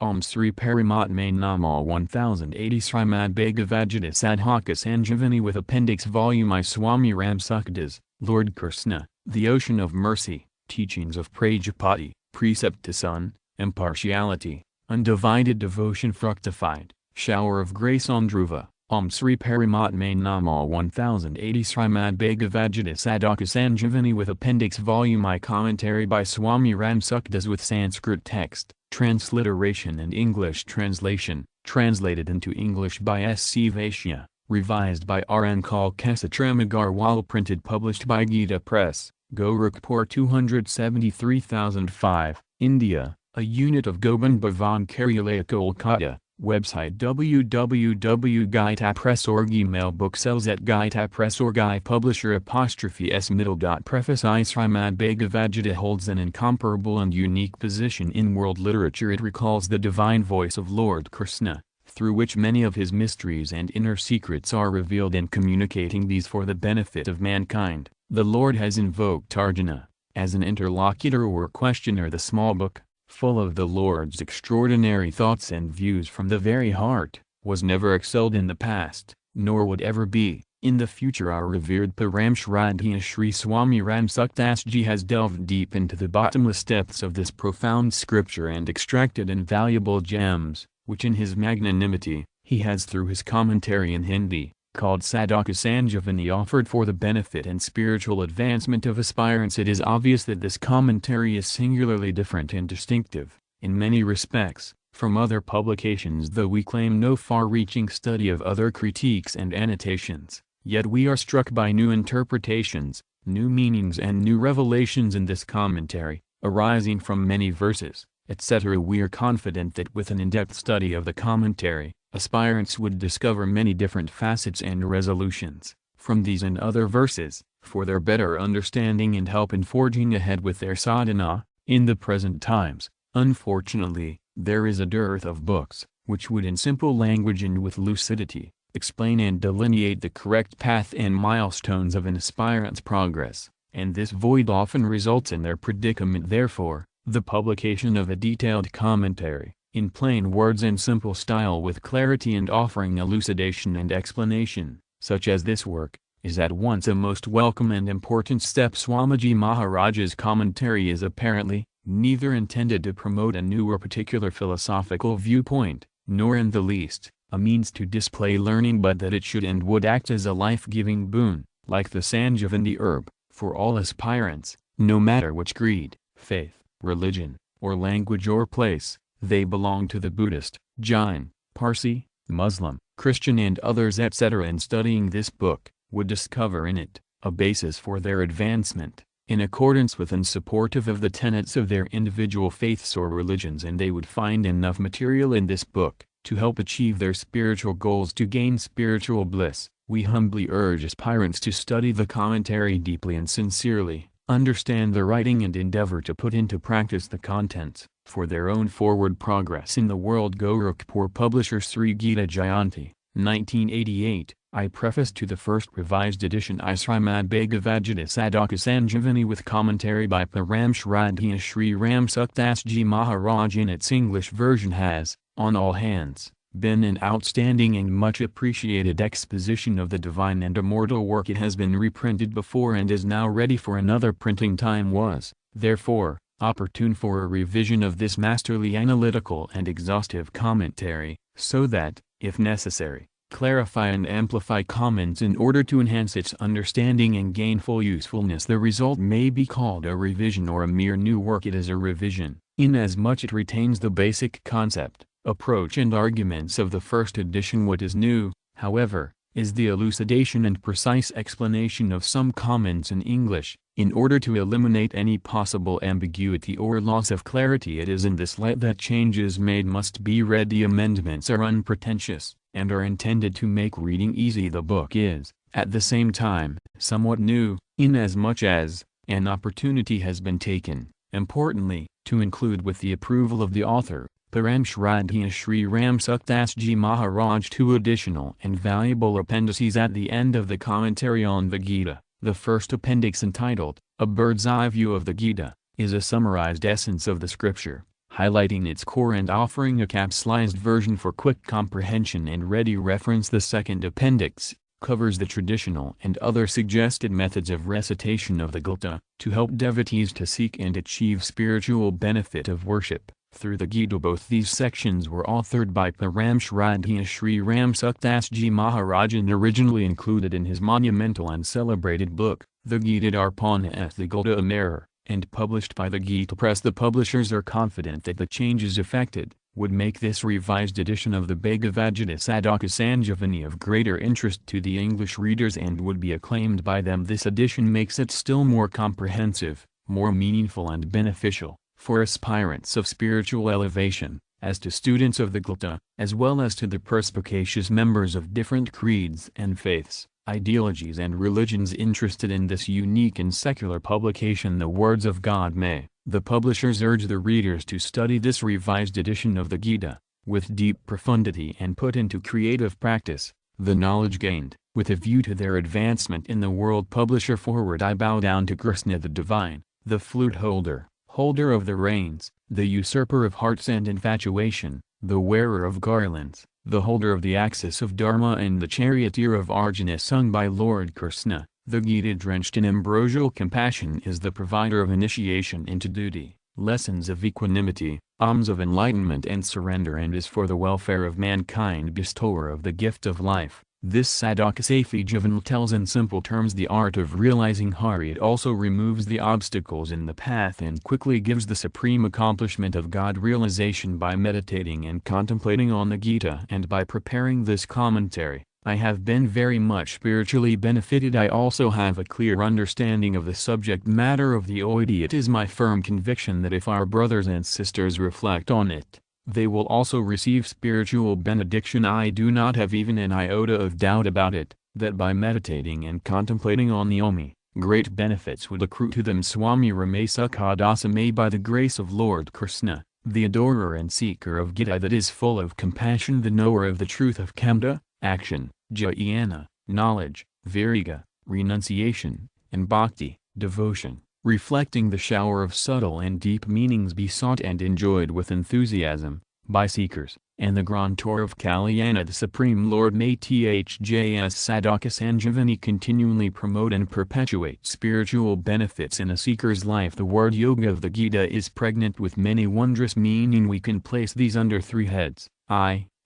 Om Sri Paramatmane Namo 1080 Srimad Bhagavad Sadhak Sanjeevini with Appendix Volume I Swami Ramsukhdasji, Lord Krishna, the Ocean of Mercy, Teachings of Prajapati, Precept to Son, Impartiality, Undivided Devotion Fructified, Shower of Grace on Dhruva. Om Sri Paramatmane Namo 1080 Srimad Bhagavad Sadhak Sanjeevini with Appendix Volume I Commentary by Swami Ramsukhdasji with Sanskrit text, transliteration and English translation, translated into English by S.C. Vaishya, revised by R.N. Kalkesatram Agarwal, printed published by Gita Press, Gorakhpur 273005, India, a unit of Gobind Bhavan Karyalaya Kolkata. Website www.gitapress.org. Email booksales@gitapress.org. Publisher ''s middle. Preface. Srimad Bhagavad Gita holds an incomparable and unique position in world literature. It recalls the divine voice of Lord Krishna, through which many of his mysteries and inner secrets are revealed, and communicating these for the benefit of mankind. The Lord has invoked Arjuna, as an interlocutor or questioner. The small book, full of the Lord's extraordinary thoughts and views from the very heart, was never excelled in the past, nor would ever be in the future. Our revered Param Shri Swami Ramsukhdasji has delved deep into the bottomless depths of this profound scripture and extracted invaluable gems, which in his magnanimity, he has through his commentary in Hindi, called Sadhak Sanjeevini, offered for the benefit and spiritual advancement of aspirants. It is obvious that this commentary is singularly different and distinctive, in many respects, from other publications. Though we claim no far-reaching study of other critiques and annotations, yet we are struck by new interpretations, new meanings and new revelations in this commentary, arising from many verses, etc. We are confident that with an in-depth study of the commentary, aspirants would discover many different facets and resolutions, from these and other verses, for their better understanding and help in forging ahead with their sadhana. In the present times, unfortunately, there is a dearth of books, which would in simple language and with lucidity, explain and delineate the correct path and milestones of an aspirant's progress, and this void often results in their predicament. Therefore, the publication of a detailed commentary, in plain words and simple style with clarity and offering elucidation and explanation, such as this work, is at once a most welcome and important step. Swamiji Maharaj's commentary is apparently neither intended to promote a new or particular philosophical viewpoint, nor in the least a means to display learning, but that it should and would act as a life-giving boon, like the Sanjeevini herb, for all aspirants, no matter which creed, faith, religion, or language or place they belong to, the Buddhist, Jain, Parsi, Muslim, Christian and others etc. In studying this book, would discover in it a basis for their advancement, in accordance with and supportive of the tenets of their individual faiths or religions, and they would find enough material in this book to help achieve their spiritual goals, to gain spiritual bliss. We humbly urge aspirants to study the commentary deeply and sincerely, understand the writing and endeavor to put into practice the contents, for their own forward progress in the world. Gorakhpur. Publisher Sri Gita Jayanti, 1988. I preface to the first revised edition Srimad Bhagavad Gita Sadhak Sanjeevini with commentary by Param Shri Ramsukhdasji Maharaj in its English version has, on all hands, been an outstanding and much appreciated exposition of the divine and immortal work. It has been reprinted before and is now ready for another printing. Time was, therefore, opportune for a revision of this masterly analytical and exhaustive commentary, so that, if necessary, clarify and amplify comments in order to enhance its understanding and gainful usefulness. The result may be called a revision or a mere new work. It is a revision, inasmuch it retains the basic concept, approach and arguments of the first edition. What is new, however, is the elucidation and precise explanation of some comments in English, in order to eliminate any possible ambiguity or loss of clarity. It is in this light that changes made must be read. The amendments are unpretentious, and are intended to make reading easy. The book is, at the same time, somewhat new, inasmuch as an opportunity has been taken, importantly, to include with the approval of the author, Param Shri Ramsukhdasji Maharaj, two additional and valuable appendices at the end of the commentary on the Gita. The first appendix, entitled, A Bird's Eye View of the Gita, is a summarized essence of the scripture, highlighting its core and offering a capsulized version for quick comprehension and ready reference. The second appendix covers the traditional and other suggested methods of recitation of the Gita, to help devotees to seek and achieve spiritual benefit of worship through the Gita. Both these sections were authored by Swamiji Shri Ramsukhdasji Maharaj and originally included in his monumental and celebrated book, the Gita Darpana the Gita Amara, and published by the Gita Press. The publishers are confident that the changes effected would make this revised edition of the Bhagavad Gita Sadhak Sanjeevini of greater interest to the English readers and would be acclaimed by them. This edition makes it still more comprehensive, more meaningful and beneficial for aspirants of spiritual elevation, as to students of the Gita, as well as to the perspicacious members of different creeds and faiths, ideologies and religions interested in this unique and secular publication. The words of God may. The publishers urge the readers to study this revised edition of the Gita, with deep profundity and put into creative practice the knowledge gained, with a view to their advancement in the world. Publisher forward. I bow down to Krishna the Divine, the flute holder, holder of the reins, the usurper of hearts and infatuation, the wearer of garlands, the holder of the axis of Dharma and the charioteer of Arjuna. Sung by Lord Krishna. The Gita, drenched in ambrosial compassion, is the provider of initiation into duty, lessons of equanimity, alms of enlightenment and surrender, and is for the welfare of mankind bestower of the gift of life. This Sadhak Sanjeevini tells in simple terms the art of realizing Hari. It also removes the obstacles in the path and quickly gives the supreme accomplishment of God realization by meditating and contemplating on the Gita. And by preparing this commentary, I have been very much spiritually benefited. I also have a clear understanding of the subject matter of the Oidi. It is my firm conviction that if our brothers and sisters reflect on it, they will also receive spiritual benediction. I do not have even an iota of doubt about it, that by meditating and contemplating on the Om, great benefits would accrue to them. Swami Ramsukhdasji may, by the grace of Lord Krishna, the adorer and seeker of Gita that is full of compassion, the knower of the truth of Kamda, action, jnana, knowledge, viraga, renunciation, and bhakti, devotion, reflecting the shower of subtle and deep meanings, be sought and enjoyed with enthusiasm by seekers, and the grantor of Kalyana the Supreme Lord may thjs Sadhak Sanjeevini continually promote and perpetuate spiritual benefits in a seeker's life. The word yoga of the Gita is pregnant with many wondrous meaning. We can place these under three heads.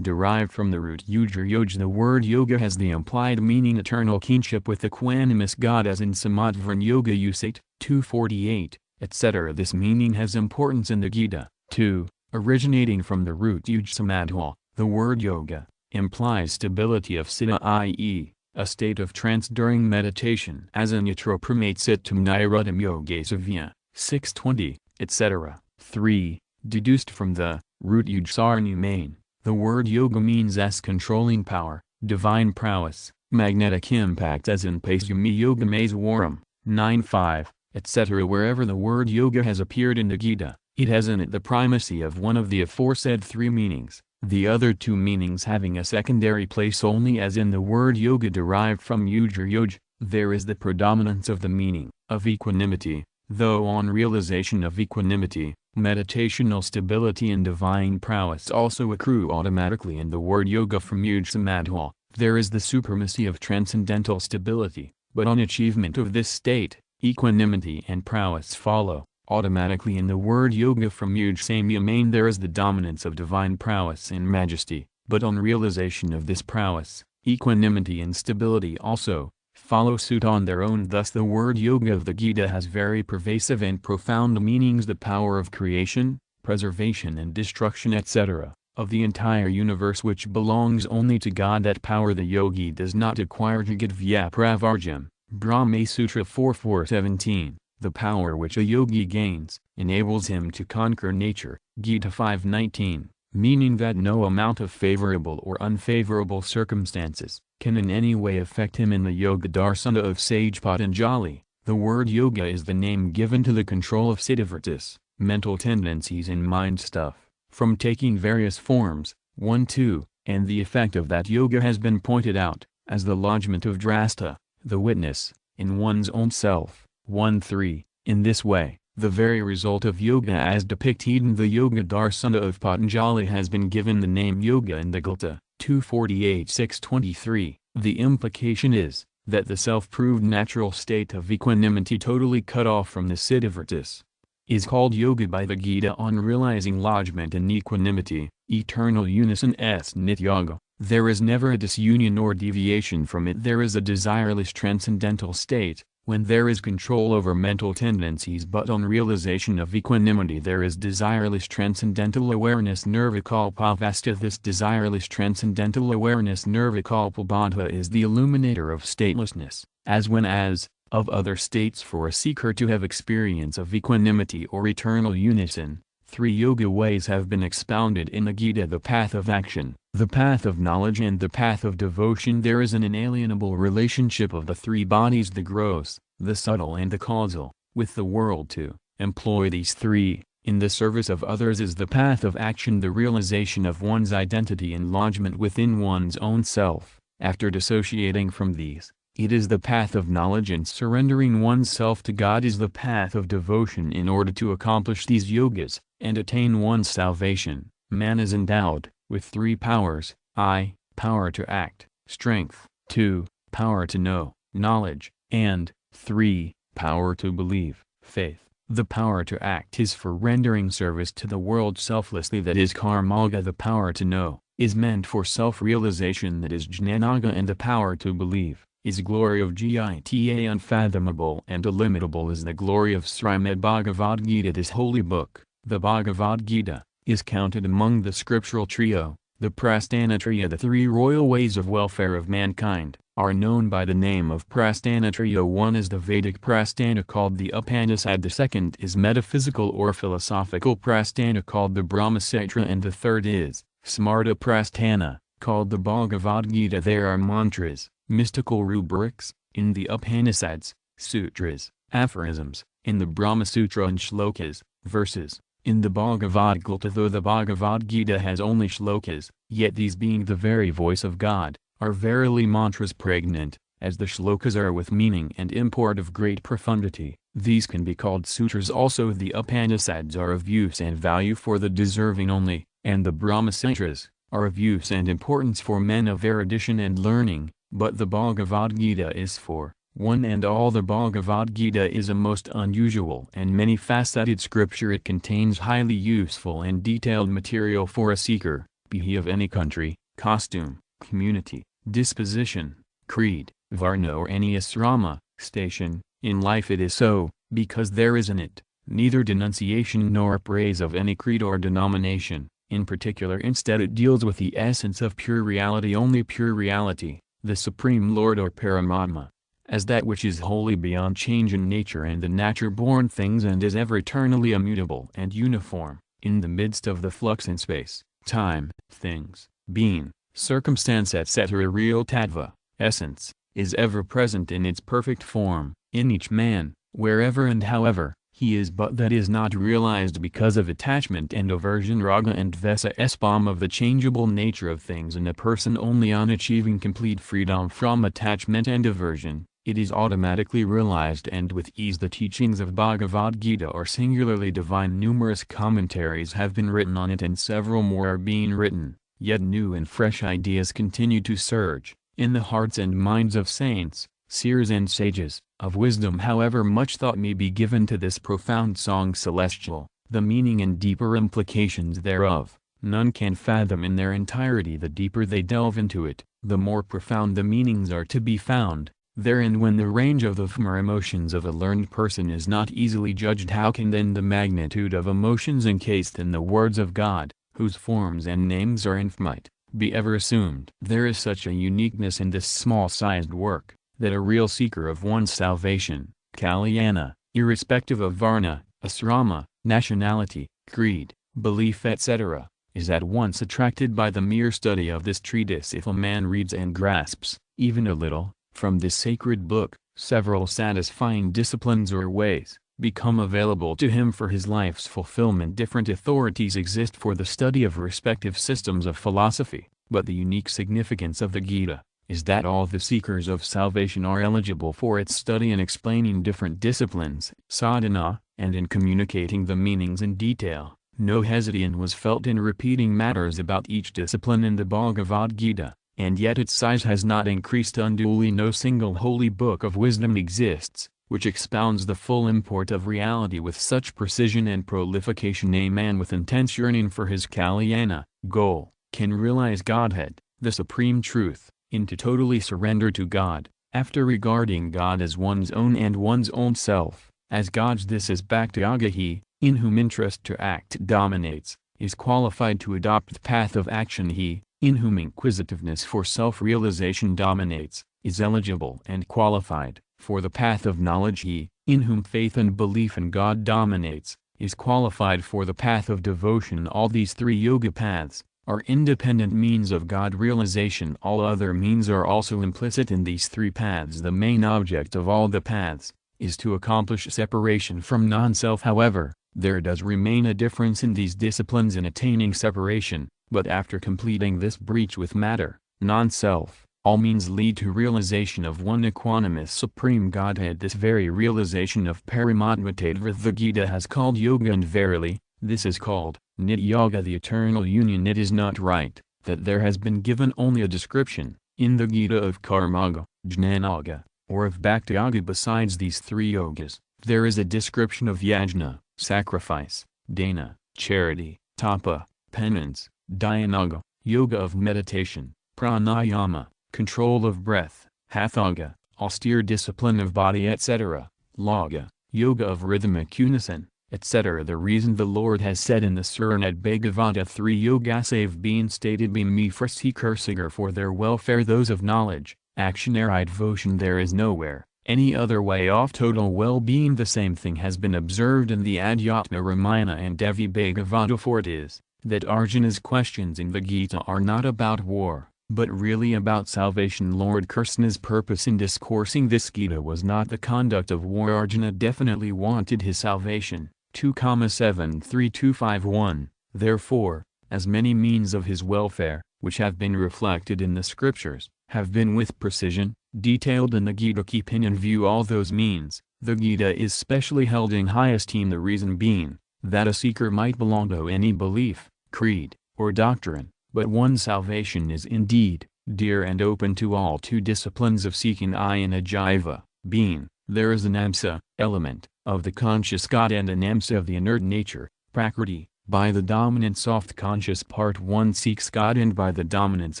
Derived from the root yoj. The word yoga has the implied meaning eternal kinship with equanimous God, as in Samadvaran Yoga Usate 248, etc. This meaning has importance in the Gita. 2. Originating from the root yuj samadha, the word yoga implies stability of siddha, i.e., a state of trance during meditation, as in yatra pramate sittam nirudam yogasavya 620, etc. 3. Deduced from the root yuj sarnumane. The word yoga means as controlling power, divine prowess, magnetic impact, as in Pasyami Yoga Maeswaram 9.5, etc. Wherever the word yoga has appeared in the Gita, it has in it the primacy of one of the aforesaid three meanings, the other two meanings having a secondary place only, as in the word yoga derived from yoj. There is the predominance of the meaning of equanimity, though on realization of equanimity, meditational stability and divine prowess also accrue automatically. In the word yoga from yuj samadha, there is the supremacy of transcendental stability, but on achievement of this state, equanimity and prowess follow automatically. In the word yoga from yuj samyamane, there is the dominance of divine prowess and majesty, but on realization of this prowess, equanimity and stability also follow suit on their own. Thus the word yoga of the Gita has very pervasive and profound meanings: the power of creation, preservation and destruction, etc., of the entire universe, which belongs only to God. That power the yogi does not acquire. Jagat Vyapravarjam, Brahma Sutra 4.4.17. The power which a yogi gains enables him to conquer nature, Gita 5.19, meaning that no amount of favorable or unfavorable circumstances can in any way affect him. In the Yoga Darsana of sage Patanjali, the word yoga is the name given to the control of cittavrittis, mental tendencies and mind stuff, from taking various forms. 1-2, and the effect of that yoga has been pointed out, as the lodgment of drasta, the witness, in one's own self. 1-3. In this way, The very result of yoga as depicted in the Yoga Darsana of Patanjali has been given the name yoga in the Gita, 248-623. The implication is, that the self-proved natural state of equanimity totally cut off from the citivritis is called yoga by the Gita. On realizing lodgment in equanimity, eternal unison s nityoga, there is never a disunion or deviation from it. There is a desireless transcendental state, when there is control over mental tendencies, but on realization of equanimity there is desireless transcendental awareness nirvikalpavasta. This desireless transcendental awareness nirvikalpabodha is the illuminator of statelessness, as when as, of other states. For a seeker to have experience of equanimity or eternal unison, 3 yoga ways have been expounded in the Gita: the path of action, the path of knowledge, and the path of devotion. There is an inalienable relationship of the 3 bodies, the gross, the subtle and the causal, with the world. To employ these 3 in the service of others is the path of action, the realization of one's identity and lodgment within one's own self. After dissociating from these, it is the path of knowledge, and surrendering oneself to God is the path of devotion. In order to accomplish these yogas, and attain one's salvation, man is endowed with 3 powers: I, power to act, strength; 2, power to know, knowledge; and 3, power to believe, faith. The power to act is for rendering service to the world selflessly, that is karmaga. The power to know is meant for self-realization, that is jnanaga. And the power to believe is glory of Gita. Unfathomable and illimitable is the glory of Srimad Bhagavad Gita. This holy book, the Bhagavad Gita, is counted among the scriptural trio, the Prasthanatriya. The 3 royal ways of welfare of mankind are known by the name of Prasthanatriya. One is the Vedic Prasthana called the Upanishad, the second is metaphysical or philosophical Prasthana called the Brahmasutra, and the third is Smarta Prasthana, called the Bhagavad Gita. There are mantras, mystical rubrics, in the Upanishads, sutras, aphorisms, in the Brahmasutra, and shlokas, verses, in the Bhagavad Gita. Though the Bhagavad Gita has only shlokas, yet these, being the very voice of God, are verily mantras pregnant, as the shlokas are with meaning and import of great profundity. These can be called sutras also. The Upanishads are of use and value for the deserving only, and the Brahmasutras are of use and importance for men of erudition and learning, but the Bhagavad Gita is for one and all. The Bhagavad Gita is a most unusual and many-faceted scripture. It contains highly useful and detailed material for a seeker, be he of any country, costume, community, disposition, creed, varna, or any asrama, station, in life. It is so, because there is in it neither denunciation nor praise of any creed or denomination. In particular, instead it deals with the essence of pure reality, only pure reality, the Supreme Lord or Paramatma, as that which is wholly beyond change in nature and the nature-born things, and is ever eternally immutable and uniform, in the midst of the flux in space, time, things, being, circumstance, etc. Real tattva, essence, is ever present in its perfect form, in each man, wherever and however he is, but that is not realized because of attachment and aversion, raga and dvesa, spam, of the changeable nature of things in a person. Only on achieving complete freedom from attachment and aversion, it is automatically realized, and with ease. The teachings of Bhagavad Gita are singularly divine. Numerous commentaries have been written on it, and several more are being written, yet new and fresh ideas continue to surge in the hearts and minds of saints, seers and sages of wisdom. However much thought may be given to this profound song celestial, the meaning and deeper implications thereof, none can fathom in their entirety. The deeper they delve into it, the more profound the meanings are to be found therein. When the range of the emotions of a learned person is not easily judged, how can then the magnitude of emotions encased in the words of God, whose forms and names are infinite, be ever assumed? There is such a uniqueness in this small-sized work, that a real seeker of one's salvation, kalyana, irrespective of varna, asrama, nationality, creed, belief, etc., is at once attracted by the mere study of this treatise. If a man reads and grasps, even a little, from this sacred book, several satisfying disciplines or ways become available to him for his life's fulfillment. Different authorities exist for the study of respective systems of philosophy, but the unique significance of the Gita is that all the seekers of salvation are eligible for its study. In explaining different disciplines, sadhana, and in communicating the meanings in detail. No hesitation was felt in repeating matters about each discipline in the Bhagavad Gita, and yet its size has not increased unduly. No single holy book of wisdom exists, which expounds the full import of reality with such precision and prolification. A man with intense yearning for his Kalyana goal can realize Godhead, the supreme truth, into totally surrender to God, after regarding God as one's own and one's own self, as God's. This is Bhakti-yoga. He, in whom interest to act dominates, is qualified to adopt the path of action. He, in whom inquisitiveness for self-realization dominates, is eligible and qualified for the path of knowledge. He, in whom faith and belief in God dominates, is qualified for the path of devotion. All these three yoga paths are independent means of God realization. All other means are also implicit in these three paths. The main object of all the paths is to accomplish separation from non-self. However, there does remain a difference in these disciplines in attaining separation, but after completing this breach with matter, non-self, all means lead to realization of one equanimous supreme Godhead. This very realization of Paramatma Tattva the Gita has called yoga, and verily, this is called Nitya-yoga, the eternal union. It is not right that there has been given only a description in the Gita of Karma-yoga, Jnana-yoga, or of Bhakti-yoga. Besides these three yogas, there is a description of yajna, sacrifice, dana, charity, tapa, penance, dhyana-yoga, yoga of meditation, pranayama, control of breath, hatha-yoga, austere discipline of body, etc., laga, yoga of rhythmic unison, etc. The reason the Lord has said in the Suranad Bhagavata 3 yogas have been stated by me for seeker for their welfare, those of knowledge, actionary devotion. There is nowhere any other way of total well-being. The same thing has been observed in the Adhyatma Ramayana and Devi Bhagavata. For it is that Arjuna's questions in the Gita are not about war, but really about salvation. Lord Krishna's purpose in discoursing this Gita was not the conduct of war. Arjuna definitely wanted his salvation. 2,73251. Therefore, as many means of his welfare, which have been reflected in the scriptures, have been with precision detailed in the Gita, keeping in view all those means, the Gita is specially held in high esteem. The reason being that a seeker might belong to any belief, creed, or doctrine, but one's salvation is indeed dear and open to all two disciplines of seeking. In a jiva, being, there is an amsa, element, of the conscious God and an amsa of the inert nature, prakriti. By the dominant soft conscious part one seeks God, and by the dominance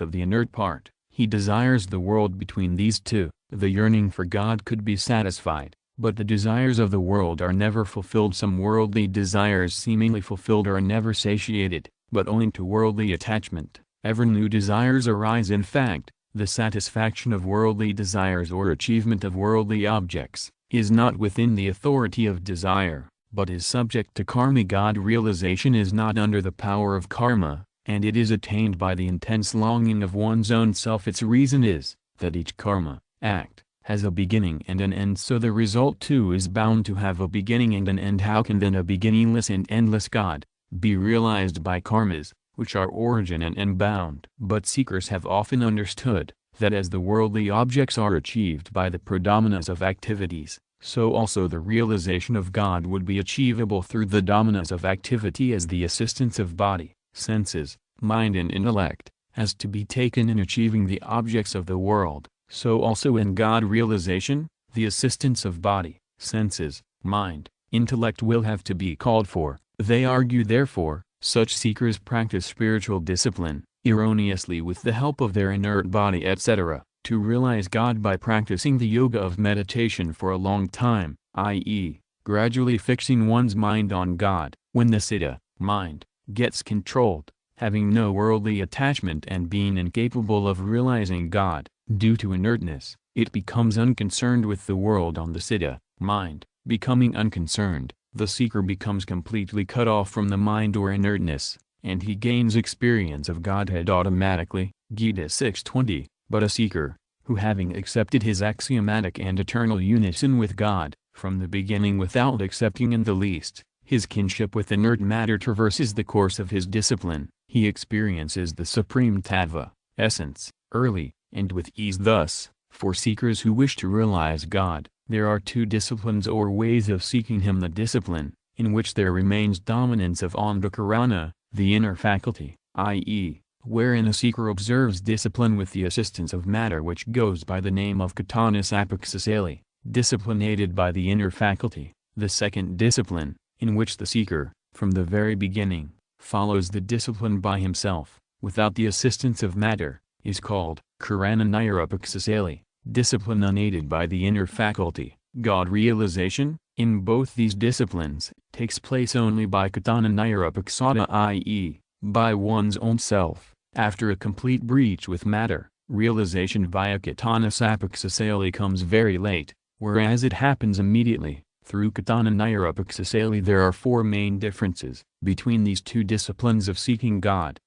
of the inert part, he desires the world. Between these two, the yearning for God could be satisfied, but the desires of the world are never fulfilled. Some worldly desires seemingly fulfilled are never satiated, but owing to worldly attachment, ever new desires arise. In fact, the satisfaction of worldly desires or achievement of worldly objects is not within the authority of desire, but is subject to karma. God realization is not under the power of karma, and it is attained by the intense longing of one's own self. Its reason is that each karma act has a beginning and an end, so the result too is bound to have a beginning and an end. How can then a beginningless and endless God be realized by karmas, which are origin and end bound? But seekers have often understood that as the worldly objects are achieved by the predominance of activities, so also the realization of God would be achievable through the dominance of activity. As the assistance of body, senses, mind and intellect, has to be taken in achieving the objects of the world, so also in God realization, the assistance of body, senses, mind, intellect will have to be called for. They argue therefore, such seekers practice spiritual discipline, erroneously with the help of their inert body etc., to realize God by practicing the yoga of meditation for a long time, i.e., gradually fixing one's mind on God. When the citta, mind, gets controlled, having no worldly attachment and being incapable of realizing God, due to inertness, it becomes unconcerned with the world. On the citta, mind, becoming unconcerned, the seeker becomes completely cut off from the mind or inertness, and he gains experience of Godhead automatically. Gita 6:20. But a seeker, who having accepted his axiomatic and eternal unison with God, from the beginning without accepting in the least his kinship with inert matter, traverses the course of his discipline, he experiences the supreme tattva, essence, early, and with ease. Thus, for seekers who wish to realize God, There are two disciplines or ways of seeking him: the discipline, in which there remains dominance of Andhakarana, the inner faculty, i.e., wherein a seeker observes discipline with the assistance of matter, which goes by the name of katana sapaksasali, discipline aided by the inner faculty. The second discipline, in which the seeker, from the very beginning, follows the discipline by himself, without the assistance of matter, is called karana nirapaksasali, discipline unaided by the inner faculty. God realization, in both these disciplines, takes place only by katana nirapaksada, i.e., by one's own self. After a complete breach with matter, realization via katana sapaksasali comes very late, whereas it happens immediately. Through katana nirapaksasali there are four main differences between these two disciplines of seeking God.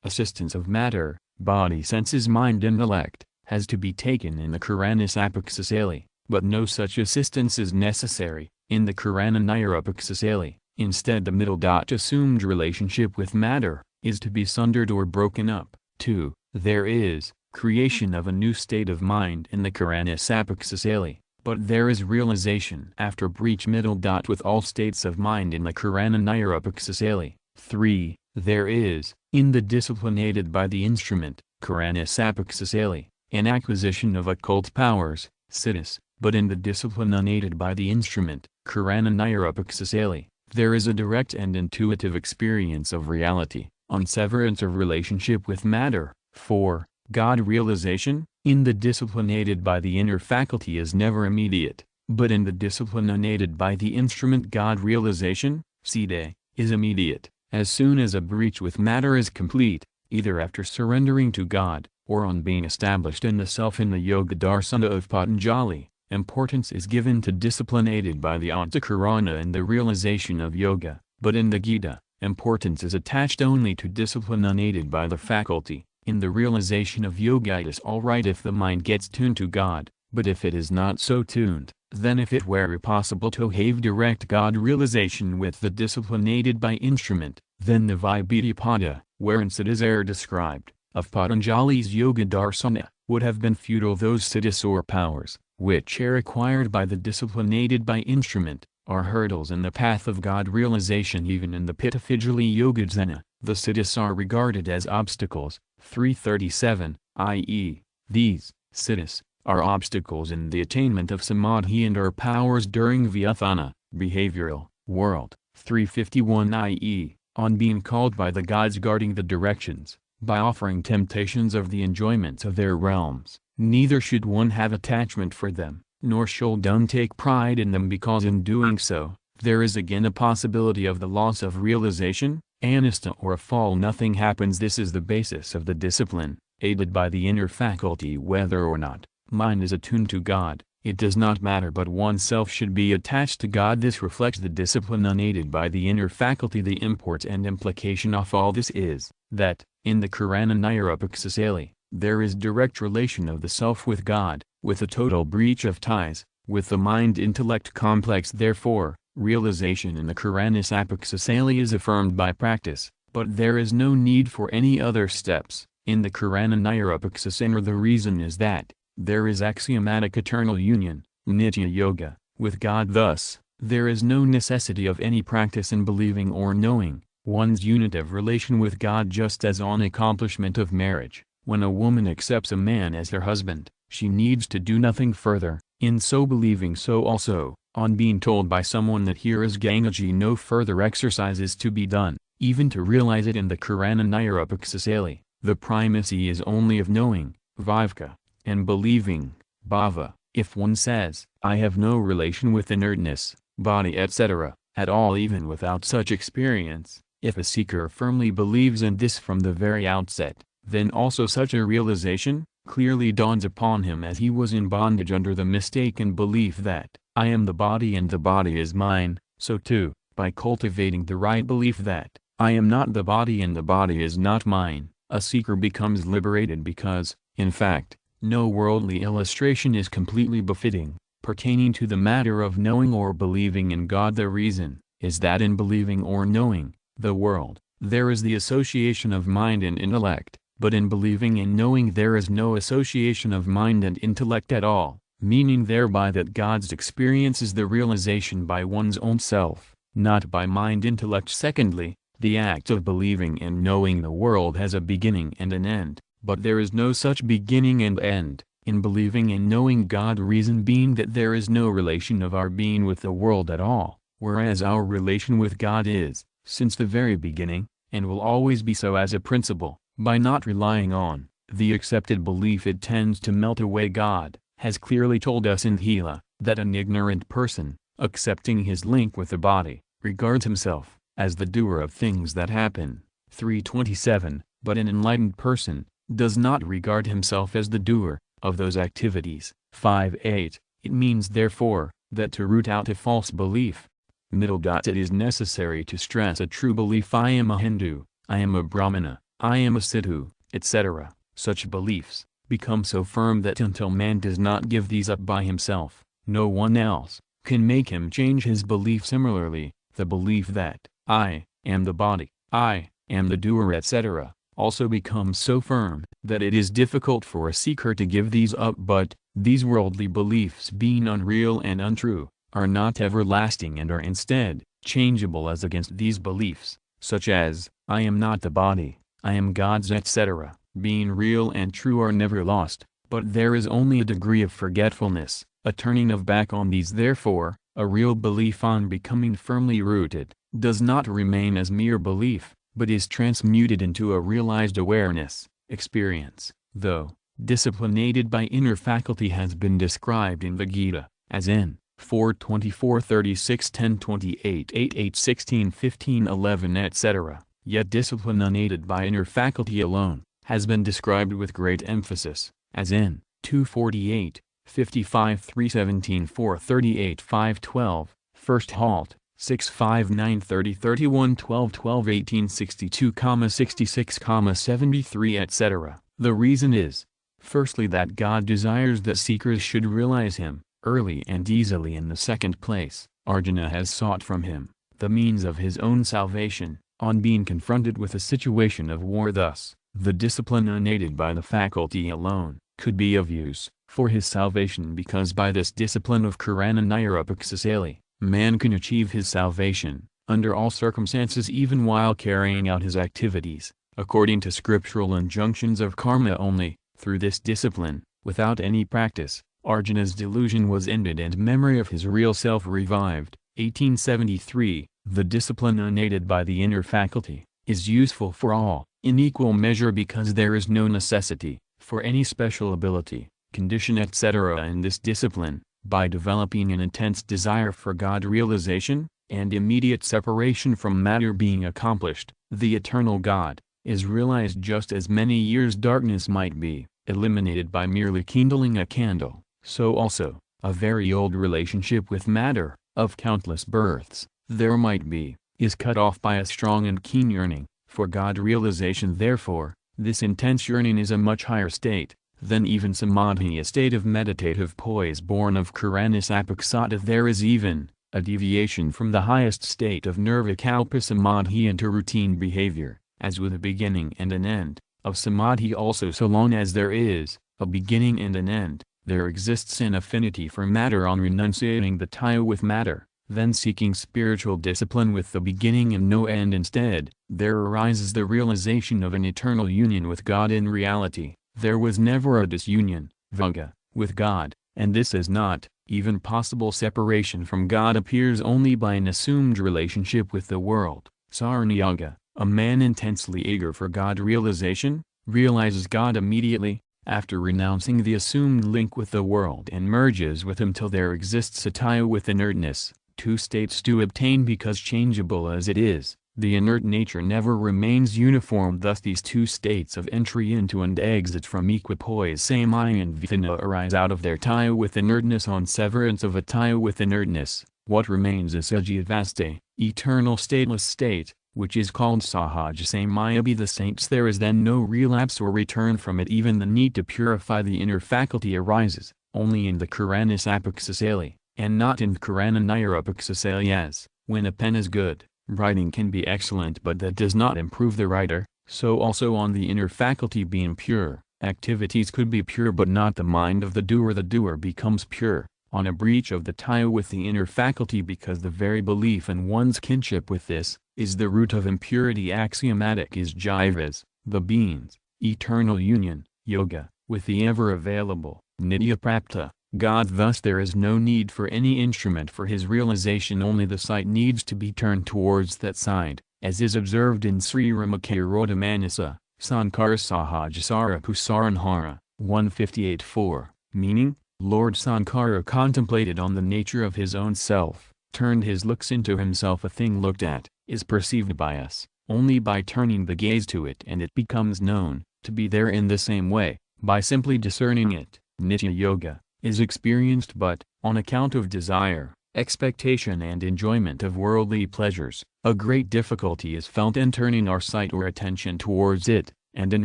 Assistance of matter, body, senses, mind, intellect, has to be taken in the karana sapaksasali, but no such assistance is necessary in the karana nirapaksasali. Instead, the middle assumed relationship with matter is to be sundered or broken up. 2. There is creation of a new state of mind in the karana sapaksasali, but there is realization after breach middle with all states of mind in the karana nirapaksasali. 3. There is, in the discipline aided by the instrument, karana sapaksasali, an acquisition of occult powers, siddhis, but in the discipline unaided by the instrument, karana nirapaksasali, there is a direct and intuitive experience of reality, on severance of relationship with matter. 4. God realization, in the discipline aided by the inner faculty, is never immediate, but in the discipline unaided by the instrument, God realization, siddha, is immediate, as soon as a breach with matter is complete, either after surrendering to God, or on being established in the self. In the Yoga Darsana of Patanjali, importance is given to discipline aided by the Anthakarana and the realization of yoga, but in the Gita, importance is attached only to discipline unaided by the faculty. In the realization of yoga, it is alright if the mind gets tuned to God, but if it is not so tuned, then if it were possible to have direct God realization with the discipline aided by instrument, then the Vibhitipada, wherein siddhis are described, of Patanjali's Yoga Darsana, would have been futile. Those siddhis or powers, which are acquired by the discipline aided by instrument, are hurdles in the path of God realization. Even in the Pitafijali Yogadhana, the siddhis are regarded as obstacles. 337, i.e., these siddhis are obstacles in the attainment of samadhi and are powers during vyatthana, behavioral, world. 351, i.e., on being called by the gods guarding the directions, by offering temptations of the enjoyments of their realms. Neither should one have attachment for them, nor should one take pride in them, because in doing so, there is again a possibility of the loss of realization, anista, or a fall. Nothing happens. This is the basis of the discipline, aided by the inner faculty. Whether or not mind is attuned to God, it does not matter, but oneself should be attached to God. This reflects the discipline unaided by the inner faculty. The import and implication of all this is, that, in the karana nirapaksasali, there is direct relation of the self with God, with a total breach of ties, with the mind-intellect complex. Therefore, realization in the karana sapaksasali is affirmed by practice, but there is no need for any other steps. In the karana nirapaksasali, the reason is that there is axiomatic eternal union, nitya yoga, with God. Thus, there is no necessity of any practice in believing or knowing one's unitive relation with God, just as on accomplishment of marriage. When a woman accepts a man as her husband, she needs to do nothing further. In so believing, so also, on being told by someone that here is Gangaji, no further exercise is to be done, even to realize it. In the karana nirapaksasali, the primacy is only of knowing, vivka, and believing, bhava. If one says, I have no relation with inertness, body, etc., at all, even without such experience, if a seeker firmly believes in this from the very outset, then also such a realization clearly dawns upon him, as he was in bondage under the mistaken belief that, I am the body and the body is mine. So too, by cultivating the right belief that, I am not the body and the body is not mine, a seeker becomes liberated, because, in fact, no worldly illustration is completely befitting, pertaining to the matter of knowing or believing in God. The reason is that in believing or knowing the world, there is the association of mind and intellect, but in believing and knowing there is no association of mind and intellect at all. meaning thereby that God's experience is the realization by one's own self, not by mind intellect. Secondly, the act of believing and knowing the world has a beginning and an end, but there is no such beginning and end in believing and knowing God, reason being that there is no relation of our being with the world at all, whereas our relation with God is, since the very beginning, and will always be so as a principle. By not relying on the accepted belief, it tends to melt away. God has clearly told us in Gita that an ignorant person, accepting his link with the body, regards himself as the doer of things that happen. 327. But an enlightened person does not regard himself as the doer of those activities. 5.8. It means therefore that to root out a false belief. It is necessary to stress a true belief. I am a Hindu, I am a Brahmana, I am a Saadhu, etc. Such beliefs become so firm that until man does not give these up by himself, no one else can make him change his belief. Similarly, the belief that I am the body, I am the doer, etc., also becomes so firm that it is difficult for a seeker to give these up. But these worldly beliefs, being unreal and untrue, are not everlasting and are instead changeable as against these beliefs, such as, I am not the body, I am God's, etc., being real and true, are never lost, but there is only a degree of forgetfulness, a turning of back on these. Therefore, a real belief, on becoming firmly rooted, does not remain as mere belief, but is transmuted into a realized awareness, experience. Though discipline aided by inner faculty has been described in the Gita, as in 4:24, 36, 10, 28, 8, 8, 16, 15, 11, etc., yet discipline unaided by inner faculty alone has been described with great emphasis, as in 2:48, 55, 3:17, 4:38, 5:12, First Halt, 6:5, 30, 31, 12, 12, 18, 62, 66, 73, etc. The reason is, firstly, that God desires that seekers should realize him early and easily. In the second place, Arjuna has sought from him the means of his own salvation on being confronted with a situation of war. Thus, the discipline unaided by the faculty alone could be of use for his salvation, because by this discipline of Karana Nirupakshasali, man can achieve his salvation under all circumstances, even while carrying out his activities according to scriptural injunctions of karma. Only through this discipline, without any practice, Arjuna's delusion was ended and memory of his real self revived. 1873. The discipline unaided by the inner faculty is useful for all in equal measure, because there is no necessity for any special ability, condition, etc. in this discipline. By developing an intense desire for God realization, and immediate separation from matter being accomplished, the eternal God is realized, just as many years' darkness might be eliminated by merely kindling a candle, so also a very old relationship with matter, of countless births, there might be, is cut off by a strong and keen yearning for God realization. Therefore, this intense yearning is a much higher state than even samadhi, a state of meditative poise born of Karanasapaksata. There is even a deviation from the highest state of nirvikalpa samadhi into routine behavior, as with a beginning and an end of samadhi also. So long as there is a beginning and an end, there exists an affinity for matter. On renunciating the tie with matter, then seeking spiritual discipline with the beginning and no end instead, there arises the realization of an eternal union with God. In reality, there was never a disunion, Vaga, with God, and this is not even possible. Separation from God appears only by an assumed relationship with the world. Sarnayaga, a man intensely eager for God realization, realizes God immediately after renouncing the assumed link with the world and merges with him till there exists a tie with inertness. Two states to obtain, because changeable as it is, the inert nature never remains uniform. Thus these two states of entry into and exit from equipoise samaya and vidana arise out of their tie with inertness. On severance of a tie with inertness, what remains is sajivasti, eternal stateless state, which is called sahaja samaya. Be the saints, there is then no relapse or return from it. Even the need to purify the inner faculty arises only in the Karanasapaksasali, and not in Karana Nirupakshasali. As when a pen is good, writing can be excellent, but that does not improve the writer, so also on the inner faculty being pure, Activities could be pure but not the mind of the doer. The doer becomes pure on a breach of the tie with the inner faculty, because the very belief in one's kinship with this is the root of impurity. Axiomatic is jivas, the beings, eternal union, yoga, with the ever-available, nitya prapta, God. Thus there is no need for any instrument for his realization, only the sight needs to be turned towards that side, as is observed in Sri Ramakairoda Manasa, Sankara Sahajasara Pusaranhara, 158-4, meaning, Lord Sankara contemplated on the nature of his own self, turned his looks into himself. A thing looked at, is perceived by us, only by turning the gaze to it, and it becomes known to be there in the same way, by simply discerning it. Nitya yoga is experienced but, on account of desire, expectation and enjoyment of worldly pleasures, a great difficulty is felt in turning our sight or attention towards it, and in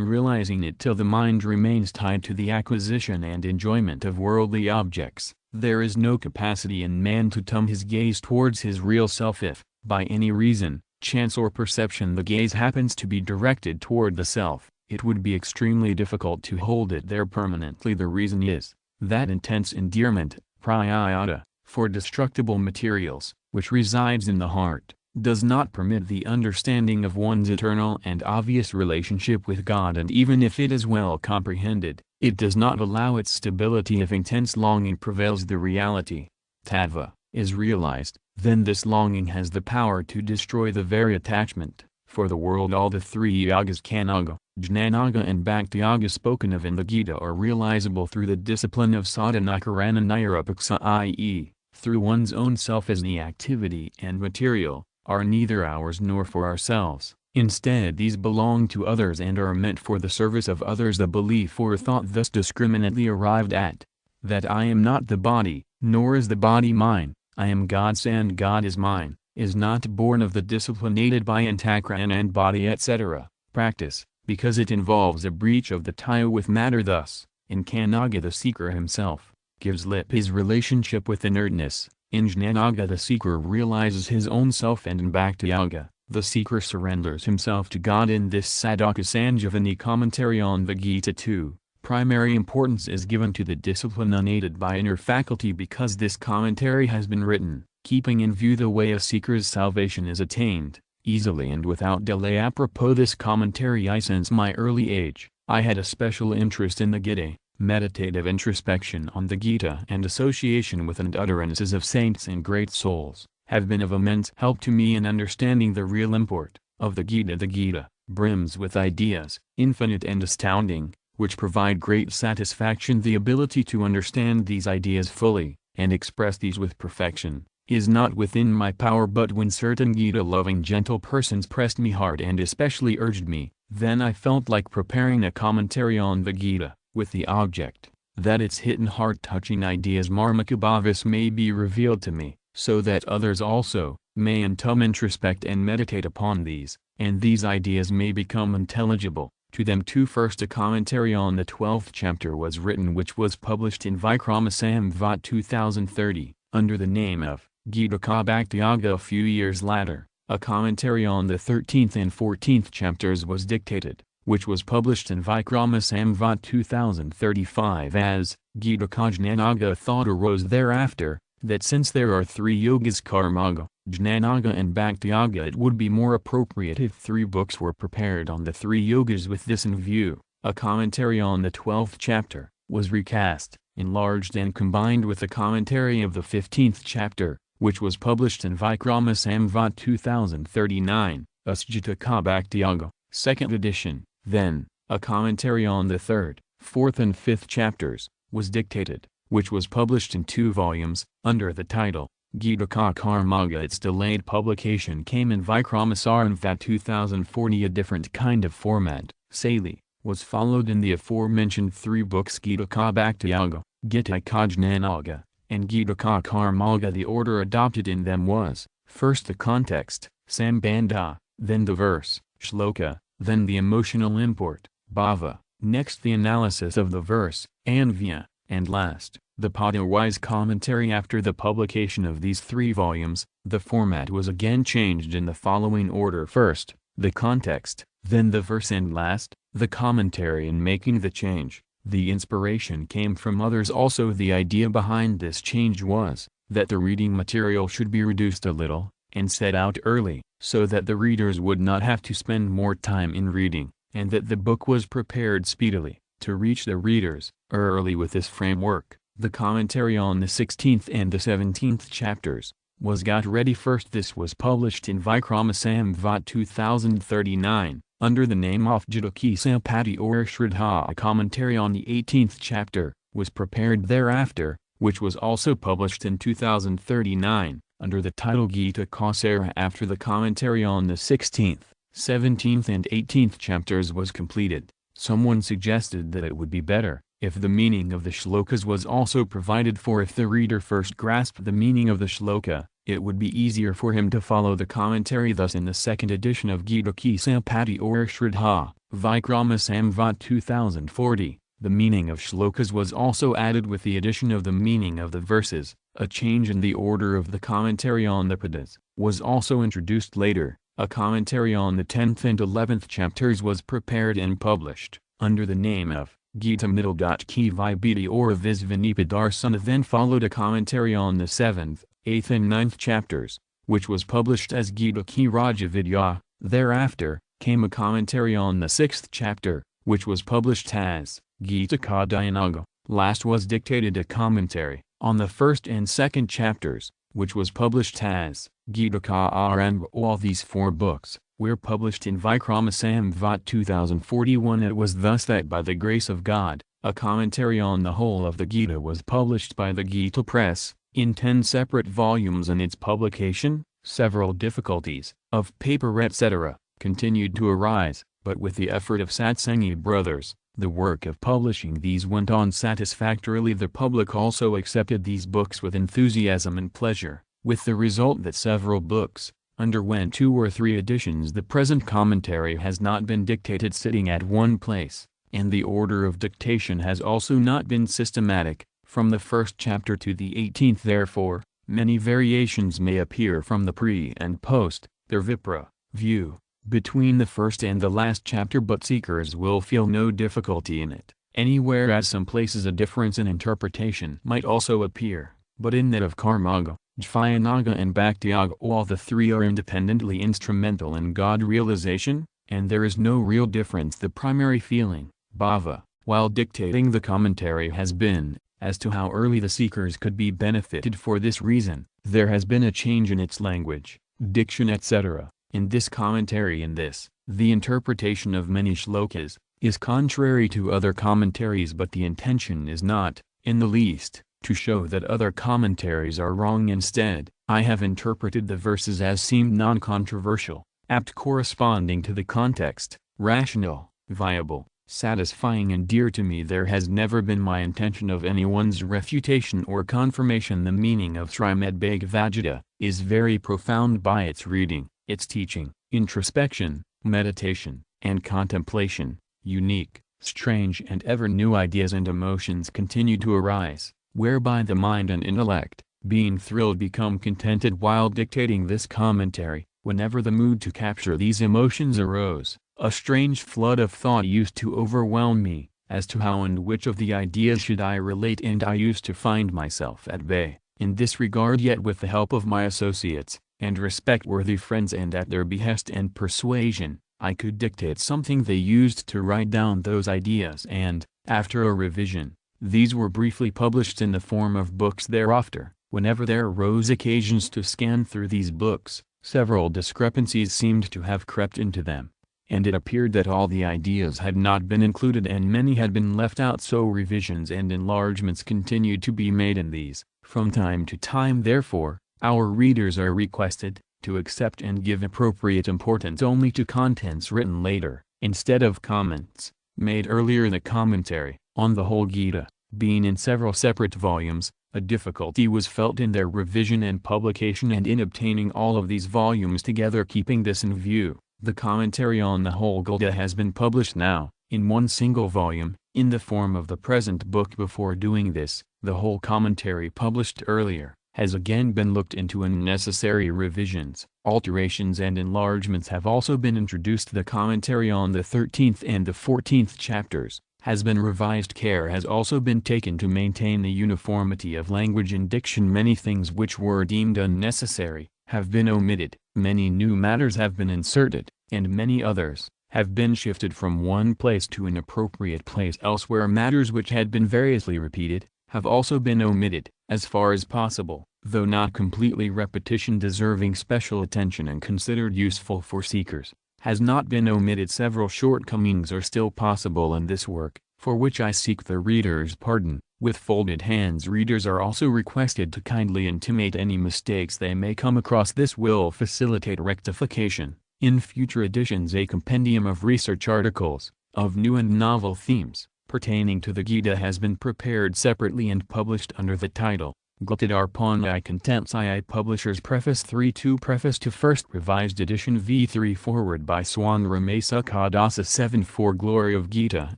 realizing it till the mind remains tied to the acquisition and enjoyment of worldly objects. There is no capacity in man to turn his gaze towards his real self if, by any reason, chance or perception, the gaze happens to be directed toward the self. It would be extremely difficult to hold it there permanently. The reason is that intense endearment, prayata, for destructible materials, which resides in the heart, does not permit the understanding of one's eternal and obvious relationship with God, and even if it is well comprehended, it does not allow its stability. If intense longing prevails, the reality, tattva, is realized, then this longing has the power to destroy the very attachment for the world. All the three yagas, Kanaga, Jnanaga and Bhakti-yoga spoken of in the Gita, are realizable through the discipline of sadhanakarana nirupaksa, i.e., through one's own self, as the activity and material are neither ours nor for ourselves. Instead these belong to others and are meant for the service of others. The belief or thought thus discriminately arrived at, that I am not the body, nor is the body mine, I am God's and God is mine, is not born of the discipline aided by antakarana and body etc. practice, because it involves a breach of the tie with matter. Thus, in Kanaga the seeker himself gives lip his relationship with inertness, in Jnanaga the seeker realizes his own self, and in Bhakti-yoga, the seeker surrenders himself to God. In this Sadhaka Sanjeevini commentary on the Gita 2, primary importance is given to the discipline unaided by inner faculty, because this commentary has been written, keeping in view the way a seeker's salvation is attained, easily and without delay. Apropos this commentary, since my early age, I had a special interest in the Gita, meditative introspection on the Gita and association with and utterances of saints and great souls, have been of immense help to me in understanding the real import of the Gita. The Gita brims with ideas, infinite and astounding, which provide great satisfaction. The ability to understand these ideas fully, and express these with perfection, is not within my power, but when certain Gita-loving gentle persons pressed me hard and especially urged me, then I felt like preparing a commentary on the Gita, with the object, that its hidden heart-touching ideas marmakabhavas may be revealed to me, so that others also may in turn introspect and meditate upon these, and these ideas may become intelligible to them too. First, a commentary on the 12th chapter was written, which was published in Vikram Samvat 2030, under the name of Gita Ka Bhakti-yoga. A few years later, a commentary on the 13th and 14th chapters was dictated, which was published in Vikram Samvat 2035 as Gita Ka Jnanaga. A thought arose thereafter, that since there are three yogas, Karmaga, Jnanaga and Bhakti-yoga, it would be more appropriate if 3 books were prepared on the 3 yogas. With this in view, a commentary on the 12th chapter was recast, enlarged and combined with a commentary of the 15th chapter, which was published in Vikram Samvat 2039, Asjita Ka Bhakti-yoga, 2nd edition. Then, a commentary on the 3rd, 4th and 5th chapters was dictated, which was published in 2 volumes, under the title, Gita Ka Karmaga. Its delayed publication came in Vikram Samvat 2040. A different kind of format, Sali, was followed in the aforementioned 3 books, Gita Ka Bhakti-yoga, Gita Ka Jnanaga, and Gita Ka Karmaga. The order adopted in them was, first the context, Sambandha, then the verse, Shloka, then the emotional import, Bhava, next the analysis of the verse, Anvya, and last, the pada-wise commentary. After the publication of these 3 volumes, the format was again changed in the following order: first, the context, then the verse, and last, the commentary. In making the change, the inspiration came from others also. The idea behind this change was that the reading material should be reduced a little, and set out early, so that the readers would not have to spend more time in reading, and that the book was prepared speedily, to reach the readers, early. With this framework, the commentary on the 16th and the 17th chapters was got ready first. This was published in Vikram Samvat 2039, under the name of Jidaki Sampati or Shraddha. A commentary on the 18th chapter was prepared thereafter, which was also published in 2039, under the title Gita Kausara. After the commentary on the 16th, 17th and 18th chapters was completed, someone suggested that it would be better if the meaning of the shlokas was also provided, for if the reader first grasped the meaning of the shloka, it would be easier for him to follow the commentary. Thus in the second edition of Gita Ki Sampati or Shraddha, Vikrama Samvat 2040, the meaning of shlokas was also added with the addition of the meaning of the verses. A change in the order of the commentary on the padas was also introduced later. A commentary on the 10th and 11th chapters was prepared and published, under the name of Gita Middle. Ki Vibhiti or Visvanipadarshana. Then followed a commentary on the 7th, 8th and 9th chapters, which was published as Gita Ki Rajavidya. Thereafter, came a commentary on the 6th chapter, which was published as Gita Ka Dhyanaga. Last was dictated a commentary on the 1st and 2nd chapters, which was published as Gita Ka Arambha. All these 4 books were published in Vikrama Samvat 2041. It was thus that by the grace of God, a commentary on the whole of the Gita was published by the Gita Press, in 10 separate volumes. In its publication, several difficulties, of paper etc., continued to arise, but with the effort of Satsangi brothers, the work of publishing these went on satisfactorily. The public also accepted these books with enthusiasm and pleasure, with the result that several books underwent 2 or 3 editions. The present commentary has not been dictated sitting at one place, and the order of dictation has also not been systematic, from the 1st chapter to the 18th. Therefore, many variations may appear from the pre and post, their vipra view, between the first and the last chapter, but seekers will feel no difficulty in it, anywhere. As some places a difference in interpretation might also appear, but in that of Karmaga, Jnanaga and Bhaktiyoga, all the 3 are independently instrumental in God realization, and there is no real difference. The primary feeling, bhava, while dictating the commentary has been, as to how early the seekers could be benefited. For this reason, there has been a change in its language, diction etc. In this commentary. In this, the interpretation of many shlokas is contrary to other commentaries, but the intention is not, in the least, to show that other commentaries are wrong. Instead, I have interpreted the verses as seemed non-controversial, apt, corresponding to the context, rational, viable, satisfying and dear to me. There has never been my intention of anyone's refutation or confirmation. The meaning of Srimad Bhagavad Gita is very profound by its reading, its teaching, introspection, meditation, and contemplation. Unique, strange and ever new ideas and emotions continue to arise, whereby the mind and intellect, being thrilled, become contented. While dictating this commentary, whenever the mood to capture these emotions arose, a strange flood of thought used to overwhelm me, as to how and which of the ideas should I relate, and I used to find myself at bay, in this regard. Yet with the help of my associates, and respect-worthy friends, and at their behest and persuasion, I could dictate something. They used to write down those ideas, and, after a revision, these were briefly published in the form of books. Thereafter, whenever there arose occasions to scan through these books, several discrepancies seemed to have crept into them, and it appeared that all the ideas had not been included and many had been left out. So revisions and enlargements continued to be made in these, from time to time. Therefore, our readers are requested to accept and give appropriate importance only to contents written later, instead of comments made earlier. The commentary on the whole Gita, being in several separate volumes, a difficulty was felt in their revision and publication, and in obtaining all of these volumes together. Keeping this in view, the commentary on the whole Gita has been published now, in one single volume, in the form of the present book. Before doing this, the whole commentary published earlier, has again been looked into and necessary revisions, alterations and enlargements have also been introduced. The commentary on the 13th and the 14th chapters has been revised. Care has also been taken to maintain the uniformity of language and diction. Many things which were deemed unnecessary have been omitted, many new matters have been inserted, and many others have been shifted from one place to an appropriate place elsewhere. Matters which had been variously repeated have also been omitted, as far as possible, though not completely. Repetition deserving special attention and considered useful for seekers has not been omitted. Several shortcomings are still possible in this work, for which I seek the reader's pardon. With folded hands, readers are also requested to kindly intimate any mistakes they may come across. This will facilitate rectification. In future editions, a compendium of research articles, of new and novel themes, pertaining to the Gita has been prepared separately and published under the title, Gitadarpana Contents II. Publishers Preface 3.2 Preface to First Revised Edition V3 Forward by Swami Ramsukhdasji 7.4 Glory of Gita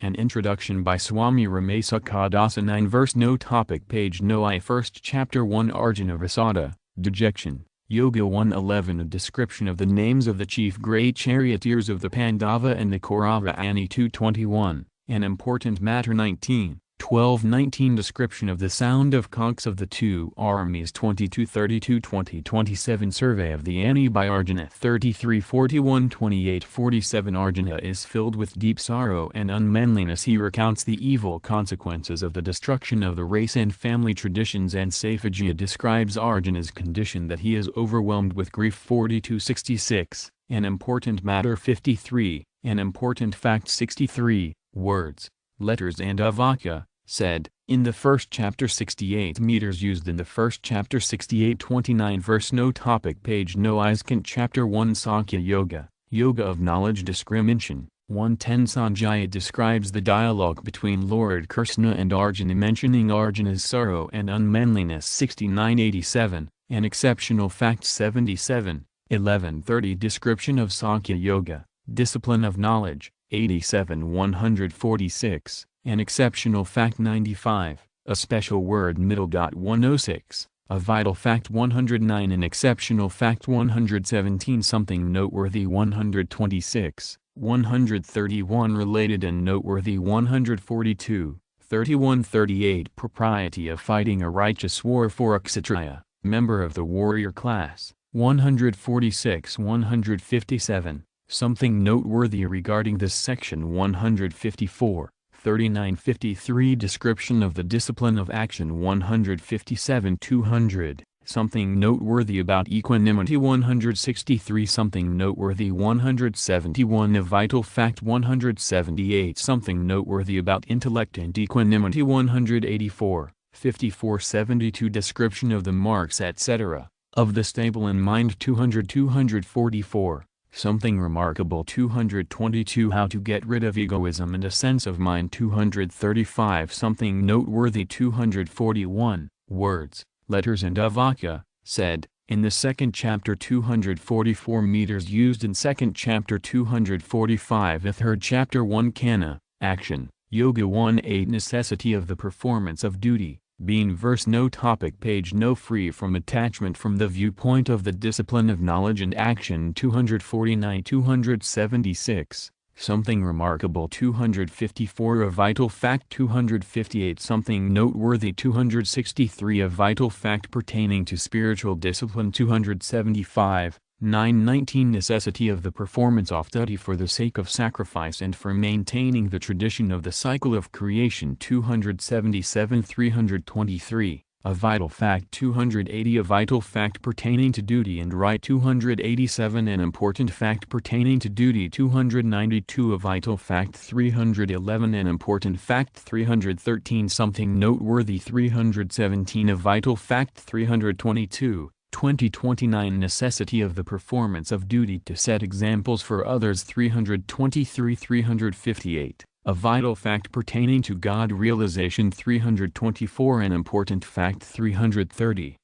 and Introduction by Swami Ramsukhdasji 9 Verse No Topic Page No I First Chapter 1 Arjuna Vasada, Dejection, Yoga 111 A description of the names of the chief great charioteers of the Pandava and the Kaurava Ani 221, an important matter 19. 12-19 Description of the sound of conchs of the two armies 22-32 20-27 Survey of the Ani by Arjuna 33-41 28-47 Arjuna is filled with deep sorrow and unmanliness. He recounts the evil consequences of the destruction of the race and family traditions, and Saifajia describes Arjuna's condition that he is overwhelmed with grief. 42-66 An important matter 53 An important fact 63 Words, letters and avakya, said, in the first chapter 68 meters used in the first chapter 68-29 verse No topic page No I Second chapter 1 Sankhya Yoga, Yoga of Knowledge Discrimination, 110 Sanjaya describes the dialogue between Lord Krishna and Arjuna mentioning Arjuna's sorrow and unmanliness. 69-87, an exceptional fact 77, 1130 Description of Sankhya Yoga, Discipline of Knowledge, 87-146, an exceptional fact 95, a special word middle. 106, a vital fact 109 an exceptional fact 117 something noteworthy 126, 131 related and noteworthy 142, 31-38 propriety of fighting a righteous war for a Kshatriya, member of the warrior class, 146-157. Something noteworthy regarding this section 154, 39-53 Description of the discipline of action 157-200, something noteworthy about equanimity 163 something noteworthy 171 a vital fact 178 something noteworthy about intellect and equanimity 184, 54-72 Description of the marks etc., of the stable in mind 200-244. Something remarkable 222 How to get rid of egoism and a sense of mind 235 Something noteworthy 241 Words, letters and avakya, said, in the second chapter 244 meters used in second chapter 245 The third chapter 1 Kana, Action, Yoga 1-8 Necessity of the performance of duty, being verse No topic page No free from attachment from the viewpoint of the discipline of knowledge and action 249-276, something remarkable 254 A vital fact 258 Something noteworthy 263 A vital fact pertaining to spiritual discipline 275, 919 Necessity of the performance of duty for the sake of sacrifice and for maintaining the tradition of the cycle of creation 277 323, a vital fact 280 A vital fact pertaining to duty and right 287 An important fact pertaining to duty 292 A vital fact 311 An important fact 313 Something noteworthy 317 A vital fact 322 2029 Necessity of the performance of duty to set examples for others 323-358, a vital fact pertaining to God realization 324 An important fact 330,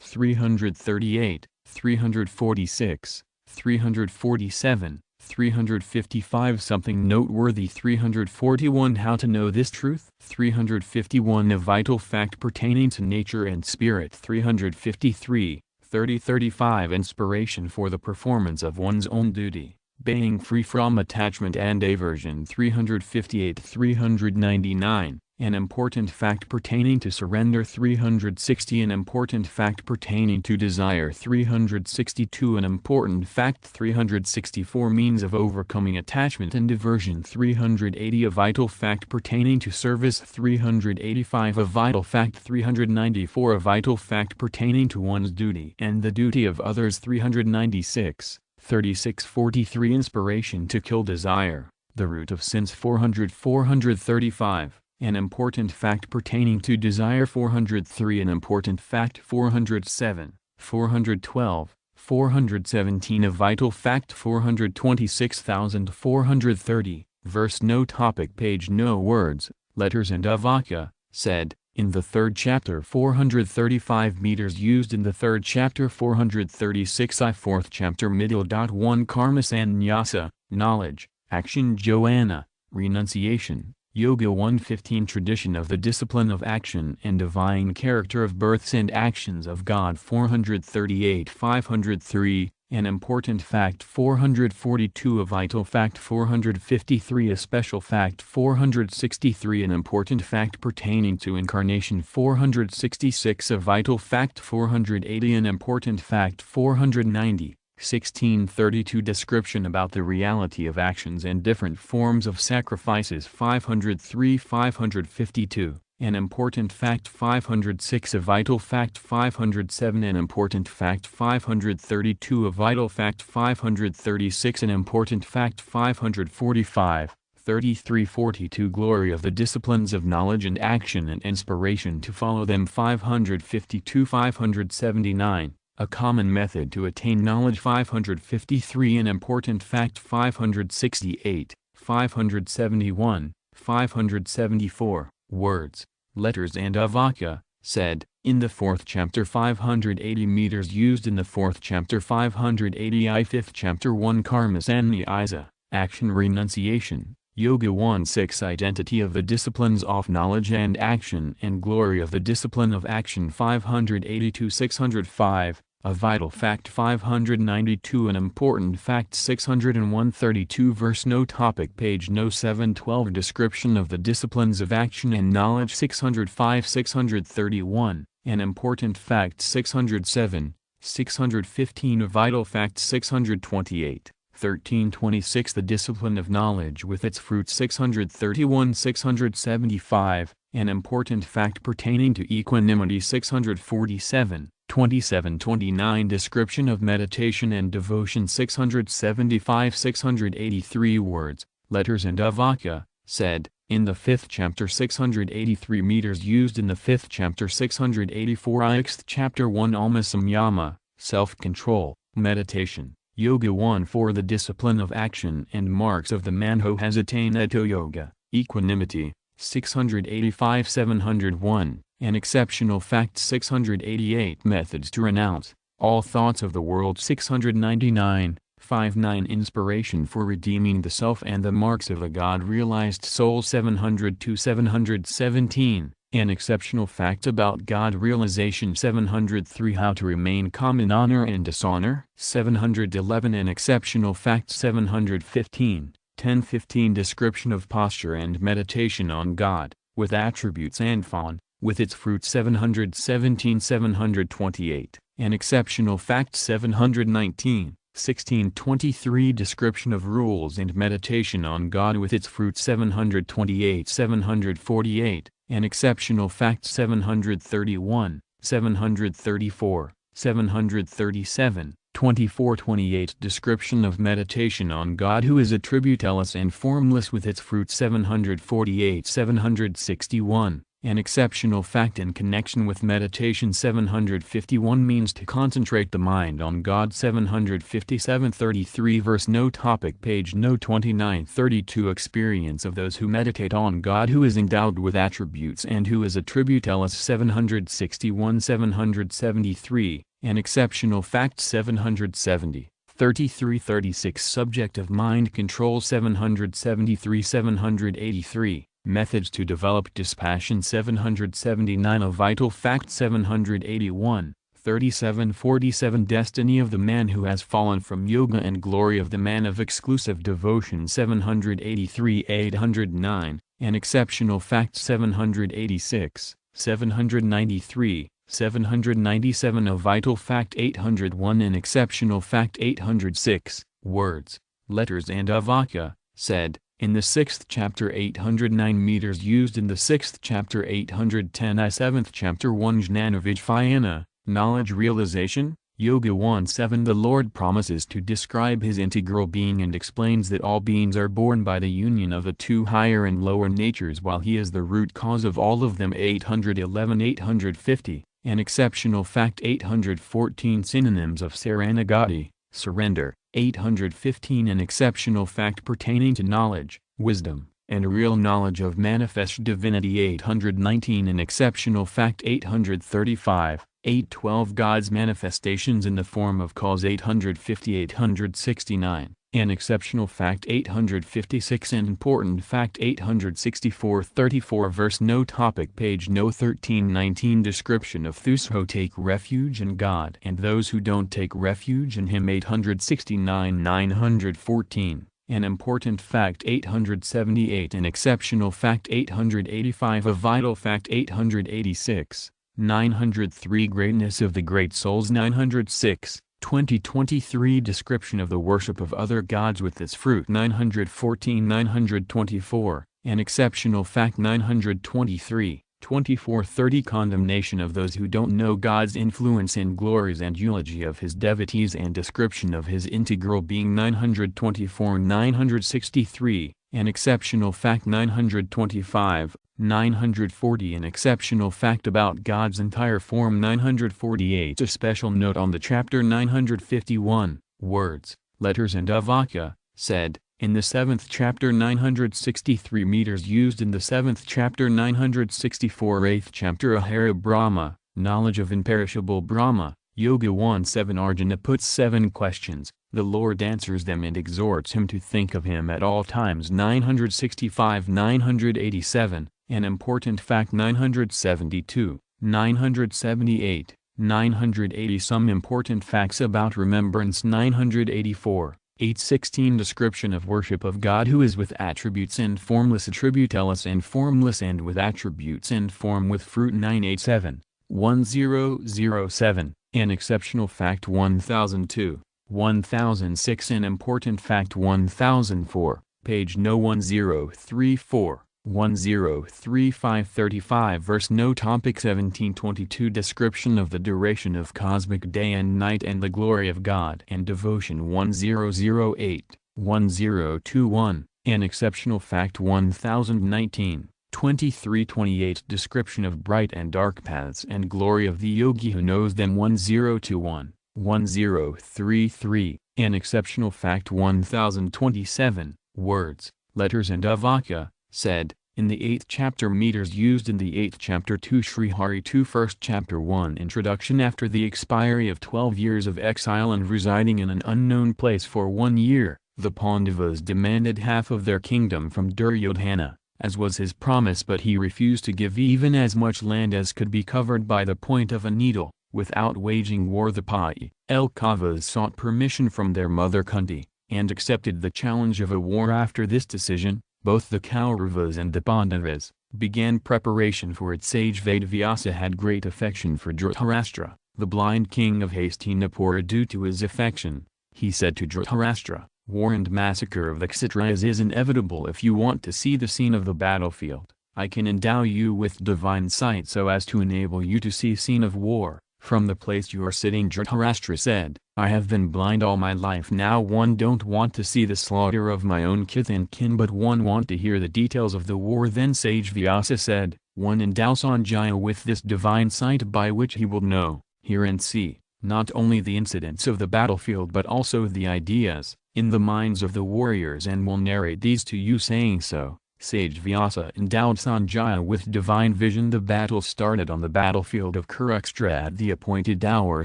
338, 346, 347, 355 Something noteworthy. 341 How to know this truth. 351 A vital fact pertaining to nature and spirit. 353 3035 Inspiration for the performance of one's own duty, being free from attachment and aversion. 358 399 An important fact pertaining to surrender. 360 An important fact pertaining to desire. 362 An important fact. 364 Means of overcoming attachment and aversion. 380 A vital fact pertaining to service. 385 A vital fact. 394 A vital fact pertaining to one's duty and the duty of others. 396 3643 Inspiration to kill desire, the root of sins. 435 An important fact pertaining to desire. 403 An important fact. 407 412 417 A vital fact. 426,430 Verse No topic page No words, letters and avaka, said, in the third chapter. 435 meters used in the third chapter. 436 I fourth chapter middle. 1 Karma Sannyasa, knowledge, action. Jnana, renunciation. Yoga 115 Tradition of the discipline of action and divine character of births and actions of God. 438 503 An important fact. 442 A vital fact. 453 A special fact. 463 An important fact pertaining to incarnation. 466 A vital fact. 480 An important fact. 490 1632 Description about the reality of actions and different forms of sacrifices. 503 552 An important fact. 506 A vital fact. 507 An important fact. 532 A vital fact. 536 An important fact. 545 3342 Glory of the disciplines of knowledge and action and inspiration to follow them. 552 579 A common method to attain knowledge. 553 An important fact. 568 571 574 Words, letters and avaka, said, in the fourth chapter. 580 meters used in the fourth chapter. 580 I fifth chapter. 1 Karma Sannyasa, action. Renunciation. Yoga 1-6 Identity of the disciplines of knowledge and action and glory of the discipline of action. 582-605 A vital fact. 592 An important fact. 601-32 Verse No topic page No 712 Description of the disciplines of action and knowledge. 605-631 An important fact. 607 615 A vital fact. 628 1326 The discipline of knowledge with its fruits. 631-675 An important fact pertaining to equanimity. 647 2729 Description of meditation and devotion. 675-683 Words, letters and avaka, said, in the fifth chapter. 683 meters used in the fifth chapter. 684 Sixth chapter. 1 Alma Samyama, self-control, meditation. Yoga 1-4 The discipline of action and marks of the man who has attained Eto Yoga, equanimity. 685-701 An exceptional fact. 688 Methods to renounce all thoughts of the world. 699 59 Inspiration for redeeming the self and the marks of a God-realized soul. 700-717 An exceptional fact about God realization. 703 How to remain calm in honor and dishonor. 711 An exceptional fact. 715 1015 Description of posture and meditation on God, with attributes and fawn, with its fruits. 717-728 An exceptional fact. 719 1623 Description of rules and meditation on God with its fruits. 728-748 An exceptional fact. 731 734 737 2428 Description of meditation on God who is attributeless and formless with its fruits. 748-761 An exceptional fact in connection with meditation. 751 Means to concentrate the mind on God. 757-33 Verse No topic page No 29-32 Experience of those who meditate on God who is endowed with attributes and who is attributeless. 761-773 An exceptional fact. 770 33-36 Subject of mind control 773-783 Methods to develop dispassion 779 A vital fact 781 37-47 Destiny of the man who has fallen from yoga and glory of the man of exclusive devotion 783-809 An exceptional fact 786 793 797 A vital fact 801 An exceptional fact 806 Words, letters and avaka, said, in the 6th chapter 809 meters used in the 6th chapter 810 I 7th chapter 1 Jnana Vijnana, knowledge realization, Yoga 1-7 The Lord promises to describe his integral being and explains that all beings are born by the union of the two higher and lower natures while he is the root cause of all of them 811-850 An exceptional fact 814 Synonyms of Saranagati, surrender, 815 An exceptional fact pertaining to knowledge, wisdom, and real knowledge of manifest divinity 819 An exceptional fact 835 812 God's manifestations in the form of cause 850-869 An exceptional fact 856 An important fact 864-34 Verse no topic page no 1319 Description of those who take refuge in God and those who don't take refuge in him 869-914 An important fact 878 An exceptional fact 885 A vital fact 886 903 Greatness of the Great Souls 906 2023 Description of the worship of other gods with its fruit 914 924 An exceptional fact 923 2430 Condemnation of those who don't know God's influence in glories and eulogy of his devotees and description of his integral being 924 963 An exceptional fact 925 940 An exceptional fact about God's entire form 948 A special note on the chapter 951, Words, Letters and Avaka, said, in the 7th chapter 963 meters used in the 7th chapter 964 8th chapter Ahara Brahma, knowledge of imperishable Brahma, Yoga 1-7 Arjuna puts 7 questions, the Lord answers them and exhorts him to think of him at all times 965-987 An important fact 972, 978, 980 Some important facts about remembrance 984, 816 Description of worship of God who is with attributes and formless attributeless and formless and with attributes and form with fruit 987, 1007 An exceptional fact 1002, 1006 An important fact 1004, page no 1034 1035-35 Verse no topic 1722 Description of the duration of cosmic day and night and the glory of God and devotion 1008, 1021 An exceptional fact 1019, 2328 Description of bright and dark paths and glory of the yogi who knows them 1021, 1033 An exceptional fact 1027, Words, Letters and Avaka, said, in the 8th chapter meters used in the 8th chapter 2 Sri Hari 2 1st chapter 1 Introduction After the expiry of 12 years of exile and residing in an unknown place for 1 year, the Pandavas demanded half of their kingdom from Duryodhana, as was his promise but he refused to give even as much land as could be covered by the point of a needle. Without waging war the Kavas sought permission from their mother Kunti, and accepted the challenge of a war. After this decision, both the Kauravas and the Pandavas began preparation for it. Sage Vedavyasa had great affection for Dhritarashtra, the blind king of Hastinapura. Due to his affection, he said to Dhritarashtra, war and massacre of the Kshatriyas is inevitable. If you want to see the scene of the battlefield, I can endow you with divine sight so as to enable you to see scene of war. From the place you are sitting, Dhritarashtra said, I have been blind all my life. Now one don't want to see the slaughter of my own kith and kin but one want to hear the details of the war. Then sage Vyasa said, one endow Sanjaya with this divine sight by which he will know, hear and see, not only the incidents of the battlefield but also the ideas, in the minds of the warriors and will narrate these to you. Saying so, sage Vyasa endowed Sanjaya with divine vision. The battle started on the battlefield of Kurukshetra at the appointed hour.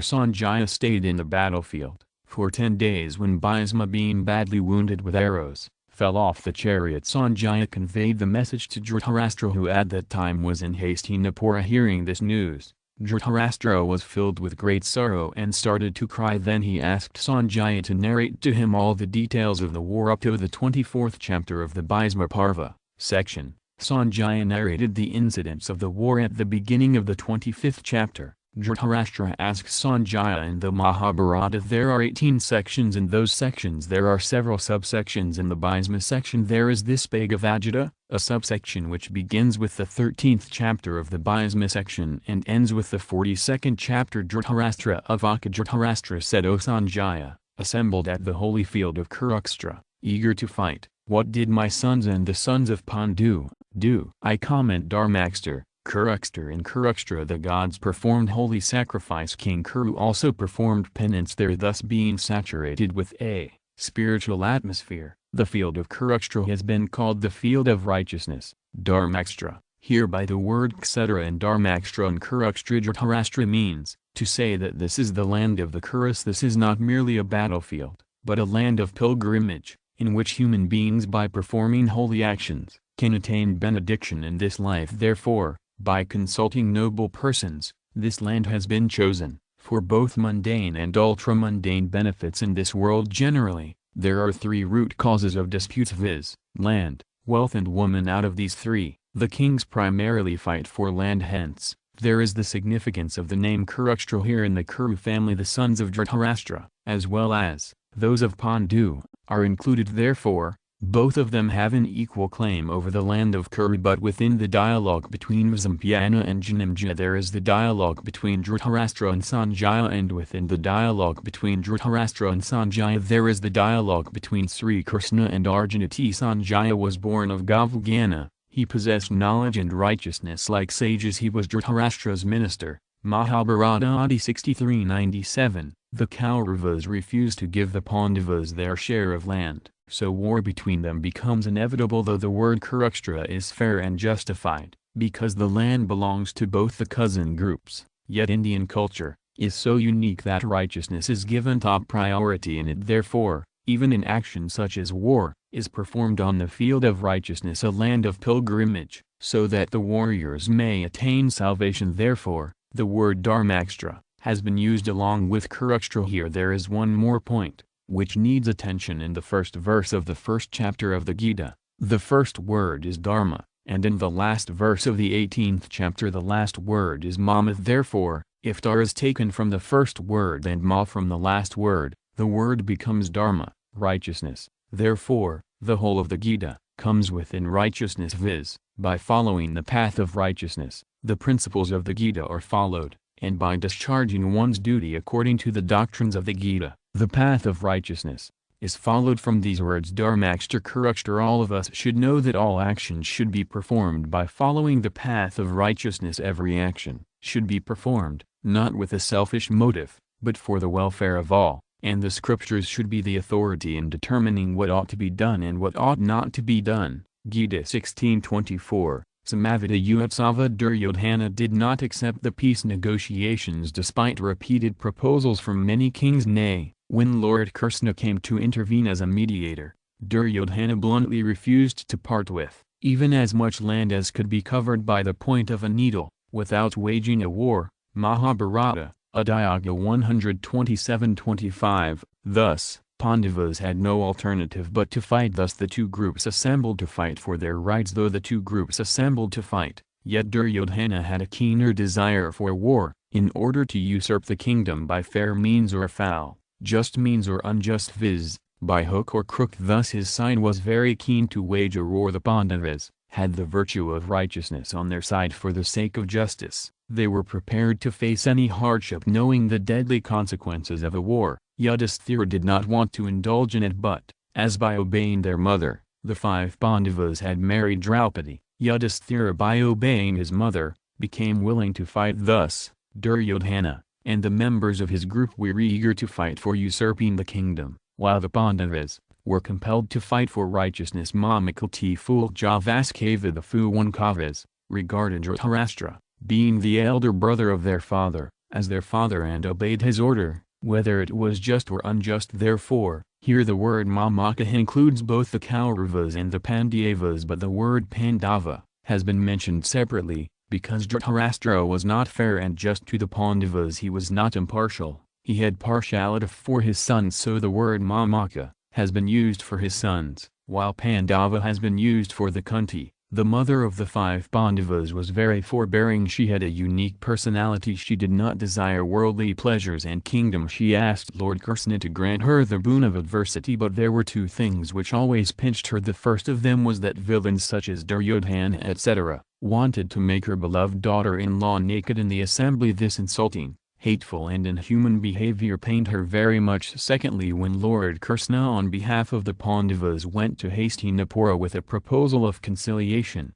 Sanjaya stayed in the battlefield, For 10 days when Bhisma, being badly wounded with arrows, fell off the chariot, Sanjaya conveyed the message to Dhritarashtra, who at that time was in Hastinapura. Hearing this news, Dhritarashtra was filled with great sorrow and started to cry. Then he asked Sanjaya to narrate to him all the details of the war up to the 24th chapter of the Bhisma Parva section. Sanjaya narrated the incidents of the war at the beginning of the 25th chapter. Dhritarashtra asks Sanjaya, in the Mahabharata there are 18 sections. In those sections there are several subsections. In the Bhisma section there is this Bhagavad, a subsection which begins with the 13th chapter of the Bhisma section and ends with the 42nd chapter. Dhritarashtra of Aka. Dhritarashtra said, O Sanjaya, assembled at the holy field of Kurukshetra, eager to fight, what did my sons and the sons of Pandu do? I comment Dharmakstar. Kurukshetra. In Kurukshetra the gods performed holy sacrifice. King Kuru also performed penance there, thus being saturated with a spiritual atmosphere. The field of Kurukshetra has been called the field of righteousness, Dharmakstra. Hereby the word Kshetra and Dharmakstra and Kurukshetra. Dhritarashtra means to say that this is the land of the Kurus. This is not merely a battlefield, but a land of pilgrimage, in which human beings by performing holy actions can attain benediction in this life. Therefore, by consulting noble persons, this land has been chosen, for both mundane and ultra-mundane benefits in this world generally. There are 3 root causes of disputes, viz., land, wealth and woman. Out of these 3, the kings primarily fight for land. Hence, there is the significance of the name Kurukshetra here. In the Kuru family the sons of Dhritarashtra, as well as those of Pandu, are included. Therefore, both of them have an equal claim over the land of Kuru. But within the dialogue between Vasumpyana and Janamja there is the dialogue between Dhritarashtra and Sanjaya, and within the dialogue between Dhritarashtra and Sanjaya there is the dialogue between Sri Krishna and Arjuna. Sanjaya was born of Gavagana, he possessed knowledge and righteousness like sages. He was Dhritarashtra's minister. Mahabharata Adi 63-97. The Kauravas refused to give the Pandavas their share of land, so war between them becomes inevitable. Though the word Kurukshetra is fair and justified, because the land belongs to both the cousin groups, yet Indian culture is so unique that righteousness is given top priority in it. Therefore, even an action such as war is performed on the field of righteousness, a land of pilgrimage, so that the warriors may attain salvation. Therefore, the word Dharmakstra has been used along with Kurukshetra here. There is one more point which needs attention. In the first verse of the first chapter of the Gita, the first word is Dharma, and in the last verse of the 18th chapter the last word is Mama. Therefore, if Dar is taken from the first word and Ma from the last word, the word becomes Dharma, righteousness. Therefore, the whole of the Gita comes within righteousness, viz., by following the path of righteousness, the principles of the Gita are followed, and by discharging one's duty according to the doctrines of the Gita, the path of righteousness is followed. From these words Dharmakstra Kurukshetra, all of us should know that all actions should be performed by following the path of righteousness. Every action should be performed, not with a selfish motive, but for the welfare of all, and the scriptures should be the authority in determining what ought to be done and what ought not to be done. Gita 16:24. Samavita Utsava. Duryodhana did not accept the peace negotiations despite repeated proposals from many kings. Nay, when Lord Krishna came to intervene as a mediator, Duryodhana bluntly refused to part with even as much land as could be covered by the point of a needle, without waging a war. Mahabharata, Adhyaga 127-25. Thus, Pandavas had no alternative but to fight. Thus the two groups assembled to fight for their rights. Though the two groups assembled to fight, yet Duryodhana had a keener desire for war, in order to usurp the kingdom by fair means or foul, just means or unjust, viz., by hook or crook. Thus his side was very keen to wage a war. The Pandavas had the virtue of righteousness on their side. For the sake of justice, they were prepared to face any hardship, knowing the deadly consequences of a war. Yudhisthira did not want to indulge in it, but, as by obeying their mother, the 5 Pandavas had married Draupadi, Yudhisthira, by obeying his mother, became willing to fight. Thus, Duryodhana and the members of his group were eager to fight for usurping the kingdom, while the Pandavas were compelled to fight for righteousness. Mamakalti Fool Javaskava. The Fuwankavas regarded Dhritarashtra, being the elder brother of their father, as their father and obeyed his order. whether it was just or unjust. Therefore, here the word Mamaka includes both the Kauravas and the Pandavas, but the word Pandava has been mentioned separately, because Dhritarashtra was not fair and just to the Pandavas. He was not impartial, he had partiality for his sons, so the word Mamaka has been used for his sons, while Pandava has been used for the Kunti. The mother of the 5 Pandavas was very forbearing. She had a unique personality. She did not desire worldly pleasures and kingdom. She asked Lord Krishna to grant her the boon of adversity, but there were 2 things which always pinched her. The first of them was that villains such as Duryodhana etc. wanted to make her beloved daughter-in-law naked in the assembly. This insulting, hateful and inhuman behavior pained her very much. Secondly, when Lord Krishna on behalf of the Pandavas went to Hastinapura with a proposal of conciliation,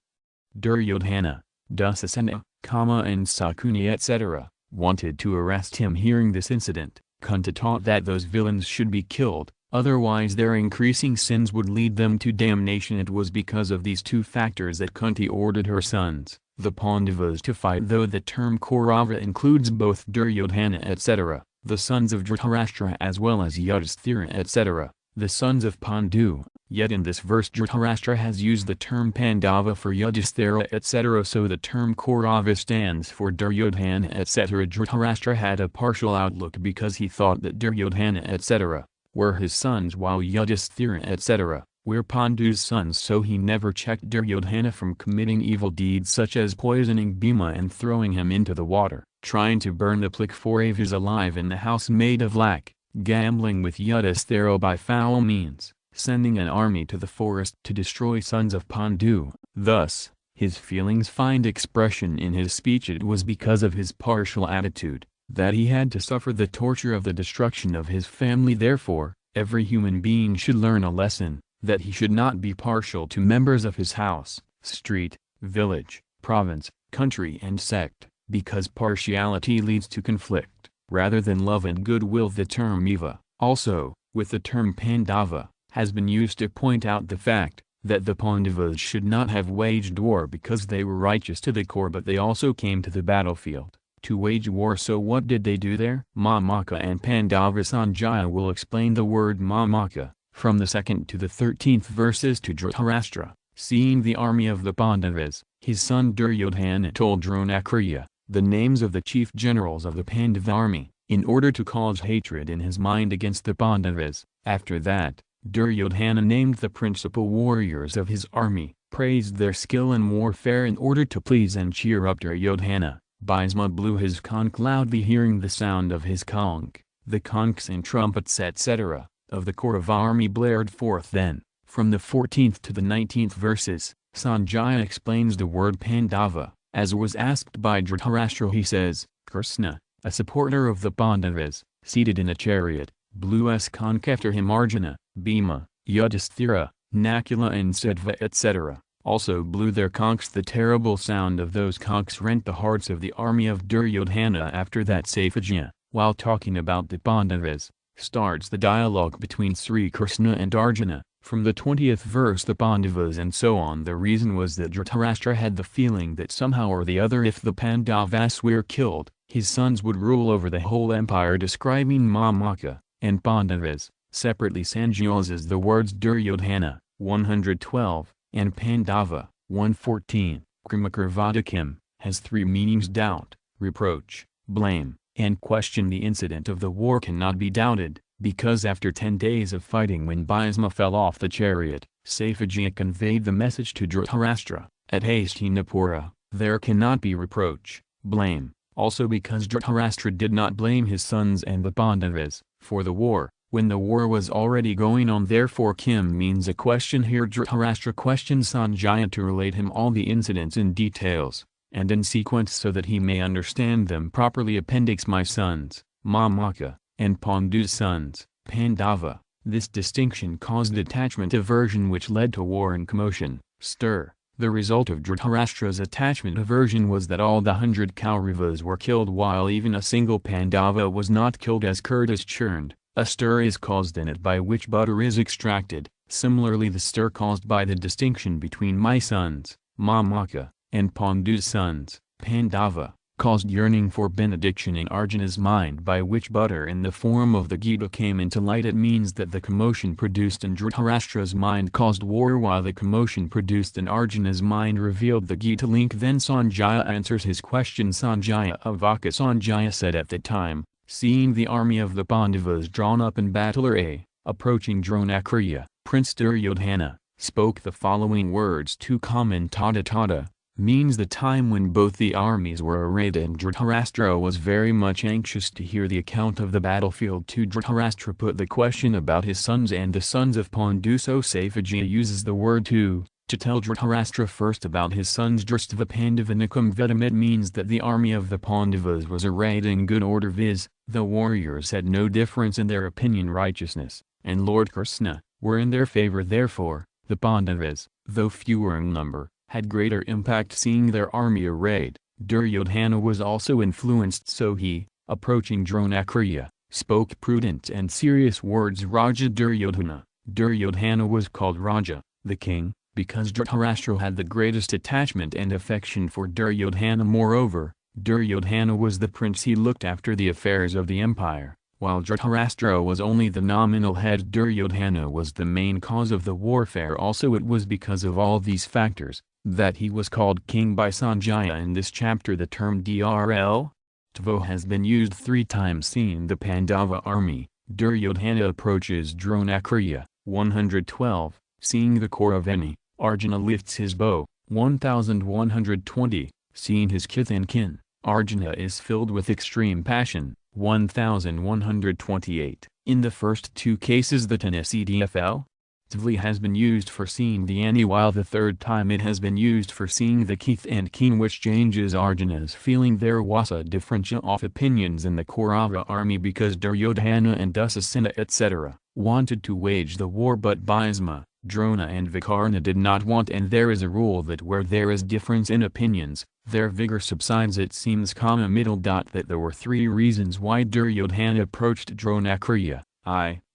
Duryodhana, Dusasana, Kama and Sakuni etc. wanted to arrest him. Hearing this incident, Kunti taught that those villains should be killed, otherwise their increasing sins would lead them to damnation. It was because of these 2 factors that Kunti ordered her sons, the Pandavas, to fight. Though the term Kaurava includes both Duryodhana etc., the sons of Dhritarashtra, as well as Yudhisthira etc., the sons of Pandu, yet in this verse Dhritarashtra has used the term Pandava for Yudhisthira etc., so the term Kaurava stands for Duryodhana etc. Dhritarashtra had a partial outlook because he thought that Duryodhana etc. were his sons, while Yudhisthira etc. were Pandu's sons, so he never checked Duryodhana from committing evil deeds such as poisoning Bhima and throwing him into the water, trying to burn the Plikforavas alive in the house made of lac, gambling with Yudhisthira by foul means, sending an army to the forest to destroy sons of Pandu. Thus, his feelings find expression in his speech. It was because of his partial attitude that he had to suffer the torture of the destruction of his family. Therefore, every human being should learn a lesson, that he should not be partial to members of his house, street, village, province, country and sect, because partiality leads to conflict, rather than love and goodwill. The term Eva, also, with the term Pandava, has been used to point out the fact that the Pandavas should not have waged war because they were righteous to the core, but they also came to the battlefield to wage war. So what did they do there? Mamaka and Pandava. Sanjaya will explain the word Mamaka from the 2nd to the 13th verses to Dhritarashtra. Seeing the army of the Pandavas, his son Duryodhana told Dronakarya the names of the chief generals of the Pandava army, in order to cause hatred in his mind against the Pandavas. After that, Duryodhana named the principal warriors of his army, praised their skill in warfare in order to please and cheer up Duryodhana. Bhisma blew his conch loudly. Hearing the sound of his conch, the conchs and trumpets etc. of the Kaurava army blared forth. Then, from the 14th to the 19th verses, Sanjaya explains the word Pandava. As was asked by Dhritarashtra, he says, Krishna, a supporter of the Pandavas, seated in a chariot, blew his conch after him. Arjuna, Bhima, Yudhisthira, Nakula and Sadhva etc. also blew their conchs. The terrible sound of those conchs rent the hearts of the army of Duryodhana. After that, Saifajya, while talking about the Pandavas, starts the dialogue between Sri Krishna and Arjuna, from the 20th verse, the Pandavas and so on. The reason was that Dhritarashtra had the feeling that somehow or the other, if the Pandavas were killed, his sons would rule over the whole empire. Describing Mamaka and Pandavas separately, Sanjaya uses the words Duryodhana 112 and Pandava 114. Krimakarvadakim has 3 meanings: doubt, reproach, blame, and question. The incident of the war cannot be doubted, because after 10 days of fighting, when Bhisma fell off the chariot, Saifajya conveyed the message to Dhritarashtra at Hastinapura. There cannot be reproach, blame, also because Dhritarashtra did not blame his sons and the Pandavas for the war, when the war was already going on. Therefore, Kim means a question here. Dhritarashtra questions Sanjaya to relate him all the incidents in details, and in sequence, so that he may understand them properly. Appendix: my sons, Mamaka, and Pandu's sons, Pandava. This distinction caused attachment aversion, which led to war and commotion, stir. The result of Dhritarashtra's attachment aversion was that all the 100 Kauravas were killed, while even a single Pandava was not killed. As curd is churned, a stir is caused in it by which butter is extracted. Similarly, the stir caused by the distinction between my sons, Mamaka, and Pandu's sons, Pandava, caused yearning for benediction in Arjuna's mind, by which butter in the form of the Gita came into light. It means that the commotion produced in Dhritarashtra's mind caused war, while the commotion produced in Arjuna's mind revealed the Gita link. Then Sanjaya answers his question. Sanjaya of Vaka. Sanjaya said, at the time, seeing the army of the Pandavas drawn up in battle array, approaching Dronacharya, Prince Duryodhana spoke the following words. To comment Tada means the time when both the armies were arrayed, and Dhritarashtra was very much anxious to hear the account of the battlefield. To Dhritarashtra put the question about his sons and the sons of Pandu. So Saifajiya uses the word to tell Dhritarashtra first about his sons. Dristva Pandavanikam Vedam. It means that the army of the Pandavas was arrayed in good order, viz., the warriors had no difference in their opinion. Righteousness and Lord Krishna were in their favor. Therefore, the Pandavas, though fewer in number, had greater impact seeing their army arrayed. Duryodhana was also influenced, so he, approaching Dronacharya, spoke prudent and serious words. Raja Duryodhana. Duryodhana was called Raja, the king, because Dhritarashtra had the greatest attachment and affection for Duryodhana. Moreover, Duryodhana was the prince. He looked after the affairs of the empire, while Dhritarashtra was only the nominal head. Duryodhana was the main cause of the warfare. Also, it was because of all these factors that he was called king by Sanjaya. In this chapter the term Drl Tvo has been used 3 times. Seeing the Pandava army, Duryodhana approaches Dronacharya. 112. Seeing the Kauraveni, Arjuna lifts his bow. 1120. Seeing his kith and kin, Arjuna is filled with extreme passion. 1128. In the first 2 cases the Tnacdfl Tvli has been used for seeing the Ani, while the third time it has been used for seeing the Kith and Kin, which changes Arjuna's feeling. There was a differential of opinions in the Kaurava army because Duryodhana and Dusasena etc. wanted to wage the war, but Bhisma, Drona and Vikarna did not want, and there is a rule that where there is difference in opinions, their vigor subsides. It seems that there were 3 reasons why Duryodhana approached Dronacharya.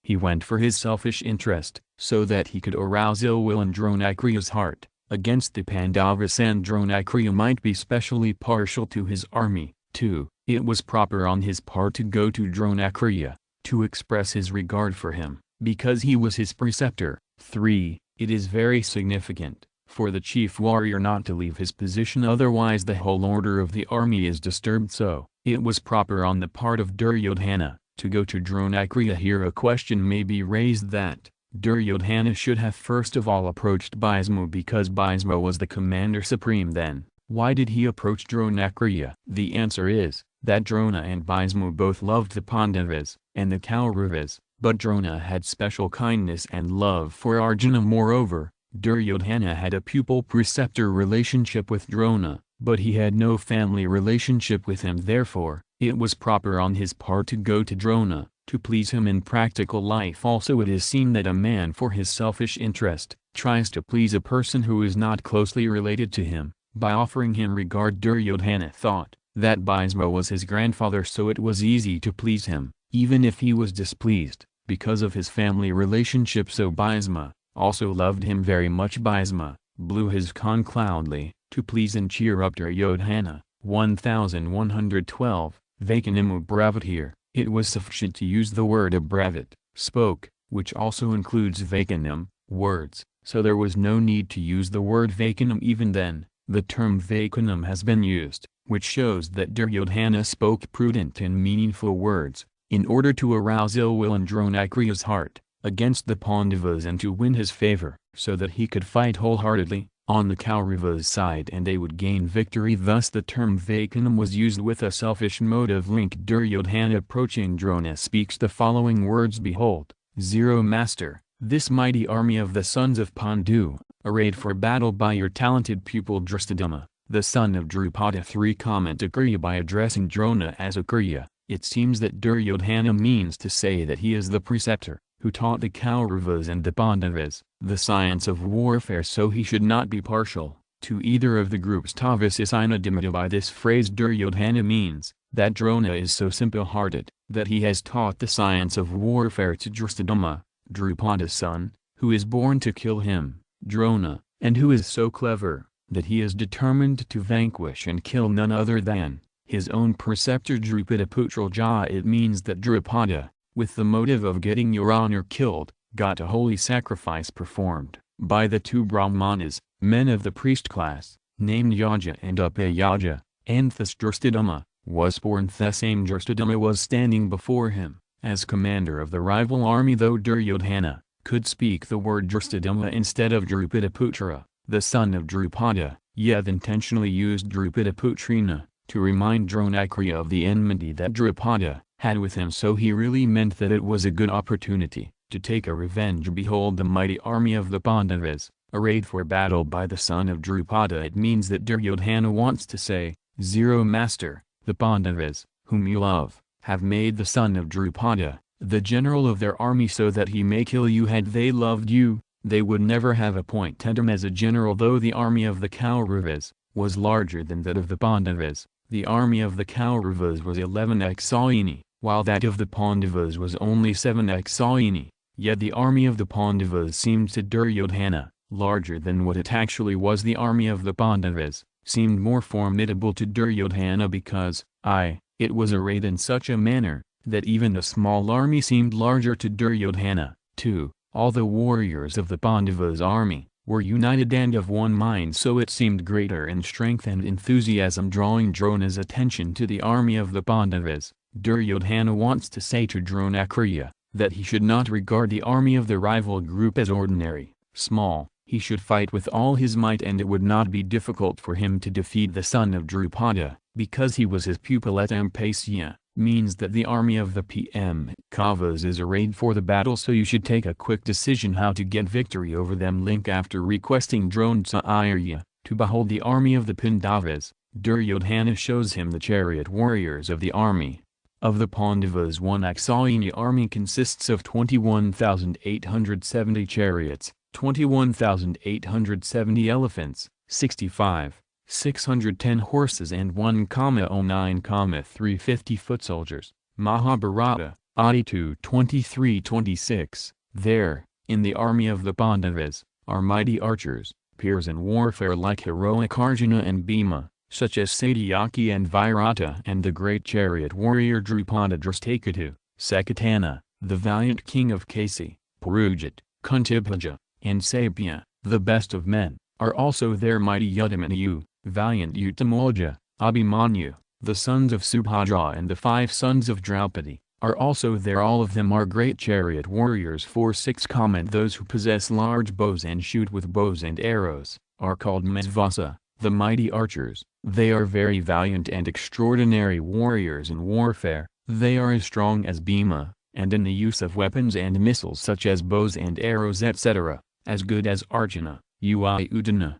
He went for his selfish interest, so that he could arouse ill will in Dronacharya's heart, against the Pandavas, and Dronacharya might be specially partial to his army. 2. It was proper on his part to go to Dronacharya, to express his regard for him, because he was his preceptor. 3. It is very significant for the chief warrior not to leave his position, otherwise the whole order of the army is disturbed. So, it was proper on the part of Duryodhana to go to Dronacharya. Here a question may be raised that Duryodhana should have first of all approached Bhisma, because Bhisma was the commander supreme. Then, why did he approach Dronacharya? The answer is that Drona and Bhisma both loved the Pandavas and the Kauravas, but Drona had special kindness and love for Arjuna. Moreover, Duryodhana had a pupil-preceptor relationship with Drona, but he had no family relationship with him. Therefore, it was proper on his part to go to Drona, to please him in practical life. Also, it is seen that a man for his selfish interest tries to please a person who is not closely related to him, by offering him regard. Duryodhana thought that Bhisma was his grandfather, so it was easy to please him, even if he was displeased, because of his family relationship. So Bhisma also loved him very much. Bhisma blew his conch loudly, to please and cheer up Duryodhana. 1112. Vaikanimu Bravit. Here, it was sufficient to use the word abravit, spoke, which also includes Vaikanim, words, so there was no need to use the word Vaikanam. Even then, the term Vaikanam has been used, which shows that Duryodhana spoke prudent and meaningful words, in order to arouse ill will in Dronacharya's heart, against the Pandavas, and to win his favor, so that he could fight wholeheartedly on the Kauravas' side and they would gain victory. Thus the term Vaikanam was used with a selfish motive link. Duryodhana approaching Drona speaks the following words: Behold, Zero Master, this mighty army of the sons of Pandu, arrayed for battle by your talented pupil Dristaduma, the son of Drupada. 3. Comment Akurya. By addressing Drona as Akurya, it seems that Duryodhana means to say that he is the preceptor, who taught the Kauravas and the Pandavas the science of warfare, so he should not be partial to either of the groups. Tavasisina Dimita. By this phrase Duryodhana means that Drona is so simple-hearted that he has taught the science of warfare to Dristaduma, Drupada's son, who is born to kill him, Drona, and who is so clever that he is determined to vanquish and kill none other than his own preceptor Drupadaputra Ja. It means that Drupada, with the motive of getting your honor killed, got a holy sacrifice performed by the two Brahmanas, men of the priest class, named Yaja and Upayaja, and thus Drustaduma was born. The same Drustaduma was standing before him, as commander of the rival army. Though Duryodhana could speak the word Drustaduma instead of Drupadaputra, the son of Drupada, yet intentionally used Drupadaputrina to remind Dronacharya of the enmity that Drupada had with him. So he really meant that it was a good opportunity to take a revenge. Behold the mighty army of the Pandavas, arrayed for battle by the son of Drupada. It means that Duryodhana wants to say, Zero Master, the Pandavas, whom you love, have made the son of Drupada the general of their army so that he may kill you. Had they loved you, they would never have appointed him as a general. Though the army of the Kauravas was larger than that of the Pandavas, the army of the Kauravas was 11 exaini, while that of the Pandavas was only 7 exaini. Yet the army of the Pandavas seemed to Duryodhana larger than what it actually was. The army of the Pandavas seemed more formidable to Duryodhana because, it was arrayed in such a manner that even a small army seemed larger to Duryodhana. 2. All the warriors of the Pandavas' army were united and of one mind, so it seemed greater in strength and enthusiasm. Drawing Drona's attention to the army of the Pandavas, Duryodhana wants to say to Dronacharya that he should not regard the army of the rival group as ordinary, small. He should fight with all his might, and it would not be difficult for him to defeat the son of Drupada, because he was his pupil at Ampasya. Means that the army of the Kavas is arrayed for the battle, so you should take a quick decision how to get victory over them. Link after requesting Dronacharya to behold the army of the Pandavas, Duryodhana shows him the chariot warriors of the army of the Pandavas. 1 exaini army consists of 21,870 chariots, 21,870 elephants, 610 horses and 1,09,350 foot soldiers. Mahabharata, Adi 2:23-26. There, in the army of the Pandavas, are mighty archers, peers in warfare like heroic Arjuna and Bhima, such as Satyaki and Virata, and the great chariot warrior Drupada. Drustakatu, Sakatana, the valiant king of Kasi, Purujit, Kuntibhaja, and Sapya, the best of men, are also there. Mighty Udamanyu, valiant Uttamalja, Abhimanyu, the sons of Subhadra, and the 5 sons of Draupadi, are also there. All of them are great chariot warriors. 4-6 Comment. Those who possess large bows and shoot with bows and arrows are called Masvasa, the mighty archers. They are very valiant and extraordinary warriors in warfare. They are as strong as Bhima, and in the use of weapons and missiles such as bows and arrows etc., as good as Arjuna. Udana,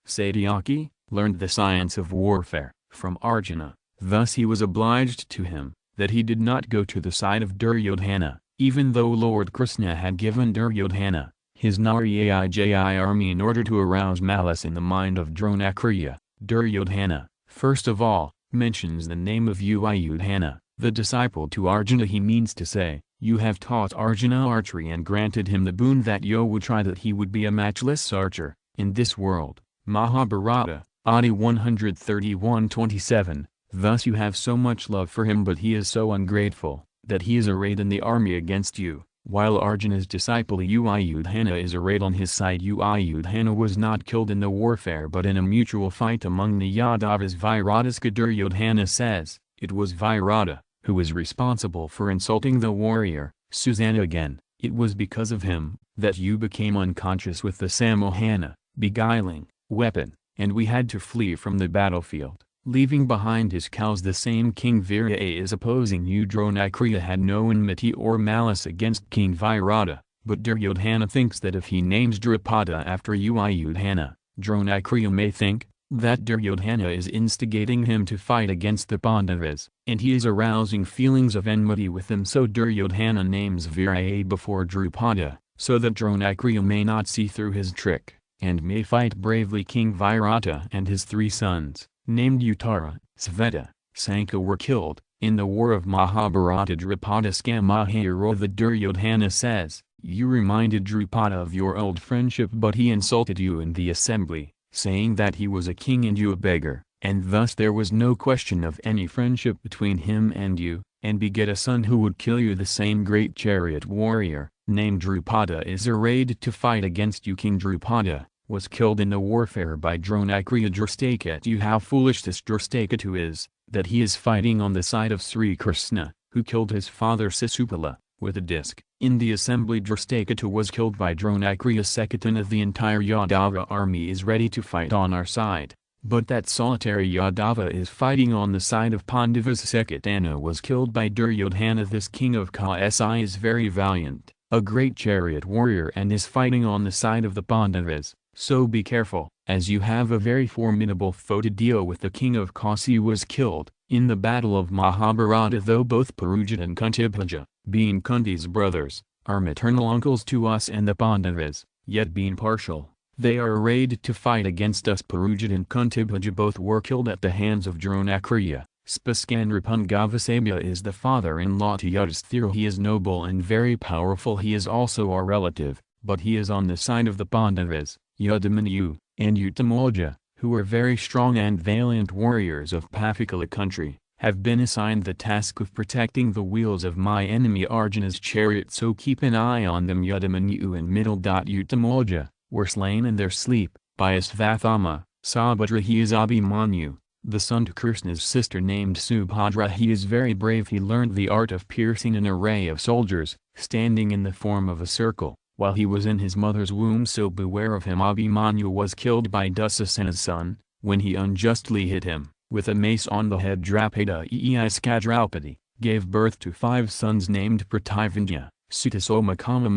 Satyaki, learned the science of warfare from Arjuna. Thus he was obliged to him, that he did not go to the side of Duryodhana, even though Lord Krishna had given Duryodhana his Narayiji army in order to arouse malice in the mind of Dronacharya. Duryodhana, first of all, mentions the name of Uyudhana, the disciple to Arjuna. He means to say, you have taught Arjuna archery and granted him the boon that Yo would try that he would be a matchless archer in this world. Mahabharata, Adi 131:27. Thus you have so much love for him, but he is so ungrateful that he is arrayed in the army against you, while Arjuna's disciple Uyudhana is arrayed on his side. Uyudhana was not killed in the warfare but in a mutual fight among the Yadavas. Virataska. Duryodhana says, it was Virata who was responsible for insulting the warrior, Susanna. Again, it was because of him that you became unconscious with the Samohana, beguiling, weapon, and we had to flee from the battlefield, leaving behind his cows. The same King Virya is opposing you. Dronacharya had no enmity or malice against King Virata, but Duryodhana thinks that if he names Drupada after Uyudhana, Dronacharya may think that Duryodhana is instigating him to fight against the Pandavas, and he is arousing feelings of enmity with them. So Duryodhana names Virya before Drupada, so that Dronacharya may not see through his trick, and may fight bravely. King Virata and his 3 sons, named Uttara, Sveta, Sanka, were killed in the war of Mahabharata. Drupada Skamahero. The Duryodhana says, you reminded Drupada of your old friendship, but he insulted you in the assembly, saying that he was a king and you a beggar, and thus there was no question of any friendship between him and you, and beget a son who would kill you. The same great chariot warrior, named Drupada, is arrayed to fight against you. King Drupada was killed in the warfare by Dronacharya Drashtaketu. How foolish this Drashtaketu is, that he is fighting on the side of Sri Krishna, who killed his father Sisupala with a disc. In the assembly, Drashtaketu was killed by Dronacharya Sekatana. The entire Yadava army is ready to fight on our side, but that solitary Yadava is fighting on the side of Pandavas. Sekatana was killed by Duryodhana. This king of Kasi is very valiant, a great chariot warrior, and is fighting on the side of the Pandavas. So be careful, as you have a very formidable foe to deal with. The king of Kasi was killed in the battle of Mahabharata. Though both Purujit and Kuntibaja, being Kunti's brothers, are maternal uncles to us and the Pandavas, yet being partial, they are arrayed to fight against us. Purujit and Kuntibaja both were killed at the hands of Dronacharya. Spaskandrapungavasabhya is the father-in-law to Yudhisthira. He is noble and very powerful. He is also our relative, but he is on the side of the Pandavas. Yudhamanyu and Uttamalja, who are very strong and valiant warriors of Pavikala country, have been assigned the task of protecting the wheels of my enemy Arjuna's chariot, so keep an eye on them. Yudhamanyu and Uttamalja were slain in their sleep by Asvathama. Subhadra, he is Abhimanyu, the son to Krishna's sister named Subhadra. He is very brave. He learned the art of piercing an array of soldiers, standing in the form of a circle, while he was in his mother's womb, so beware of him. Abhimanyu was killed by Dusasana's son, when he unjustly hit him with a mace on the head. Drapada Draupadi gave birth to 5 sons named Prativindya, Sutasomakama,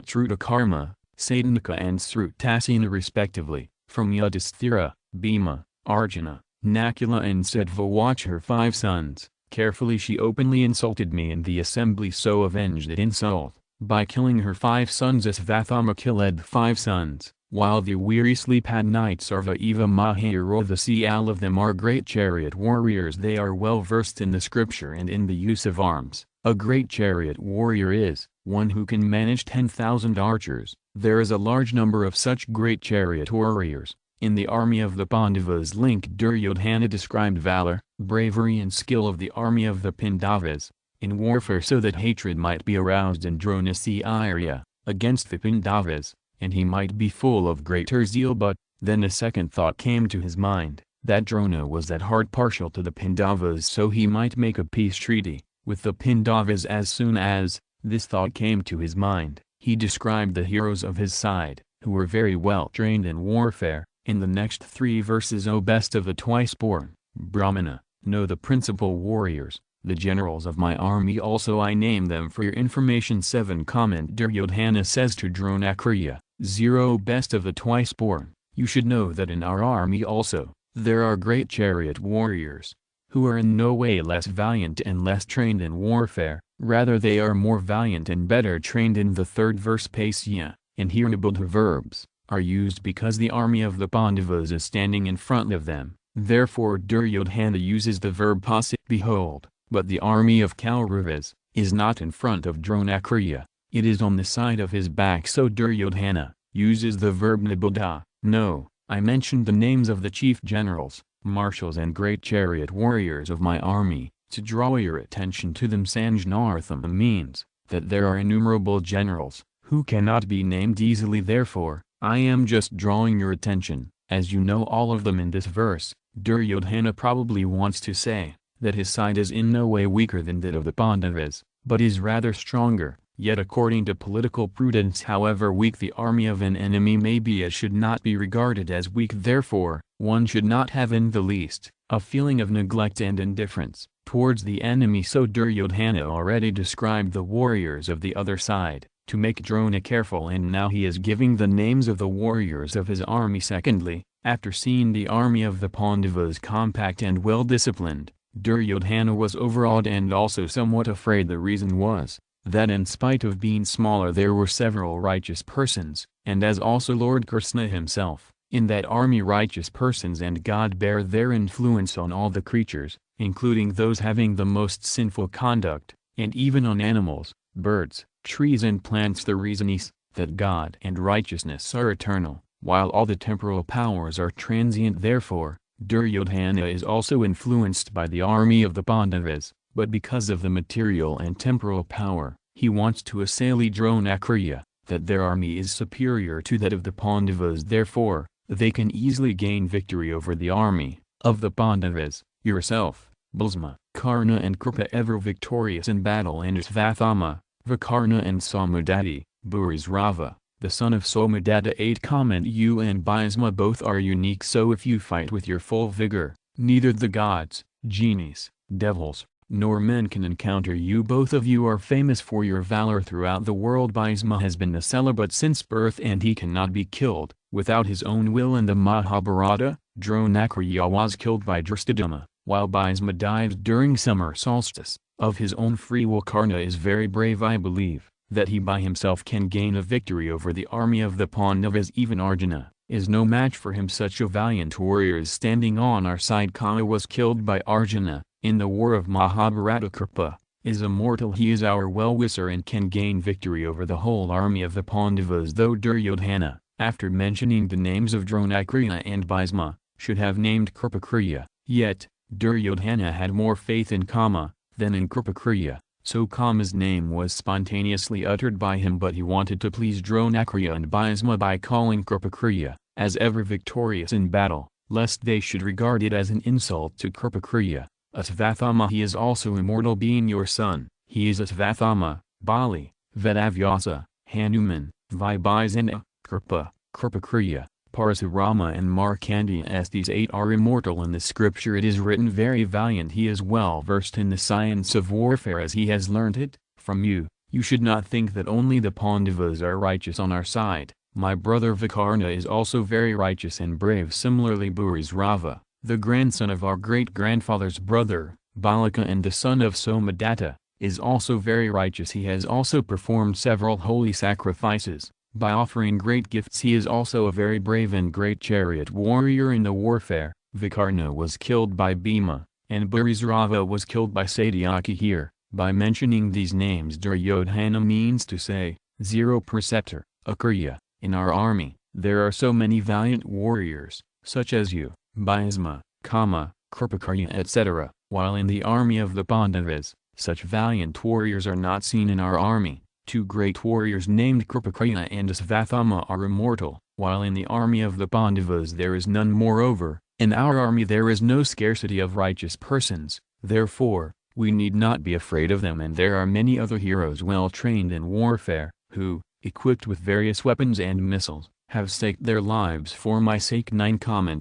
Trutakarma, Satanaka and Srutasena respectively, from Yudhisthira, Bhima, Arjuna, Nakula and Sadhva. Watch her 5 sons carefully. She openly insulted me in the assembly, so avenge that insult by killing her 5 sons. Asvathama killed 5 sons, while the weary sleep at night. Sarva Eva Mahayarodhasi, all of them are great chariot warriors. They are well versed in the scripture and in the use of arms. A great chariot warrior is one who can manage 10,000 archers. There is a large number of such great chariot warriors in the army of the Pandavas. Link Duryodhana described valor, bravery and skill of the army of the Pandavas in warfare, so that hatred might be aroused in Dronacharya against the Pandavas, and he might be full of greater zeal. But then a second thought came to his mind, that Drona was at heart partial to the Pandavas, so he might make a peace treaty with the Pandavas. As soon as this thought came to his mind, he described the heroes of his side, who were very well trained in warfare, in the next 3 verses. O best of the twice-born, Brahmana, know the principal warriors, the generals of my army also. I name them for your information. 7 Comment Duryodhana says to Dronacharya, 0 Best of the twice-born, you should know that in our army also, there are great chariot warriors, who are in no way less valiant and less trained in warfare, rather they are more valiant and better trained. In the 3rd verse, Pasya and Hirnabudha verbs are used because the army of the Pandavas is standing in front of them. Therefore Duryodhana uses the verb pasya, behold. But the army of Kauravas is not in front of Dronacharya, it is on the side of his back. So Duryodhana uses the verb nibuddha. No, I mentioned the names of the chief generals, marshals and great chariot warriors of my army, to draw your attention to them. Sanjnartham means that there are innumerable generals, who cannot be named easily. Therefore, I am just drawing your attention, as you know all of them in this verse. Duryodhana probably wants to say that his side is in no way weaker than that of the Pandavas, but is rather stronger. Yet according to political prudence, however weak the army of an enemy may be, it should not be regarded as weak. Therefore, one should not have in the least a feeling of neglect and indifference towards the enemy. So Duryodhana already described the warriors of the other side, to make Drona careful, and now he is giving the names of the warriors of his army. Secondly, after seeing the army of the Pandavas compact and well disciplined, Duryodhana was overawed and also somewhat afraid. The reason was that in spite of being smaller there were several righteous persons, and as also Lord Krishna himself, in that army righteous persons and God bear their influence on all the creatures, including those having the most sinful conduct, and even on animals, birds, trees and plants. The reason is that God and righteousness are eternal, while all the temporal powers are transient. Therefore, Duryodhana is also influenced by the army of the Pandavas, but because of the material and temporal power, he wants to assail Dronacharya, that their army is superior to that of the Pandavas. Therefore, they can easily gain victory over the army of the Pandavas. Yourself, Bhishma, Karna and Kripa ever victorious in battle, and Ashvathama, Vikarna and Somadati, Burisrava, the son of Somadatta. 8. You and Bhisma both are unique, so if you fight with your full vigor, neither the gods, genies, devils, nor men can encounter you. Both of you are famous for your valor throughout the world. Bhisma has been a celibate since birth, and he cannot be killed without his own will. In the Mahabharata, Dronacharya was killed by Drishtadyumna, while Bhisma died during summer solstice. Of his own free will. Karna is very brave. I believe that he by himself can gain a victory over the army of the Pandavas. Even Arjuna is no match for him. Such a valiant warrior is standing on our side. Kama was killed by Arjuna in the war of Mahabharata. Kripa is immortal. He is our well-wisher and can gain victory over the whole army of the Pandavas. Though Duryodhana, after mentioning the names of Dronacharya and Bhisma, should have named Kripacharya, yet Duryodhana had more faith in Kama than in Kripacharya, so Kama's name was spontaneously uttered by him, but he wanted to please Dronacharya and Bhisma by calling Kripacharya as ever victorious in battle, lest they should regard it as an insult to Kripacharya. Ashvathama, he is also immortal, being your son. He is Ashvathama, Bali, Vedavyasa, Hanuman, Vibhisana, Kripa, Kripacharya, Parasurama and Markandeya. As these 8 are immortal in the scripture, it is written, very valiant. He is well versed in the science of warfare as he has learnt it from you. You should not think that only the Pandavas are righteous on our side. My brother Vikarna is also very righteous and brave. Similarly, Burisrava, the grandson of our great-grandfather's brother, Balaka, and the son of Somadatta, is also very righteous. He has also performed several holy sacrifices. By offering great gifts he is also a very brave and great chariot warrior in the warfare. Vikarna was killed by Bhima, and Burisrava was killed by Satyaki. Here, by mentioning these names, Duryodhana means to say, 0 preceptor, Acharya, in our army, there are so many valiant warriors, such as you, Bhisma, Kama, Kripacharya, etc., while in the army of the Pandavas, such valiant warriors are not seen in our army. 2 great warriors named Kripacharya and Ashvathama are immortal, while in the army of the Pandavas there is none. Moreover, in our army there is no scarcity of righteous persons, therefore, we need not be afraid of them. And there are many other heroes well trained in warfare, who, equipped with various weapons and missiles, have staked their lives for my sake. 9.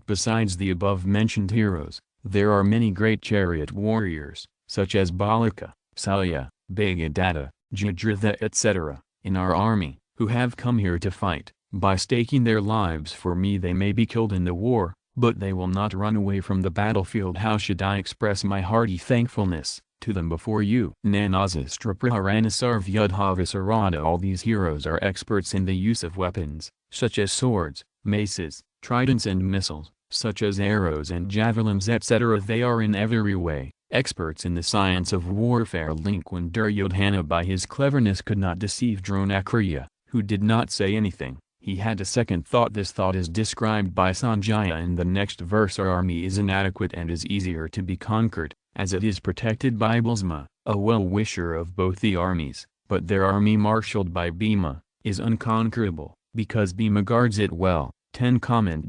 Besides the above-mentioned heroes, there are many great chariot warriors, such as Balaka, Salya, Bhagadatta, Jayadratha, etc., in our army, who have come here to fight. By staking their lives for me they may be killed in the war, but they will not run away from the battlefield. How should I express my hearty thankfulness to them before you? Nanasastra All these heroes are experts in the use of weapons, such as swords, maces, tridents and missiles, such as arrows and javelins, etc. They are in every way experts in the science of warfare. When Duryodhana by his cleverness could not deceive Dronacharya, who did not say anything, he had a second thought. This thought is described by Sanjaya in the next verse. Our army is inadequate and is easier to be conquered, as it is protected by Bhisma, a well-wisher of both the armies, but their army marshaled by Bhima is unconquerable, because Bhima guards it well. 10.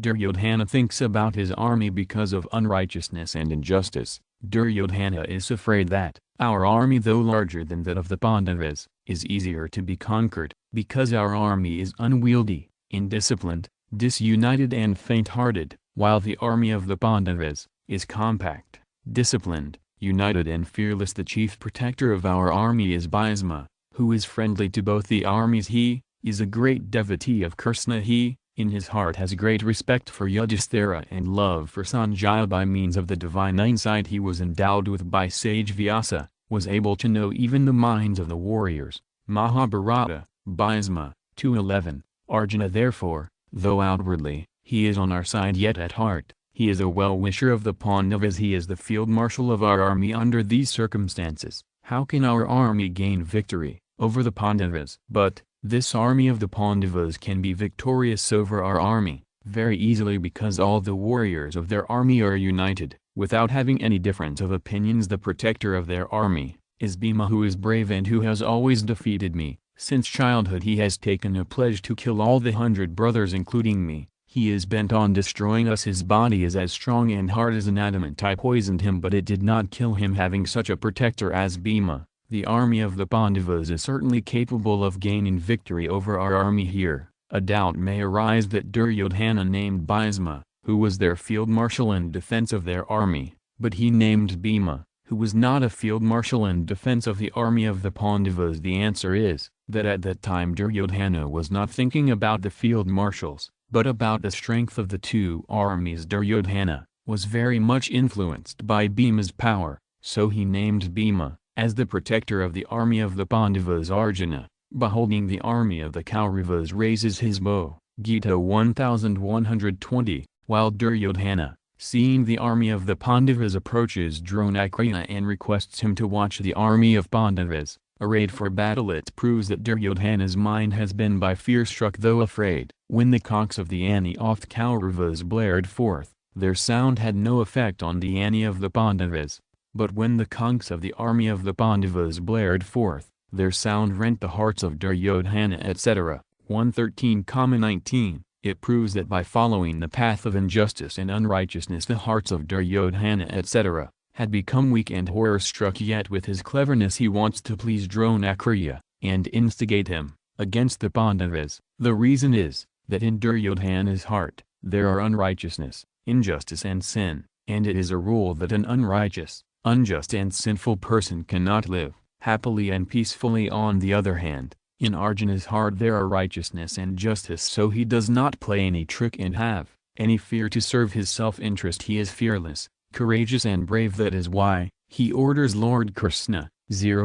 Duryodhana thinks about his army because of unrighteousness and injustice. Duryodhana is afraid that our army, though larger than that of the Pandavas, is easier to be conquered, because our army is unwieldy, indisciplined, disunited and faint-hearted, while the army of the Pandavas is compact, disciplined, united and fearless. The chief protector of our army is Bhisma, who is friendly to both the armies. He is a great devotee of Krishna. He, in his heart, has great respect for Yudhisthira and love for Sanjaya. By means of the divine insight he was endowed with by sage Vyasa, was able to know even the minds of the warriors. Mahabharata, Bhisma, 2:11. Arjuna therefore, though outwardly, he is on our side, yet at heart, he is a well-wisher of the Pandavas. He is the field marshal of our army. Under these circumstances, how can our army gain victory over the Pandavas? But this army of the Pandavas can be victorious over our army, very easily because all the warriors of their army are united. Without having any difference of opinions, the protector of their army is Bhima, who is brave and who has always defeated me. Since childhood he has taken a pledge to kill all the 100 brothers including me. He is bent on destroying us. His body is as strong and hard as an adamant. I poisoned him, but it did not kill him. Having such a protector as Bhima, the army of the Pandavas is certainly capable of gaining victory over our army. Here, a doubt may arise that Duryodhana named Bhisma, who was their field marshal in defense of their army, but he named Bhima, who was not a field marshal in defense of the army of the Pandavas. The answer is that at that time Duryodhana was not thinking about the field marshals, but about the strength of the two armies. Duryodhana was very much influenced by Bhima's power, so he named Bhima as the protector of the army of the Pandavas. Arjuna, beholding the army of the Kauravas, raises his bow. Gita 1120. While Duryodhana, seeing the army of the Pandavas, approaches Dronakarya and requests him to watch the army of Pandavas arrayed for battle. It proves that Duryodhana's mind has been by fear struck. Though afraid, when the conchs of the Ani of the Kauravas blared forth, their sound had no effect on the Ani of the Pandavas. But when the conchs of the army of the Pandavas blared forth, their sound rent the hearts of Duryodhana, etc. 113,19. It proves that by following the path of injustice and unrighteousness, the hearts of Duryodhana, etc., had become weak and horror-struck. Yet with his cleverness he wants to please Dronakarya and instigate him against the Pandavas. The reason is that in Duryodhana's heart there are unrighteousness, injustice and sin, and it is a rule that an unrighteous, unjust and sinful person cannot live happily and peacefully. On the other hand, in Arjuna's heart there are righteousness and justice, so he does not play any trick and have any fear to serve his self-interest. He is fearless, courageous and brave. That is why he orders Lord Krishna,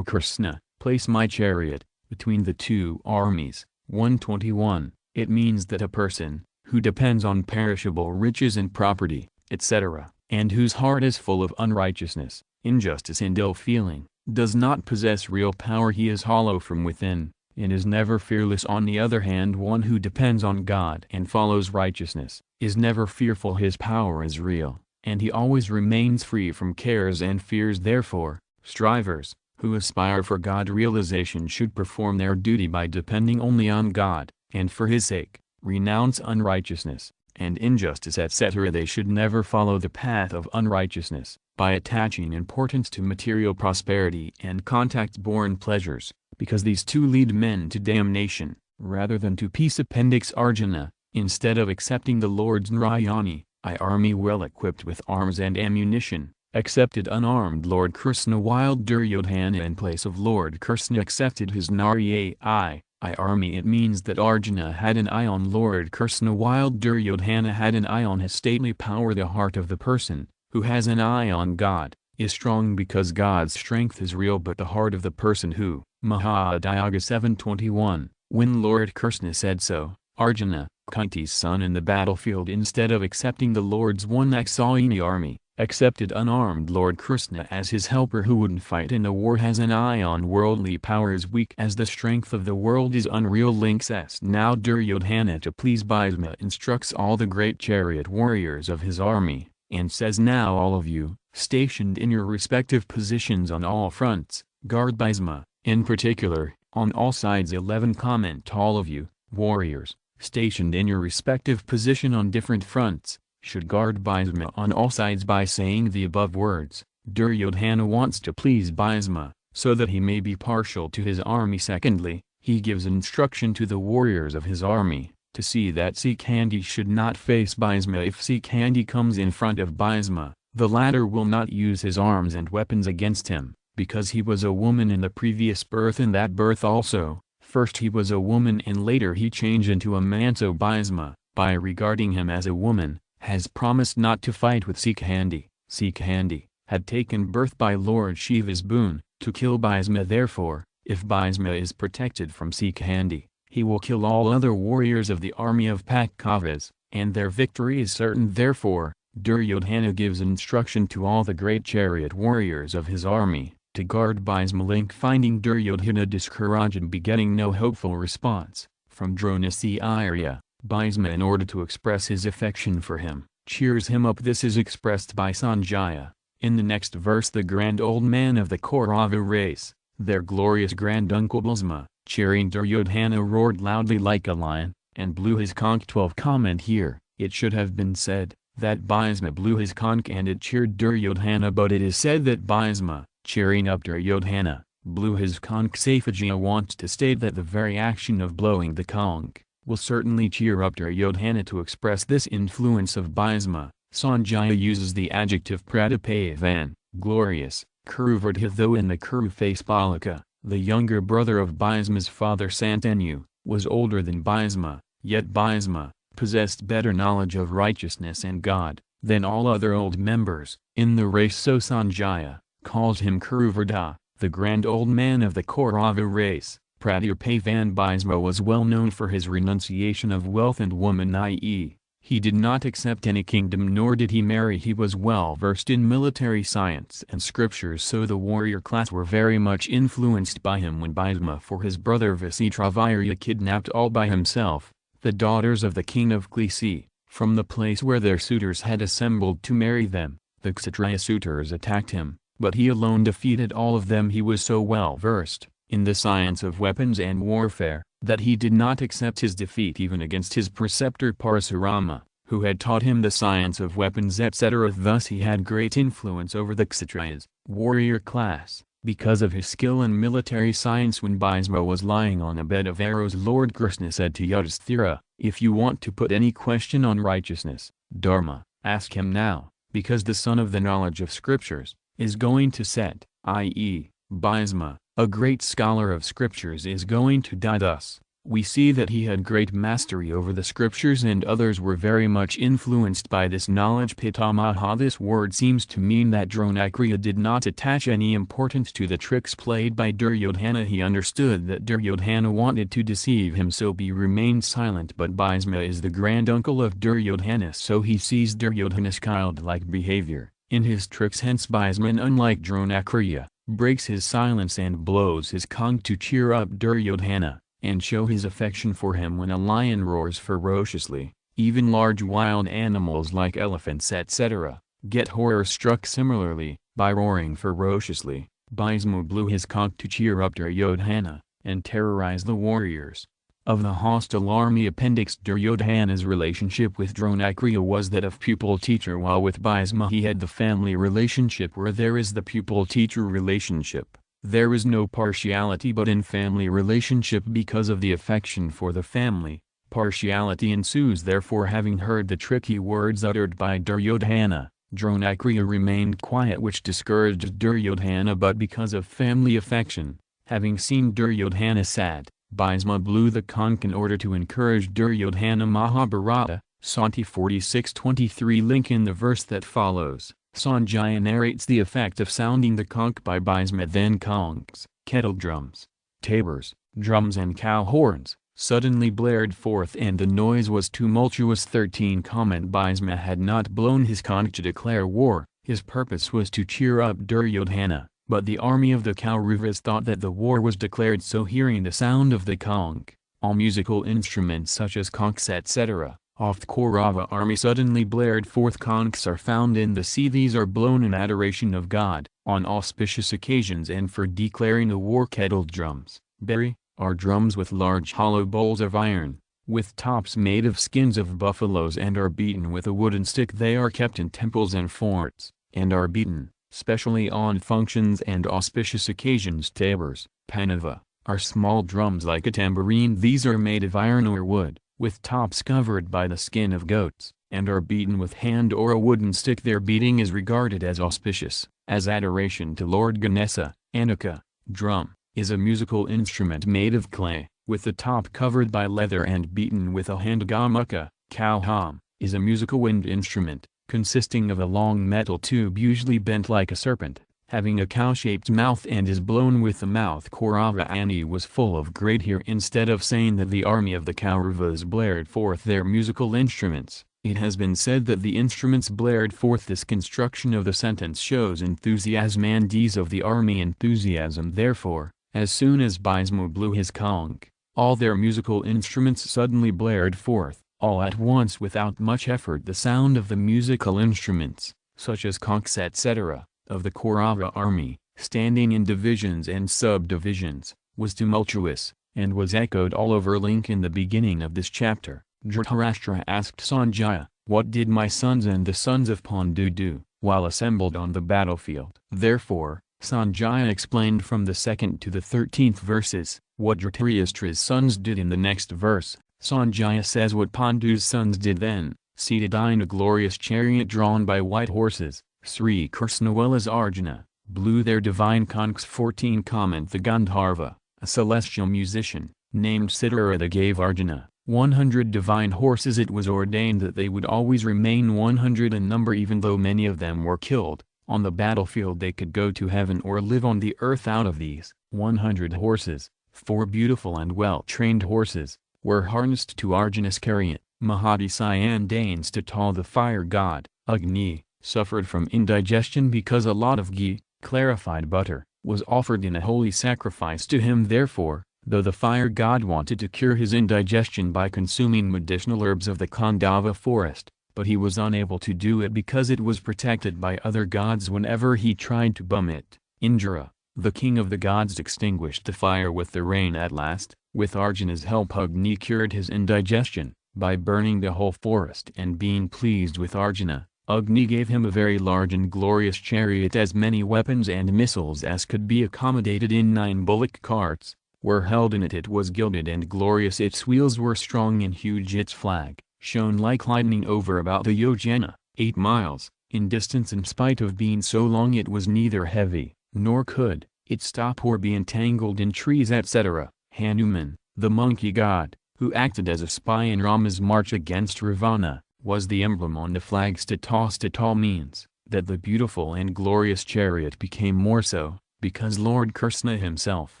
Krishna, place my chariot between the two armies. 121. It means that a person who depends on perishable riches and property, etc., and whose heart is full of unrighteousness, injustice and ill-feeling, does not possess real power. He is hollow from within, and is never fearless. On the other hand, one who depends on God and follows righteousness is never fearful. His power is real, and he always remains free from cares and fears. Therefore, strivers who aspire for God realization should perform their duty by depending only on God, and for his sake, renounce unrighteousness and injustice, etc. They should never follow the path of unrighteousness by attaching importance to material prosperity and contact-born pleasures, because these two lead men to damnation, rather than to peace. Appendix. Arjuna, instead of accepting the Lord's Narayani, army well equipped with arms and ammunition, accepted unarmed Lord Krishna, while Duryodhana in place of Lord Krishna accepted his Narayani army. It means that Arjuna had an eye on Lord Krishna while Duryodhana had an eye on his stately power. The heart of the person who has an eye on God is strong because God's strength is real, but the heart of the person who Mahadyaga 721. When Lord Krishna said so, Arjuna, Kunti's son, in the battlefield, instead of accepting the Lord's 1,000,000 army, accepted unarmed Lord Krishna as his helper who wouldn't fight in a war. Has an eye on worldly powers, weak as the strength of the world is unreal. Links S. Now Duryodhana, to please Bhisma, instructs all the great chariot warriors of his army, and says, now all of you, stationed in your respective positions on all fronts, guard Bhisma, in particular, on all sides. 11. Comment. All of you, warriors, stationed in your respective position on different fronts, should guard Bhisma on all sides. By saying the above words, Duryodhana wants to please Bhisma, so that he may be partial to his army. Secondly, he gives instruction to the warriors of his army to see that Shikhandi should not face Bhisma. If Shikhandi comes in front of Bhisma, the latter will not use his arms and weapons against him, because he was a woman in the previous birth. In that birth also, first he was a woman and later he changed into a man. So Bhisma, by regarding him as a woman, has promised not to fight with Shikhandi. Shikhandi had taken birth by Lord Shiva's boon, to kill Bhisma. Therefore, if Bhisma is protected from Shikhandi, he will kill all other warriors of the army of Pandavas, and their victory is certain. Therefore, Duryodhana gives instruction to all the great chariot warriors of his army to guard Bhisma. Link. Finding Duryodhana discouraged and begetting no hopeful response from Dronacharya, Bhisma, in order to express his affection for him, cheers him up. This is expressed by Sanjaya. In the next verse, the grand old man of the Kaurava race, their glorious granduncle Bhisma, cheering Duryodhana, roared loudly like a lion, and blew his conch. 12 Comment here, it should have been said, that Bhisma blew his conch and it cheered Duryodhana, but it is said that Bhisma, cheering up Duryodhana, blew his conch. Saifajia wants to state that the very action of blowing the conch will certainly cheer up Duryodhana. To express this influence of Bhisma, Sanjaya uses the adjective pratapavan, glorious, Kuruvardha. Though in the Kuru face Balaka, the younger brother of Bhisma's father Santanu, was older than Bhisma, yet Bhisma possessed better knowledge of righteousness and God than all other old members in the race. So Sanjaya calls him Kuruvardha, the grand old man of the Kaurava race. Pratapavan. Bhisma was well known for his renunciation of wealth and woman, i.e., he did not accept any kingdom nor did he marry. He was well versed in military science and scriptures, so the warrior class were very much influenced by him. When Bhisma for his brother Visitravirya kidnapped all by himself the daughters of the king of Klisi, from the place where their suitors had assembled to marry them, the Kshatriya suitors attacked him, but he alone defeated all of them. He was so well versed in the science of weapons and warfare that he did not accept his defeat even against his preceptor Parasurama, who had taught him the science of weapons, etc. Thus he had great influence over the Kshatriyas, warrior class, because of his skill in military science. When Bhisma was lying on a bed of arrows, Lord Krishna said to Yudhisthira, "If you want to put any question on righteousness, Dharma, ask him now, because the son of the knowledge of scriptures is going to set, i.e., Bhisma, a great scholar of scriptures, is going to die." Thus, we see that he had great mastery over the scriptures and others were very much influenced by this knowledge. Pitamaha. This word seems to mean that Dronacharya did not attach any importance to the tricks played by Duryodhana. He understood that Duryodhana wanted to deceive him, so he remained silent. But Bhisma is the granduncle of Duryodhana, so he sees Duryodhana's childlike behavior in his tricks. Hence Bhisma, unlike Dronacharya, breaks his silence and blows his conch to cheer up Duryodhana and show his affection for him. When a lion roars ferociously, even large wild animals like elephants, etc., get horror-struck. Similarly, by roaring ferociously, Bhisma blew his conch to cheer up Duryodhana and terrorize the warriors of the hostile army. Appendix. Duryodhana's relationship with Dronacharya was that of pupil-teacher, while with Bhisma he had the family relationship. Where there is the pupil-teacher relationship, there is no partiality, but in family relationship, because of the affection for the family, partiality ensues. Therefore, having heard the tricky words uttered by Duryodhana, Dronacharya remained quiet, which discouraged Duryodhana. But because of family affection, having seen Duryodhana sad, Bhisma blew the conch in order to encourage Duryodhana. Mahabharata, Santi 46:23. Link in the verse that follows. Sanjaya narrates the effect of sounding the conch by Bhisma. Then conchs, kettle drums, tabors, drums and cow horns suddenly blared forth and the noise was tumultuous. 13 Comment. Bhisma had not blown his conch to declare war. His purpose was to cheer up Duryodhana, but the army of the Kauravas thought that the war was declared, so hearing the sound of the conch, all musical instruments such as conchs, etc., of the Kaurava army suddenly blared forth. Conchs are found in the sea. These are blown in adoration of God, on auspicious occasions and for declaring a war. Kettle drums, Bari, are drums with large hollow bowls of iron, with tops made of skins of buffaloes, and are beaten with a wooden stick. They are kept in temples and forts, and are beaten, specially on functions and auspicious occasions. Tabors, Panava, are small drums like a tambourine. These are made of iron or wood, with tops covered by the skin of goats, and are beaten with hand or a wooden stick. Their beating is regarded as auspicious, as adoration to Lord Ganesha. Anika, drum, is a musical instrument made of clay, with the top covered by leather and beaten with a hand. Gamuka, cow hom, is a musical wind instrument, consisting of a long metal tube usually bent like a serpent, having a cow-shaped mouth and is blown with the mouth. Kaurava Ani was full of great here. Instead of saying that the army of the Kauravas blared forth their musical instruments, it has been said that the instruments blared forth. This construction of the sentence shows enthusiasm and ease of the army enthusiasm. Therefore, as soon as Bhisma blew his conch, all their musical instruments suddenly blared forth, All at once without much effort the sound of the musical instruments, such as conchs etc., of the Kaurava army, standing in divisions and subdivisions, was tumultuous, and was echoed all over. Link in the beginning of this chapter, Dhritarashtra asked Sanjaya, "What did my sons and the sons of Pandu do, while assembled on the battlefield?" Therefore, Sanjaya explained from the 2nd to the 13th verses, what Dhritarashtra's sons did in the next verse. Sanjaya says what Pandu's sons did then, seated in a glorious chariot drawn by white horses, Sri Krishna well as Arjuna, blew their divine conchs. 14 Comment the Gandharva, a celestial musician, named Siddhartha gave Arjuna 100 divine horses. It was ordained that they would always remain 100 in number even though many of them were killed. On the battlefield they could go to heaven or live on the earth. Out of these 100 horses, 4 beautiful and well-trained horses were harnessed to Arjuna's chariot. Mahadisyan deigns to tell the fire god, Agni, suffered from indigestion because a lot of ghee, clarified butter, was offered in a holy sacrifice to him. Therefore, though the fire god wanted to cure his indigestion by consuming medicinal herbs of the Khandava forest, but he was unable to do it because it was protected by other gods. Whenever he tried to bum it, Indra, the king of the gods, extinguished the fire with the rain. At last, with Arjuna's help, Agni cured his indigestion by burning the whole forest, and being pleased with Arjuna, Agni gave him a very large and glorious chariot. As many weapons and missiles as could be accommodated in 9 bullock carts were held in it. It was gilded and glorious, its wheels were strong and huge, its flag shone like lightning over about the yojana, 8 miles, in distance. In spite of being so long it was neither heavy, nor could it stop or be entangled in trees etc. Hanuman, the monkey god, who acted as a spy in Rama's march against Ravana, was the emblem on the flags. To toss to tall means that the beautiful and glorious chariot became more so, because Lord Krishna himself,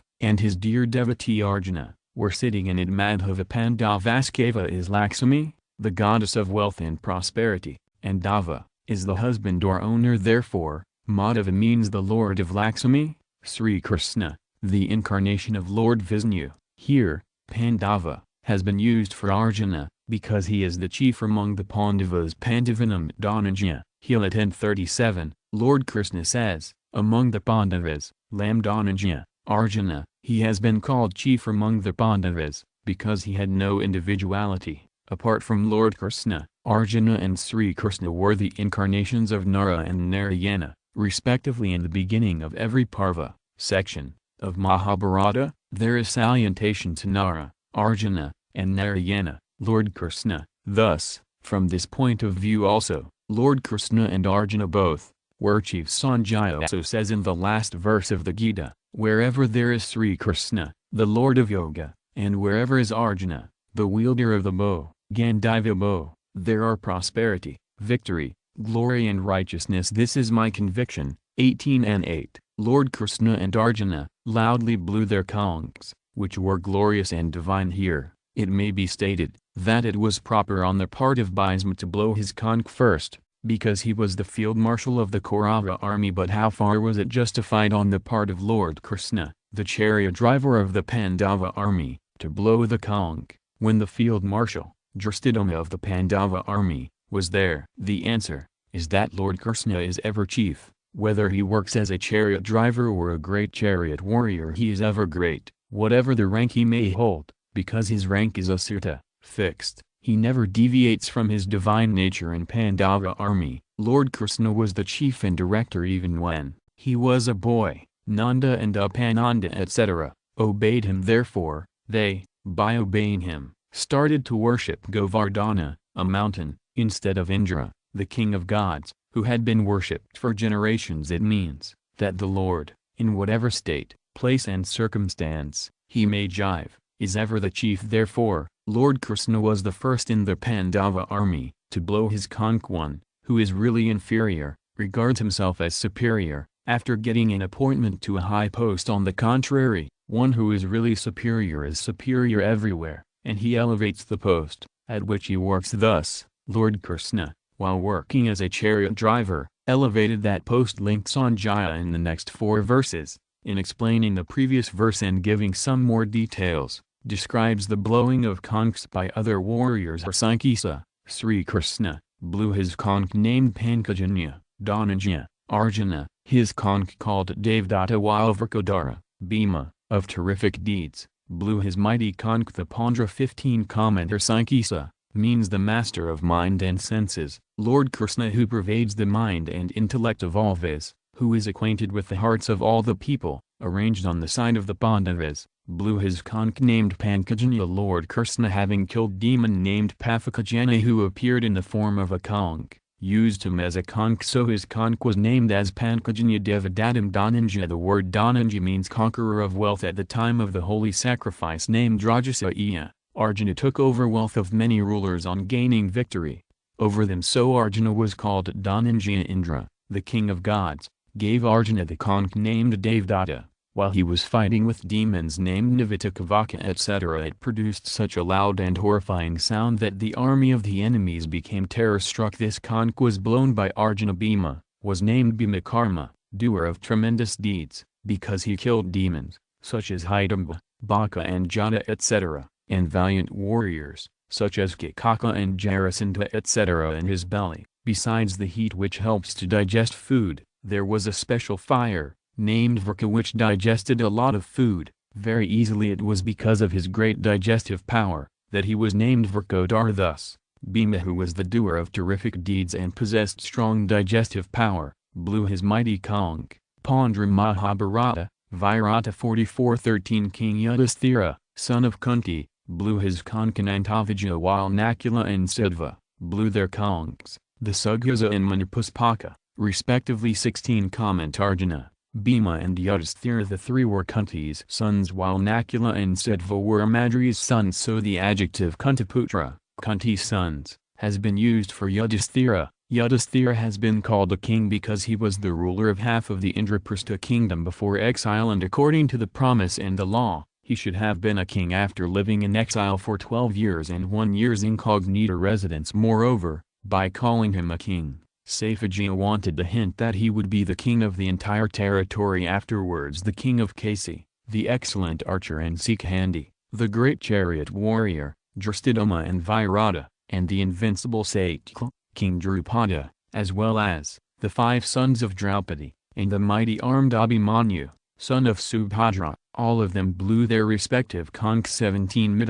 and his dear devotee Arjuna, were sitting in it. Madhava Pandavaskeva is Lakshmi, the goddess of wealth and prosperity, and Dava is the husband or owner. Therefore, Madhava means the Lord of Lakshmi, Sri Krishna, the incarnation of Lord Vishnu. Here, Pandava has been used for Arjuna, because he is the chief among the Pandavas. Pandavanam Dhananjaya, Hila 10:37, Lord Krishna says, among the Pandavas, Lam Dhananjaya, Arjuna, he has been called chief among the Pandavas, because he had no individuality. Apart from Lord Krishna, Arjuna and Sri Krishna were the incarnations of Nara and Narayana, respectively. In the beginning of every Parva section of Mahabharata, there is salutation to Nara, Arjuna, and Narayana, Lord Krishna. Thus, from this point of view also, Lord Krishna and Arjuna both were chiefs. Sanjaya also says in the last verse of the Gita, wherever there is Sri Krishna, the Lord of Yoga, and wherever is Arjuna, the wielder of the bow, Gandiva bow, there are prosperity, victory, glory and righteousness. This is my conviction. 18 and 8. Lord Krishna and Arjuna loudly blew their conchs, which were glorious and divine. Here, it may be stated that it was proper on the part of Bhisma to blow his conch first, because he was the field marshal of the Kaurava army. But how far was it justified on the part of Lord Krishna, the chariot driver of the Pandava army, to blow the conch, when the field marshal, Dristadama of the Pandava army, was there? The answer is that Lord Krishna is ever chief. Whether he works as a chariot driver or a great chariot warrior, he is ever great, whatever the rank he may hold, because his rank is asirta, fixed. He never deviates from his divine nature. In Pandava army, Lord Krishna was the chief and director even when he was a boy. Nanda and Upananda etc. obeyed him. Therefore, they, by obeying him, started to worship Govardhana, a mountain, instead of Indra, the king of gods, who had been worshipped for generations. It means that the Lord, in whatever state, place and circumstance he may jive, is ever the chief. Therefore, Lord Krishna was the first in the Pandava army to blow his conch. One who is really inferior regards himself as superior after getting an appointment to a high post. On the contrary, one who is really superior is superior everywhere, and he elevates the post at which he works. Thus, Lord Krishna, while working as a chariot driver, elevated that post. Linked Sanjaya in the next 4 verses, in explaining the previous verse and giving some more details, describes the blowing of conchs by other warriors. Hrisankesa, Sri Krishna, blew his conch named Pankajanya, Dhananjaya, Arjuna, his conch called Devdatta, while Vrkodara, Bhima, of terrific deeds, blew his mighty conch the Pandra. 15 Comment. Hrisankesa means the master of mind and senses, Lord Krishna, who pervades the mind and intellect of all vis, who is acquainted with the hearts of all the people, arranged on the side of the Pandavas, blew his conch named Pankajanya. Lord Krishna, having killed demon named Pafakajana who appeared in the form of a conch, used him as a conch, so his conch was named as Pankajanya Devadatam Dhananjaya. The word Dhananjaya means conqueror of wealth. At the time of the holy sacrifice named Rajasaya, Arjuna took over wealth of many rulers on gaining victory over them, so Arjuna was called Dhananjaya. Indra, the king of gods, gave Arjuna the conch named Devdatta. While he was fighting with demons named Nivitakavaka etc., it produced such a loud and horrifying sound that the army of the enemies became terror-struck. This conch was blown by Arjuna. Bhima was named Bhimakarma, doer of tremendous deeds, because he killed demons, such as Hidamba, Baka and Jata etc., and valiant warriors, such as Kikaka and Jarasandha etc. in his belly. Besides the heat which helps to digest food, there was a special fire, named Vrka, which digested a lot of food very easily. It was because of his great digestive power that he was named Vrkodar. Thus, Bhima, who was the doer of terrific deeds and possessed strong digestive power, blew his mighty conch, Pandra. Mahabharata, Virata 44:13. King Yudhisthira, son of Kunti, blew his conch Anantavijaya, while Nakula and Siddhva blew their conchs, the Sugyaza and Manapuspaka, respectively. 16 Comment. Arjuna, Bhima and Yudhisthira, the three were Kunti's sons, while Nakula and Siddhva were Madri's sons, so the adjective Kuntiputra, Kunti's sons, has been used for Yudhisthira. Yudhisthira has been called a king because he was the ruler of half of the Indraprastha kingdom before exile, and according to the promise and the law, he should have been a king after living in exile for 12 years and 1 year's incognita residence. Moreover, by calling him a king, Saifajiya wanted the hint that he would be the king of the entire territory. Afterwards the king of Kasi, the excellent archer and Sikhandi, the great chariot warrior, Dristaduma and Virata, and the invincible Satyaki, King Drupada, as well as the 5 sons of Draupadi, and the mighty armed Abhimanyu, son of Subhadra, all of them blew their respective conchs. 17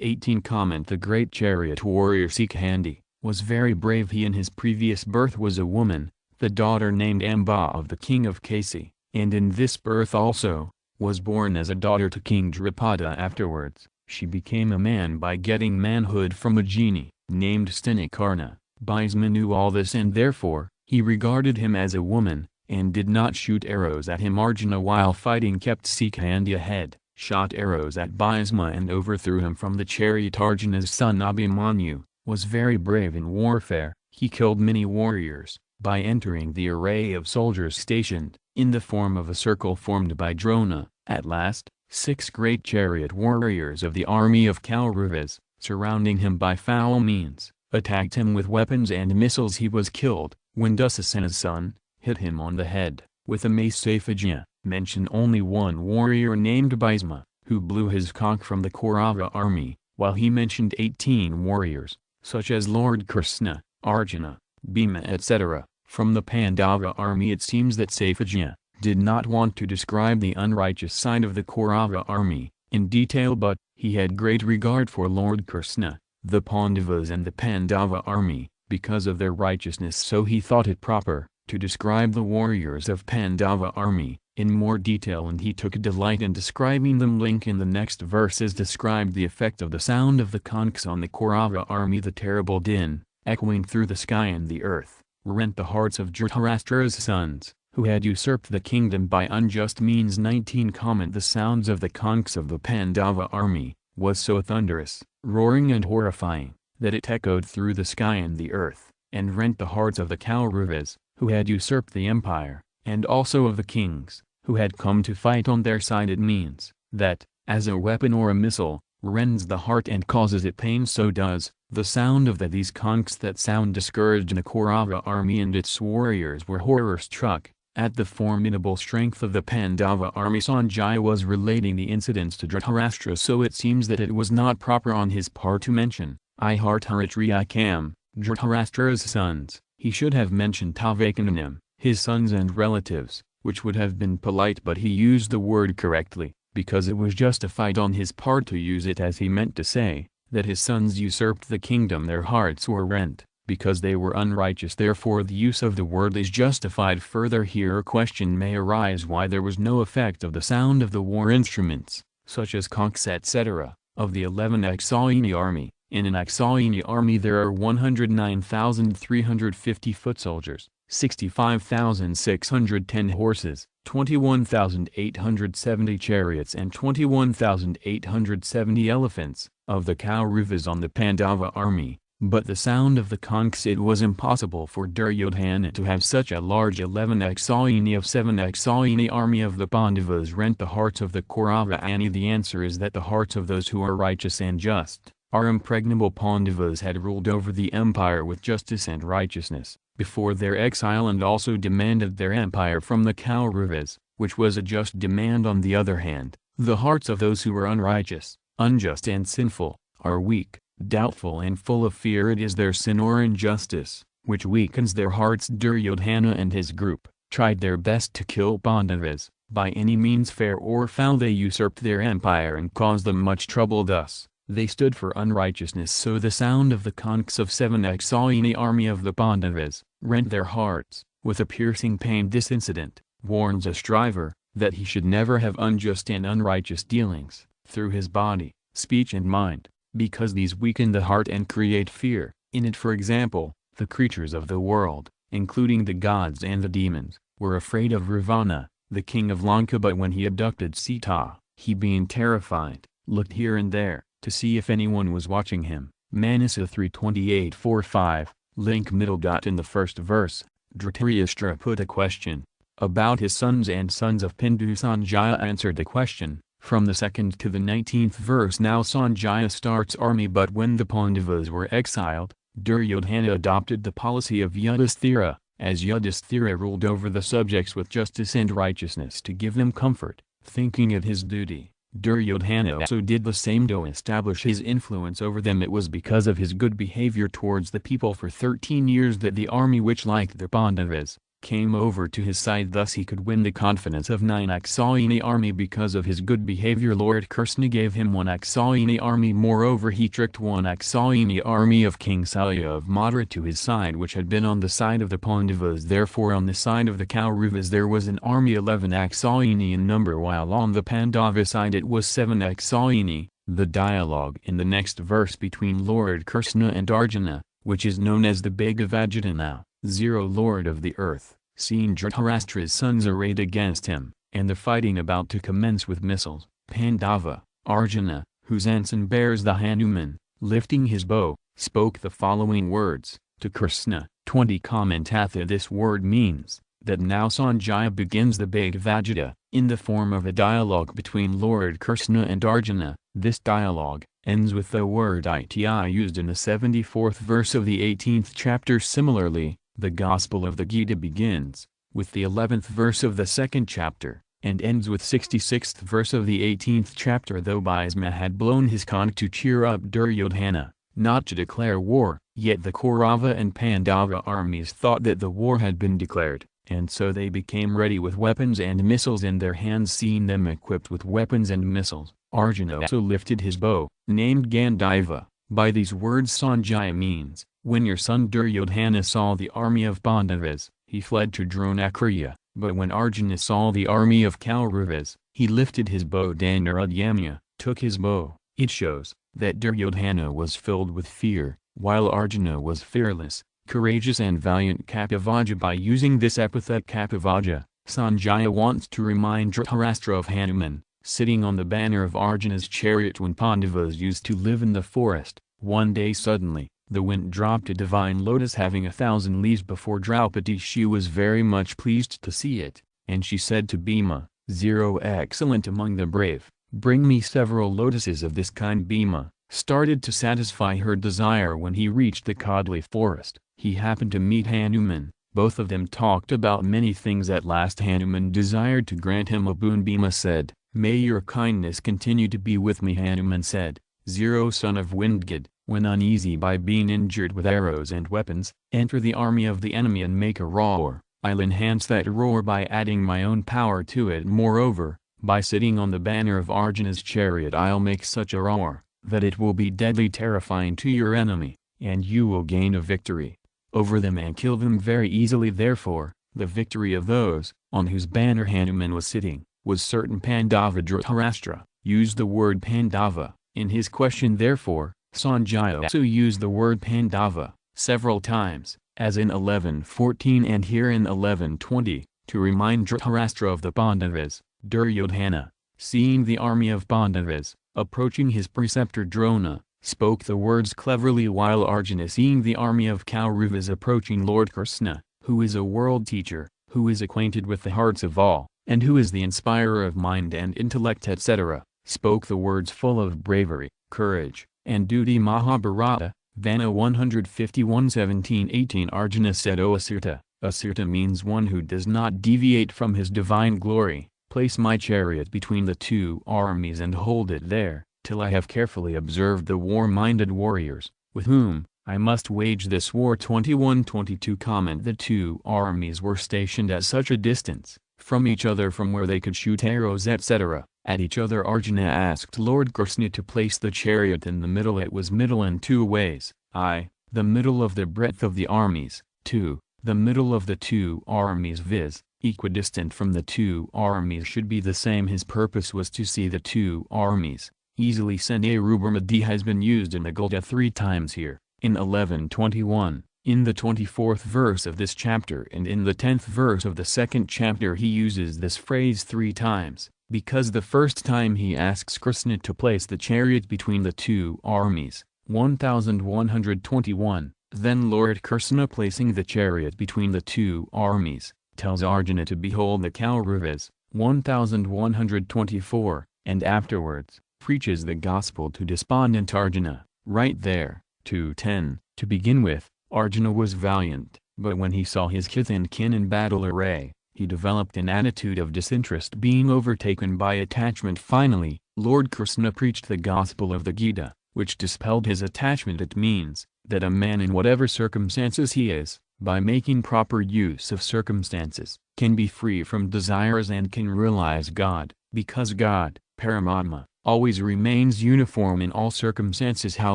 18 Comment. The great chariot warrior Sikhandi was very brave. He in his previous birth was a woman, the daughter named Amba of the king of Kasi, and in this birth also, was born as a daughter to King Drupada. Afterwards, she became a man by getting manhood from a genie, named Stinikarna. Bhisma knew all this, and therefore, he regarded him as a woman, and did not shoot arrows at him. Arjuna, while fighting, kept Sikhandi ahead, shot arrows at Bhisma and overthrew him from the chariot. Arjuna's son Abhimanyu was very brave in warfare. He killed many warriors, by entering the array of soldiers stationed, in the form of a circle formed by Drona. At last, 6 great chariot warriors of the army of Kauravas, surrounding him by foul means, attacked him with weapons and missiles. He was killed, when Dusasena's son hit him on the head with a mace. Saifajiya mentioned only one warrior named Bhisma, who blew his conch from the Kaurava army, while he mentioned 18 warriors, such as Lord Krishna, Arjuna, Bhima etc., from the Pandava army. It seems that Saifajiya did not want to describe the unrighteous side of the Kaurava army in detail, but he had great regard for Lord Krishna, the Pandavas and the Pandava army, because of their righteousness, so he thought it proper to describe the warriors of Pandava army in more detail, and he took delight in describing them. Link in the next verses described the effect of the sound of the conchs on the Kaurava army. The terrible din, echoing through the sky and the earth, rent the hearts of Dhritarashtra's sons, who had usurped the kingdom by unjust means. 19 Comment. The sounds of the conchs of the Pandava army was so thunderous, roaring and horrifying, that it echoed through the sky and the earth, and rent the hearts of the Kauravas, who had usurped the empire, and also of the kings, who had come to fight on their side. It means that, as a weapon or a missile rends the heart and causes it pain, so does the sound of these conchs. That sound discouraged the Kaurava army, and its warriors were horror-struck, At the formidable strength of the Pandava army, Sanjaya was relating the incidents to Dhritarashtra, so it seems that it was not proper on his part to mention Ihartaritriyakam, Dhritarashtra's sons. He should have mentioned Tavakananim, his sons and relatives, which would have been polite, but he used the word correctly, because it was justified on his part to use it, as he meant to say that his sons usurped the kingdom. Their hearts were rent, because they were unrighteous. Therefore the use of the word is justified. Further, here a question may arise why there was no effect of the sound of the war instruments, such as conchs etc., of the 11 Aksaini army. In an Aksaini army there are 109,350 foot soldiers, 65,610 horses, 21,870 chariots and 21,870 elephants, of the Kauruvas on the Pandava army. But the sound of the conchs, it was impossible for Duryodhana to have such a large 11 Aksaini of 7 Aksaini army of the Pandavas rent the hearts of the Kaurava. And the answer is that the hearts of those who are righteous and just, are impregnable. Pandavas had ruled over the empire with justice and righteousness, before their exile, and also demanded their empire from the Kauruvas, which was a just demand. On the other hand, the hearts of those who are unrighteous, unjust and sinful, are weak, doubtful and full of fear. It is their sin or injustice, which weakens their hearts. Duryodhana and his group tried their best to kill Pandavas. By any means, fair or foul, they usurped their empire and caused them much trouble. Thus, they stood for unrighteousness. So the sound of the conchs of 7 Aksaini army of the Pandavas rent their hearts with a piercing pain. This incident warns a striver that he should never have unjust and unrighteous dealings through his body, speech and mind, because these weaken the heart and create fear in it. For example, the creatures of the world, including the gods and the demons, were afraid of Ravana, the king of Lanka. But when he abducted Sita, he, being terrified, looked here and there to see if anyone was watching him. Manasa 3:28-45, link middle. In the first verse, Dhritarashtra put a question about his sons and sons of Pindu. Sanjaya answered the question from the 2nd to the 19th verse. Now Sanjaya starts army. But when the Pandavas were exiled, Duryodhana adopted the policy of Yudhisthira, as Yudhisthira ruled over the subjects with justice and righteousness to give them comfort, thinking it his duty. Duryodhana also did the same to establish his influence over them. It was because of his good behavior towards the people for 13 years that the army, which liked the Pandavas, came over to his side. Thus he could win the confidence of 9 Aksaini army because of his good behavior. Lord Krishna gave him 1 Aksaini army. Moreover, he tricked 1 Aksaini army of King Salya of Maadpura to his side, which had been on the side of the Pandavas. Therefore on the side of the Kauruvas there was an army 11 Aksaini in number, while on the Pandava side it was 7 Aksaini. The dialogue in the next verse between Lord Krishna and Arjuna, which is known as the Bhagavad Gita now. 0 Lord of the earth, seeing Dhritarashtra's sons arrayed against him, and the fighting about to commence with missiles, Pandava, Arjuna, whose ensign bears the Hanuman, lifting his bow, spoke the following words to Krishna. 20 Commentatha. This word means that now Sanjaya begins the Bhagavad Gita in the form of a dialogue between Lord Krishna and Arjuna. This dialogue ends with the word iti used in the 74th verse of the 18th chapter. Similarly, the Gospel of the Gita begins with the 11th verse of the 2nd chapter, and ends with 66th verse of the 18th chapter. Though Bhisma had blown his conch to cheer up Duryodhana, not to declare war, yet the Kaurava and Pandava armies thought that the war had been declared, and so they became ready with weapons and missiles in their hands. Seeing them equipped with weapons and missiles, Arjuna also lifted his bow, named Gandiva. By these words Sanjaya means, when your son Duryodhana saw the army of Pandavas, he fled to Dronacharya, but when Arjuna saw the army of Kauruvas, he lifted his bow. Dhanaradyamya took his bow. It shows that Duryodhana was filled with fear, while Arjuna was fearless, courageous and valiant. Kapavaja. By using this epithet Kapavaja, Sanjaya wants to remind Dhritarashtra of Hanuman, sitting on the banner of Arjuna's chariot when Pandavas used to live in the forest. One day suddenly, the wind dropped a divine lotus having 1,000 leaves before Draupadi. She was very much pleased to see it, and she said to Bhima, 0 Excellent among the brave, bring me several lotuses of this kind. Bhima started to satisfy her desire when he reached the Kadli forest. He happened to meet Hanuman, Both of them talked about many things. At last Hanuman desired to grant him a boon. Bhima said, "May your kindness continue to be with me." Hanuman said, "Zero son of Windgad, when uneasy by being injured with arrows and weapons, enter the army of the enemy and make a roar. I'll enhance that roar by adding my own power to it. Moreover, by sitting on the banner of Arjuna's chariot I'll make such a roar, that it will be deadly terrifying to your enemy, and you will gain a victory over them and kill them very easily." Therefore, the victory of those, on whose banner Hanuman was sitting, was certain. Pandava. Dhritarashtra used the word Pandava in his question. Therefore, Sanjaya also used the word Pandava several times, as in 1114 and here in 1120, to remind Dhritarashtra of the Pandavas. Duryodhana, seeing the army of Pandavas approaching his preceptor Drona, spoke the words cleverly, while Arjuna, seeing the army of Kauravas approaching Lord Krishna, who is a world teacher, who is acquainted with the hearts of all, and who is the inspirer of mind and intellect, etc., spoke the words full of bravery, courage, and duty. Mahabharata, Vana 151 17-18. Arjuna said, "O Asirta," Asirta means one who does not deviate from his divine glory, "place my chariot between the two armies and hold it there, till I have carefully observed the war-minded warriors, with whom I must wage this war." 21-22. Comment: the two armies were stationed at such a distance from each other from where they could shoot arrows, etc., at each other. Arjuna asked Lord Krishna to place the chariot in the middle. It was middle in two ways: I, the middle of the breadth of the armies; 2, the middle of the two armies, viz., equidistant from the two armies should be the same. His purpose was to see the two armies easily sent. Rubramadi has been used in the Gita 3 times here, in 1121, in the 24th verse of this chapter, and in the 10th verse of the second chapter. He uses this phrase 3 times, because the first time he asks Krishna to place the chariot between the two armies, 1121, then Lord Krishna, placing the chariot between the two armies, tells Arjuna to behold the Kauravas, 1124, and afterwards, preaches the gospel to despondent Arjuna, right there. 2:10. To begin with, Arjuna was valiant, but when he saw his kith and kin in battle array, he developed an attitude of disinterest, being overtaken by attachment. Finally, Lord Krishna preached the gospel of the Gita, which dispelled his attachment. It means that a man, in whatever circumstances he is, by making proper use of circumstances, can be free from desires and can realize God, because God, Paramatma, always remains uniform in all circumstances. How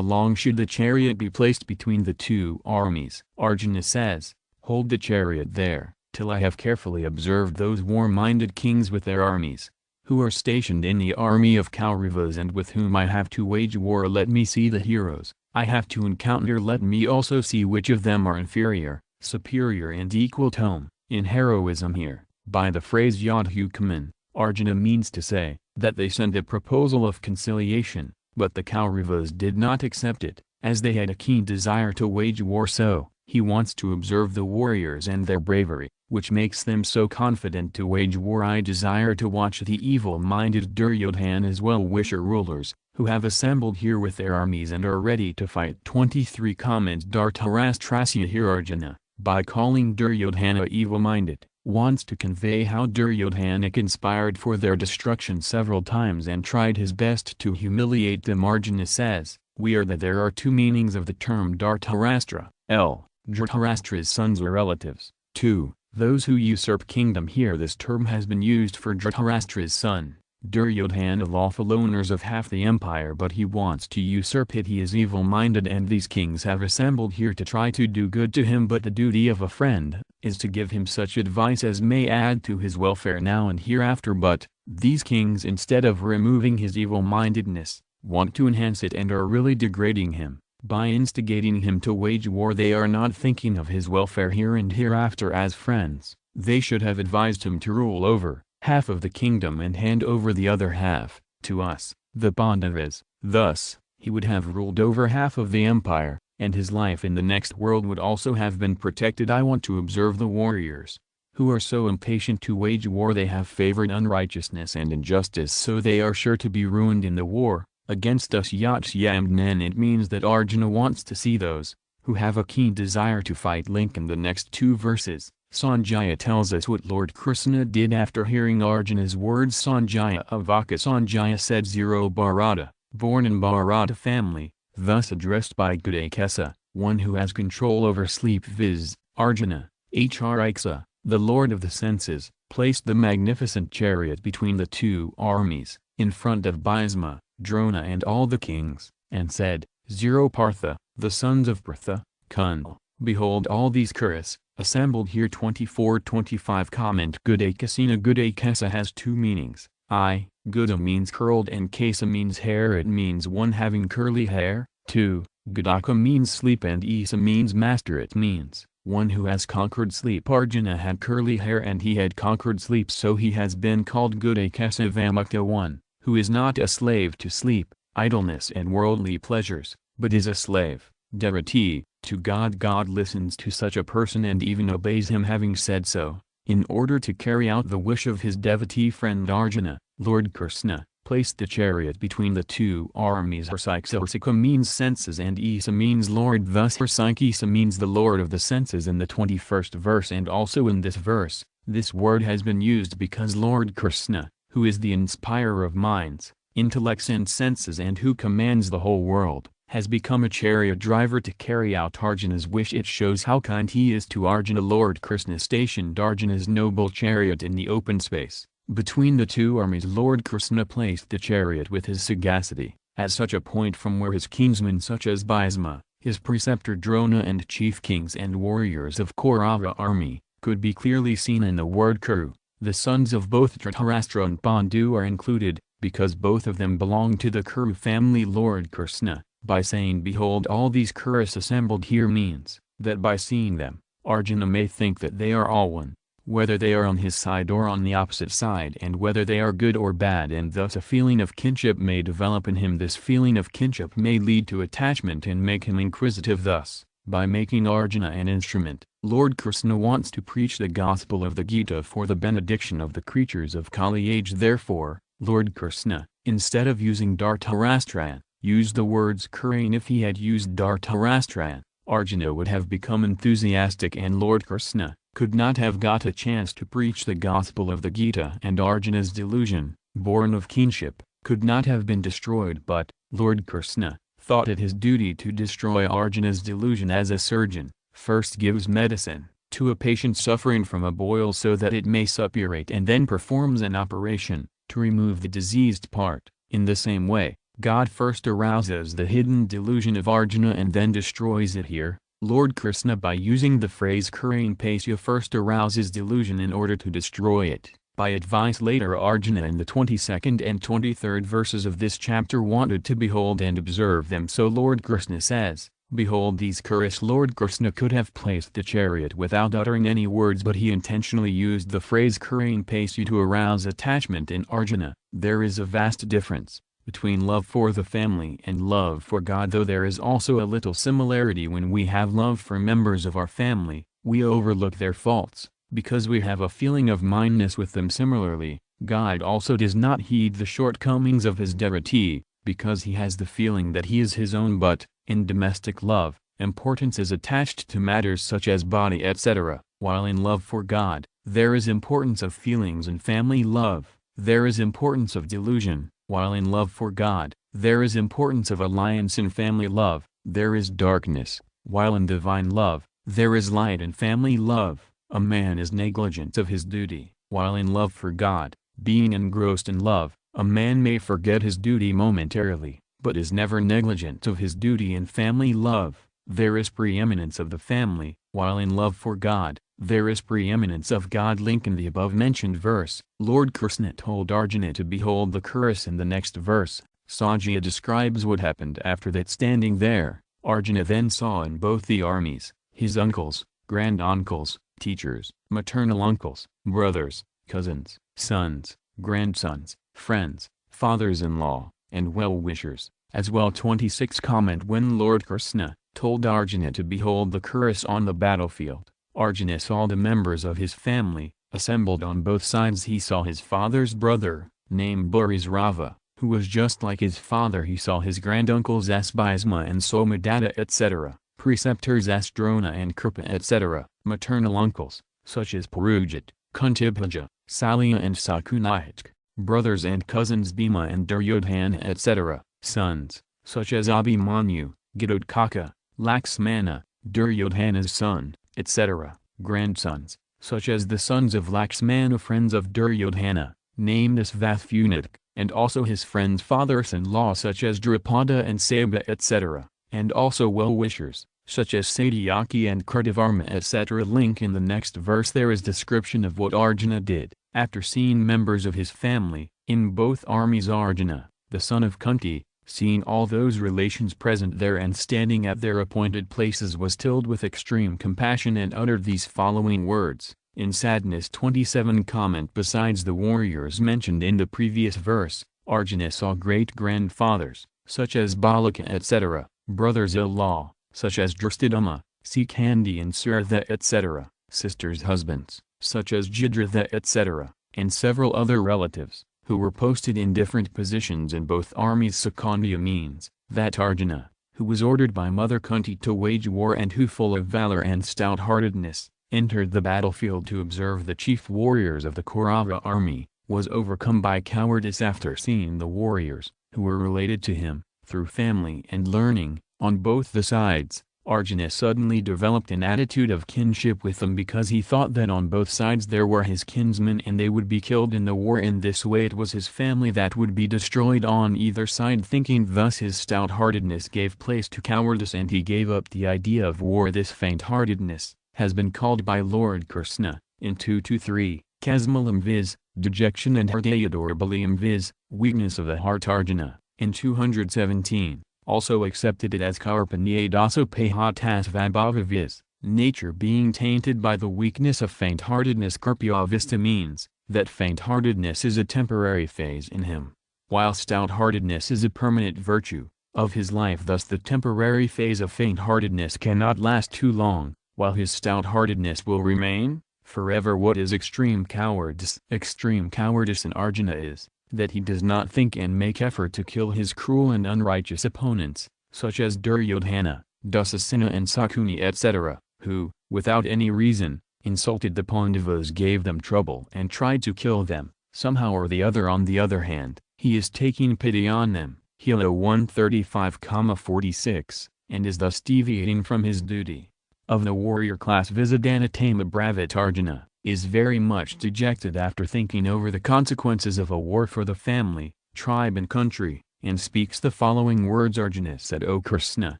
long should the chariot be placed between the two armies? Arjuna says, "Hold the chariot there, till I have carefully observed those war-minded kings with their armies, who are stationed in the army of Kauravas and with whom I have to wage war. Let me see the heroes I have to encounter. Let me also see which of them are inferior, superior and equal to him in heroism." Here, by the phrase Yadhukaman, Arjuna means to say that they sent a proposal of conciliation, but the Kauravas did not accept it, as they had a keen desire to wage war. So, he wants to observe the warriors and their bravery, which makes them so confident to wage war. I desire to watch the evil-minded Duryodhana's well-wisher rulers, who have assembled here with their armies and are ready to fight. 23. Comment: Dhritarashtrasya. Here Arjuna, by calling Duryodhana evil-minded, wants to convey how Duryodhana conspired for their destruction several times and tried his best to humiliate them. Arjuna says, there are 2 meanings of the term Dhritarashtra: l. Dhritarashtra's sons or relatives; 2. Those who usurp kingdom. Here this term has been used for Dhritarashtra's son, Duryodhana, lawful owners of half the empire, but he wants to usurp it. He is evil-minded, and these kings have assembled here to try to do good to him, but the duty of a friend is to give him such advice as may add to his welfare now and hereafter. But these kings, instead of removing his evil-mindedness, want to enhance it and are really degrading him. By instigating him to wage war, they are not thinking of his welfare here and hereafter. As friends, they should have advised him to rule over half of the kingdom and hand over the other half to us, the Pandavas. Thus, he would have ruled over half of the empire, and his life in the next world would also have been protected. I want to observe the warriors, who are so impatient to wage war. They have favored unrighteousness and injustice, so they are sure to be ruined in the war against us. Yatshyamnen. It means that Arjuna wants to see those who have a keen desire to fight. Link in the next two verses. Sanjaya tells us what Lord Krishna did after hearing Arjuna's words. Sanjaya Avaka. Sanjaya said, 0 Bharata, born in Bharata family, thus addressed by Gudakesa, one who has control over sleep, viz. Arjuna. Hriksa, the lord of the senses, placed the magnificent chariot between the two armies, in front of Bhisma, Drona and all the kings, and said, 0 Partha, the sons of Pritha, Kunal, behold all these Kuras, assembled here. 24-25. Comment. Gudakesena. Gudakesa has two meanings. Guda means curled and Kesa means hair. It means one having curly hair. 2. Gudaka means sleep and Isa means master. It means one who has conquered sleep. Arjuna had curly hair and he had conquered sleep, so he has been called Gudakesa Vamukta, one who is not a slave to sleep, idleness and worldly pleasures, but is a slave, devotee, to God. God listens to such a person and even obeys him. Having said so, in order to carry out the wish of his devotee friend Arjuna, Lord Krishna placed the chariot between the two armies. Hrsiksa means senses and Isa means lord, thus Hrsiksa means the lord of the senses in the 21st verse, and also in this verse, this word has been used because Lord Krishna, who is the inspirer of minds, intellects and senses and who commands the whole world, has become a chariot driver to carry out Arjuna's wish. It shows how kind he is to Arjuna. Lord Krishna stationed Arjuna's noble chariot in the open space between the two armies. Lord Krishna placed the chariot with his sagacity, at such a point from where his kinsmen such as Bhisma, his preceptor Drona and chief kings and warriors of Kaurava army, could be clearly seen. In the word Kuru, the sons of both Dhritarashtra and Pandu are included, because both of them belong to the Kuru family. Lord Krishna, by saying behold all these Kurus assembled here, means that by seeing them, Arjuna may think that they are all one, whether they are on his side or on the opposite side, and whether they are good or bad, and thus a feeling of kinship may develop in him. This feeling of kinship may lead to attachment and make him inquisitive. Thus, by making Arjuna an instrument, Lord Krishna wants to preach the gospel of the Gita for the benediction of the creatures of Kali age. Therefore, Lord Krishna, instead of using Dhartarashtrayan, used the words Kurain. If he had used Dhartarashtrayan, Arjuna would have become enthusiastic and Lord Krishna could not have got a chance to preach the gospel of the Gita, and Arjuna's delusion, born of kinship, could not have been destroyed. But Lord Krishna thought it his duty to destroy Arjuna's delusion. As a surgeon first gives medicine to a patient suffering from a boil so that it may suppurate, and then performs an operation to remove the diseased part, in the same way, God first arouses the hidden delusion of Arjuna and then destroys it. Here, Lord Krishna, by using the phrase Kurain Pasya, first arouses delusion in order to destroy it. By advice later, Arjuna in the 22nd and 23rd verses of this chapter wanted to behold and observe them, so Lord Krishna says, behold these Kurus. Lord Krishna could have placed the chariot without uttering any words, but he intentionally used the phrase Kurain Pasya to arouse attachment in Arjuna. There is a vast difference between love for the family and love for God, though there is also a little similarity. When we have love for members of our family, we overlook their faults, because we have a feeling of mindness with them. Similarly, God also does not heed the shortcomings of his devotee, because he has the feeling that he is his own. But, in domestic love, importance is attached to matters such as body etc., while in love for God, there is importance of feelings. In family love, there is importance of delusion, while in love for God, there is importance of alliance. In family love, there is darkness, while in divine love, there is light. In family love, a man is negligent of his duty, while in love for God, being engrossed in love, a man may forget his duty momentarily, but is never negligent of his duty. In family love, there is preeminence of the family, while in love for God, there is preeminence of God. Link in the above-mentioned verse, Lord Krishna told Arjuna to behold the Kurus. In the next verse, Sanjaya describes what happened after that. Standing there, Arjuna then saw in both the armies, his uncles, granduncles, teachers, maternal uncles, brothers, cousins, sons, grandsons, friends, fathers-in-law, and well-wishers, as well. 26. Comment. When Lord Krishna told Arjuna to behold the Kurus on the battlefield, Arjuna saw the members of his family, assembled on both sides. He saw his father's brother, named Bharisrava, who was just like his father. He saw his granduncles Bhisma and Somadatta etc., preceptors as Drona and Kripa etc., maternal uncles, such as Purujit, Kuntibhaja, Salya and Sakunahitk, brothers and cousins Bhima and Duryodhana etc., sons, such as Abhimanyu, Gidodkaka, Laxmana, Duryodhana's son, etc., grandsons, such as the sons of Laxmana, friends of Duryodhana, named as Vathunatk, and also his friends' fathers-in-law such as Drupada and Sabha etc., and also well-wishers, such as Satyaki and Kritavarma etc. Link in the next verse there is description of what Arjuna did, after seeing members of his family, in both armies. Arjuna, the son of Kunti, seeing all those relations present there and standing at their appointed places, was filled with extreme compassion and uttered these following words, in sadness. 27 Comment besides the warriors mentioned in the previous verse, Arjuna saw great-grandfathers, such as Balaka etc., brothers-in-law, such as Dristadama, Sikandi and Suratha etc., sisters' husbands, such as Jidratha etc., and several other relatives, who were posted in different positions in both armies. Sakandya means that Arjuna, who was ordered by Mother Kunti to wage war and who full of valor and stout-heartedness, entered the battlefield to observe the chief warriors of the Kaurava army, was overcome by cowardice after seeing the warriors, who were related to him, through family and learning, on both the sides. Arjuna suddenly developed an attitude of kinship with them because he thought that on both sides there were his kinsmen and they would be killed in the war. In this way it was his family that would be destroyed on either side. Thinking thus, his stout-heartedness gave place to cowardice and he gave up the idea of war. This faint-heartedness has been called by Lord Krishna, in 2-3, Kasmalam viz., dejection, and Hridayadurbalyam viz., weakness of the heart. Arjuna, in 217, also accepted it as Karpanyadasopahatas Vibhava viz., nature being tainted by the weakness of faint-heartedness. Karpyavista means that faint-heartedness is a temporary phase in him, while stout-heartedness is a permanent virtue of his life. Thus the temporary phase of faint-heartedness cannot last too long, while his stout-heartedness will remain forever. What is extreme cowardice? Extreme cowardice in Arjuna is that he does not think and make effort to kill his cruel and unrighteous opponents, such as Duryodhana, Dusasena and Sakuni etc., who, without any reason, insulted the Pandavas, gave them trouble and tried to kill them, somehow or the other. On the other hand, he is taking pity on them, Hila 135,46, and is thus deviating from his duty. Of the warrior class Visadanatama Bravit, Arjuna is very much dejected after thinking over the consequences of a war for the family, tribe and country, and speaks the following words. Arjuna said, O Krishna,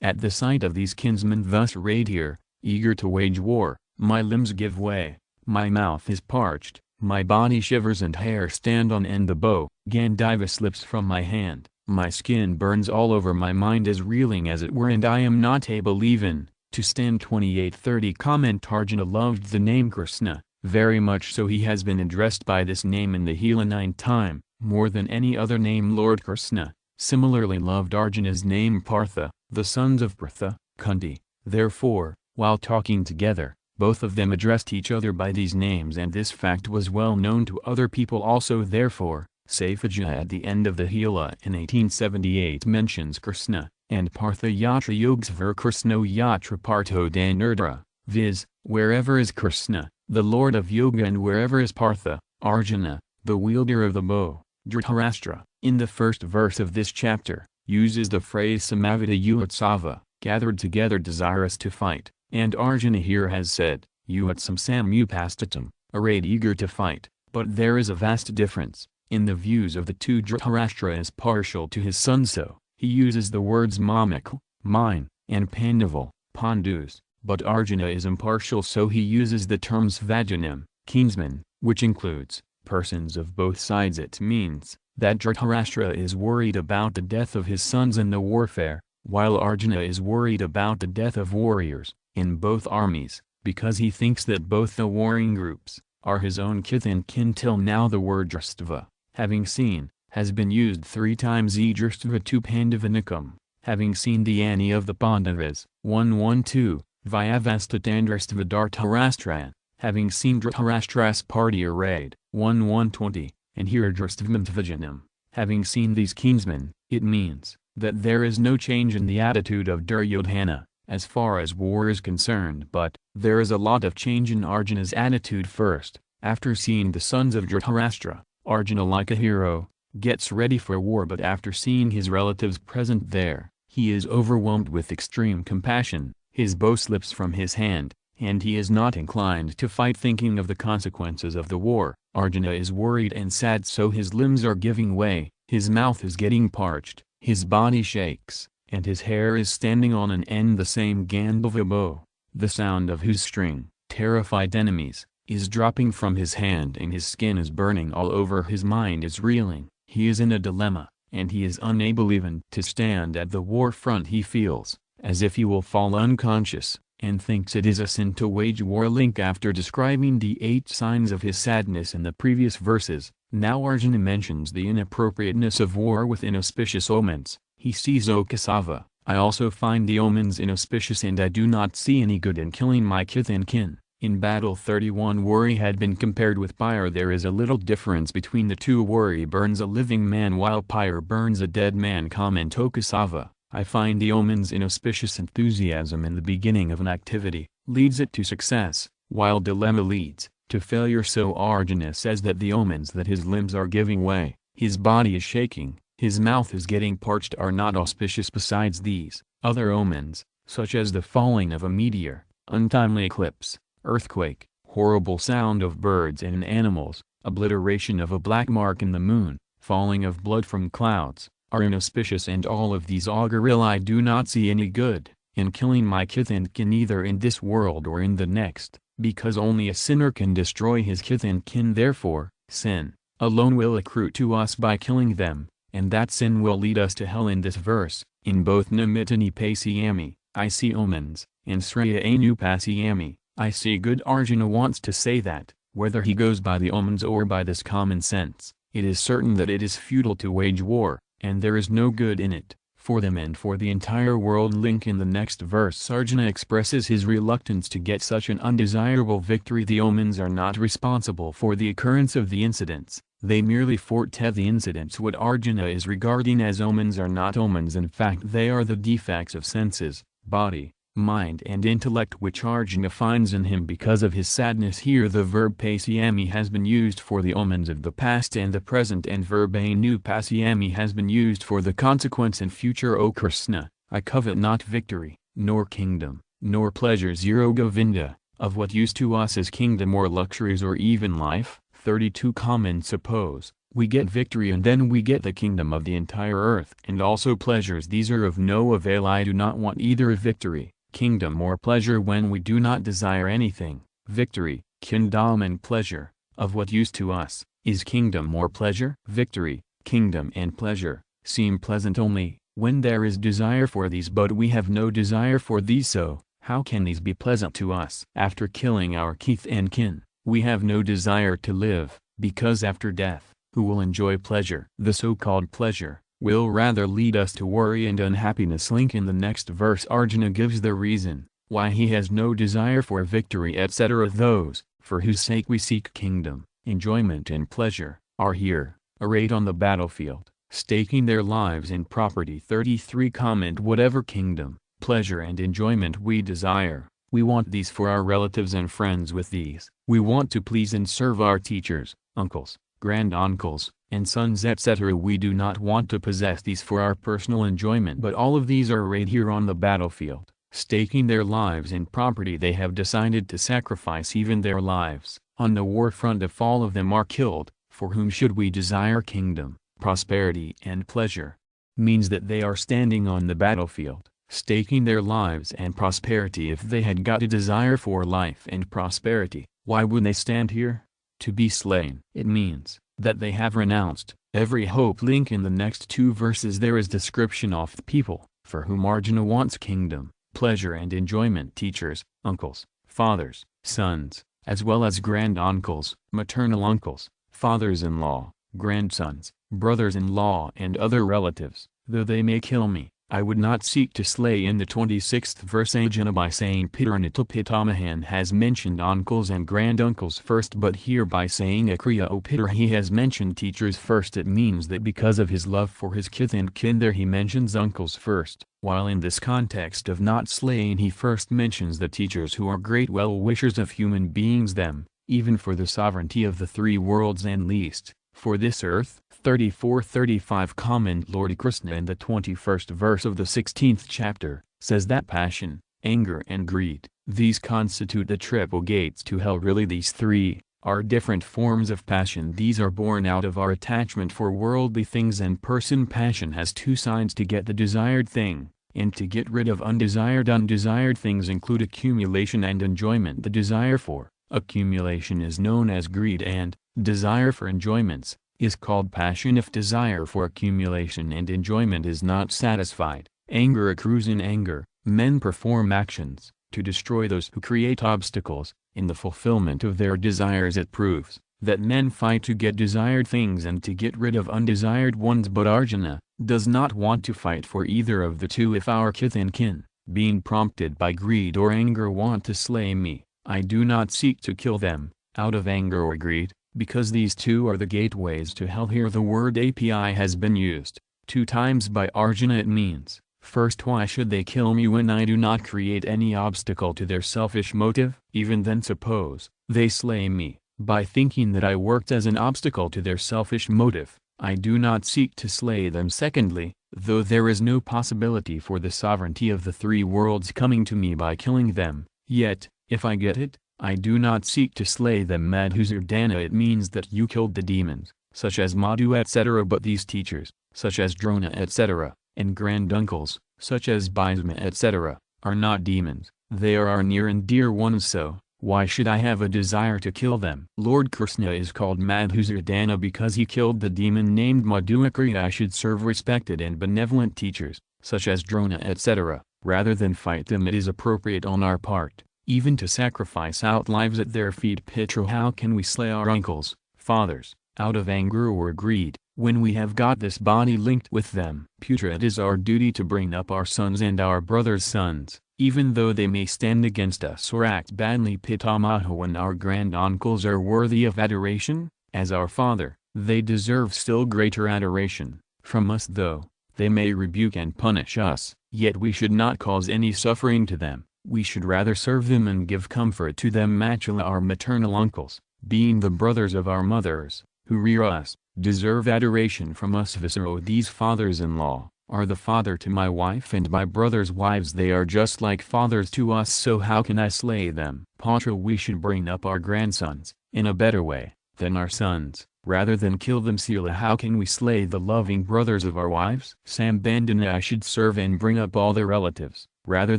at the sight of these kinsmen thus arrayed here, eager to wage war, my limbs give way, my mouth is parched, my body shivers and hair stand on end. The bow, Gandiva, slips from my hand, my skin burns all over, my mind is reeling as it were, and I am not able even to stand. 28-30 Comment Arjuna loved the name Krishna, very much so he has been addressed by this name in the Hila 9 times, more than any other name. Lord Krishna similarly loved Arjuna's name Partha, the sons of Pritha, Kunti. Therefore, while talking together, both of them addressed each other by these names, and this fact was well known to other people also. Therefore, Saifaja at the end of the Hila in 1878 mentions Krishna and Partha Yatra Yogsvar Krishno Yatra Partho Danurdra, viz., wherever is Krishna, the Lord of Yoga, and wherever is Partha, Arjuna, the wielder of the bow. Dhritarashtra, in the first verse of this chapter, uses the phrase Samavita Utsava, gathered together desirous to fight, and Arjuna here has said, Utsam Samupastatam, arrayed eager to fight. But there is a vast difference in the views of the two. Dhritarashtra is partial to his son, so he uses the words Mamak, mine, and Pandaval, Pandus, but Arjuna is impartial, so he uses the terms Vajanam, kinsman, which includes persons of both sides. It means that Dhritarashtra is worried about the death of his sons in the warfare, while Arjuna is worried about the death of warriors in both armies, because he thinks that both the warring groups are his own kith and kin. Till now the word Dristva, having seen, has been used 3 times. E Dristva to Pandavanikam, having seen the Ani of the Pandavas, 112, Vyavastatandristva Dhritarashtra, having seen Dhritarashtra's party arrayed, 120, and here Dristvamtvajanam, having seen these kinsmen. It means that there is no change in the attitude of Duryodhana, as far as war is concerned, but there is a lot of change in Arjuna's attitude. First, after seeing the sons of Dhritarashtra, Arjuna, like a hero, gets ready for war, but after seeing his relatives present there, he is overwhelmed with extreme compassion, his bow slips from his hand, and he is not inclined to fight, thinking of the consequences of the war. Arjuna is worried and sad, so his limbs are giving way, his mouth is getting parched, his body shakes, and his hair is standing on an end. The same Gandalva bow, the sound of whose string, terrified enemies, is dropping from his hand, and his skin is burning all over. His mind is reeling, he is in a dilemma, and he is unable even to stand at the war front. He feels as if he will fall unconscious, and thinks it is a sin to wage war. Link. After describing the 8 signs of his sadness in the previous verses, now Arjuna mentions the inappropriateness of war with inauspicious omens. He sees, O Kesava, I also find the omens inauspicious, and I do not see any good in killing my kith and kin. In battle 31, worry had been compared with fire. There is a little difference between the two. Worry burns a living man while fire burns a dead man. Comment. O Kesava, I find the omens inauspicious. Enthusiasm in the beginning of an activity leads it to success, while dilemma leads to failure. So Arjuna says that the omens that his limbs are giving way, his body is shaking, his mouth is getting parched, are not auspicious. Besides these, other omens, such as the falling of a meteor, untimely eclipse, earthquake, horrible sound of birds and animals, obliteration of a black mark in the moon, falling of blood from clouds, are inauspicious, and all of these augur ill. I do not see any good in killing my kith and kin, either in this world or in the next, because only a sinner can destroy his kith and kin. Therefore, sin alone will accrue to us by killing them, and that sin will lead us to hell. In this verse, in both Namitani Pasyami, I see omens, and Sreya Anupasyami, I see good. Arjuna wants to say that, whether he goes by the omens or by this common sense, it is certain that it is futile to wage war, and there is no good in it, for them and for the entire world. Link. In the next verse, Arjuna expresses his reluctance to get such an undesirable victory. The omens are not responsible for the occurrence of the incidents, they merely foretell the incidents. What Arjuna is regarding as omens are not omens, in fact they are the defects of senses, body, mind and intellect which Arjuna finds in him because of his sadness. Here the verb pasyami has been used for the omens of the past and the present, and verb anupasyami has been used for the consequence and future. O Krishna, I covet not victory, nor kingdom, nor pleasures. O Govinda, of what use to us is kingdom or luxuries or even life? 32. Comment. Suppose we get victory and then we get the kingdom of the entire earth and also pleasures. These are of no avail. I do not want either victory, kingdom or pleasure when we do not desire anything. Victory, kingdom and pleasure, of what use to us is kingdom or pleasure? Victory, kingdom and pleasure seem pleasant only when there is desire for these, but we have no desire for these, so how can these be pleasant to us? After killing our kith and kin, we have no desire to live, because after death, who will enjoy pleasure? The so-called pleasure will rather lead us to worry and unhappiness. Link. In the next verse, Arjuna gives the reason why he has no desire for victory, etc. Those, for whose sake we seek kingdom, enjoyment and pleasure, are here, arrayed on the battlefield, staking their lives and property. 33. Comment. Whatever kingdom, pleasure and enjoyment we desire, we want these for our relatives and friends. With these, we want to please and serve our teachers, uncles, granduncles, and sons, etc. We do not want to possess these for our personal enjoyment, but all of these are arrayed here on the battlefield, staking their lives and property. They have decided to sacrifice even their lives on the war front. If all of them are killed, for whom should we desire kingdom, prosperity and pleasure? Means that they are standing on the battlefield, staking their lives and prosperity. If they had got a desire for life and prosperity, why would they stand here? To be slain. It means that they have renounced every hope. Link. In the next 2 verses there is description of the people for whom Arjuna wants kingdom, pleasure and enjoyment: teachers, uncles, fathers, sons, as well as granduncles, maternal uncles, fathers-in-law, grandsons, brothers-in-law and other relatives. Though they may kill me, I would not seek to slay. In the 26th verse Ajna by saying Pitarnata Pitamahan has mentioned uncles and granduncles first, but here by saying Akriya O Pitar he has mentioned teachers first. It means that because of his love for his kith and kin there he mentions uncles first, while in this context of not slaying he first mentions the teachers who are great well-wishers of human beings, them, even for the sovereignty of the three worlds and least, for this earth. 34-35 Comment Lord Krishna in the 21st verse of the 16th chapter, says that passion, anger and greed, these constitute the triple gates to hell. Really these three are different forms of passion. These are born out of our attachment for worldly things and person. Passion has two sides: to get the desired thing, and to get rid of undesired. Undesired things include accumulation and enjoyment. The desire for accumulation is known as greed, and desire for enjoyments is called passion. If desire for accumulation and enjoyment is not satisfied, anger accrues. In anger, men perform actions to destroy those who create obstacles in the fulfillment of their desires. It proves that men fight to get desired things and to get rid of undesired ones, but Arjuna does not want to fight for either of the two. If our kith and kin, being prompted by greed or anger, want to slay me, I do not seek to kill them out of anger or greed, because these two are the gateways to hell. Here the word API has been used 2 times by Arjuna. It means, first, why should they kill me when I do not create any obstacle to their selfish motive? Even then, suppose they slay me by thinking that I worked as an obstacle to their selfish motive, I do not seek to slay them. Secondly, though there is no possibility for the sovereignty of the three worlds coming to me by killing them, yet, if I get it, I do not seek to slay them. Madhusudana, it means that you killed the demons, such as Madhu etc. But these teachers, such as Drona etc., and granduncles, such as Bhisma etc., are not demons, they are our near and dear ones, so why should I have a desire to kill them? Lord Krishna is called Madhusudana because he killed the demon named Madhukriya. I should serve respected and benevolent teachers, such as Drona etc., rather than fight them. It is appropriate on our part even to sacrifice out lives at their feet. Pitra, how can we slay our uncles, fathers, out of anger or greed, when we have got this body linked with them? Putra, it is our duty to bring up our sons and our brothers' sons, even though they may stand against us or act badly. Pitamaha, when our grand-uncles are worthy of adoration, as our father, they deserve still greater adoration from us. Though they may rebuke and punish us, yet we should not cause any suffering to them. We should rather serve them and give comfort to them. Matula, our maternal uncles, being the brothers of our mothers, who rear us, deserve adoration from us. Visero, these fathers-in-law, are the father to my wife and my brother's wives. They are just like fathers to us, so how can I slay them? Patra, we should bring up our grandsons, in a better way, than our sons, rather than kill them. Sila, how can we slay the loving brothers of our wives? Sambandana, I should serve and bring up all their relatives, rather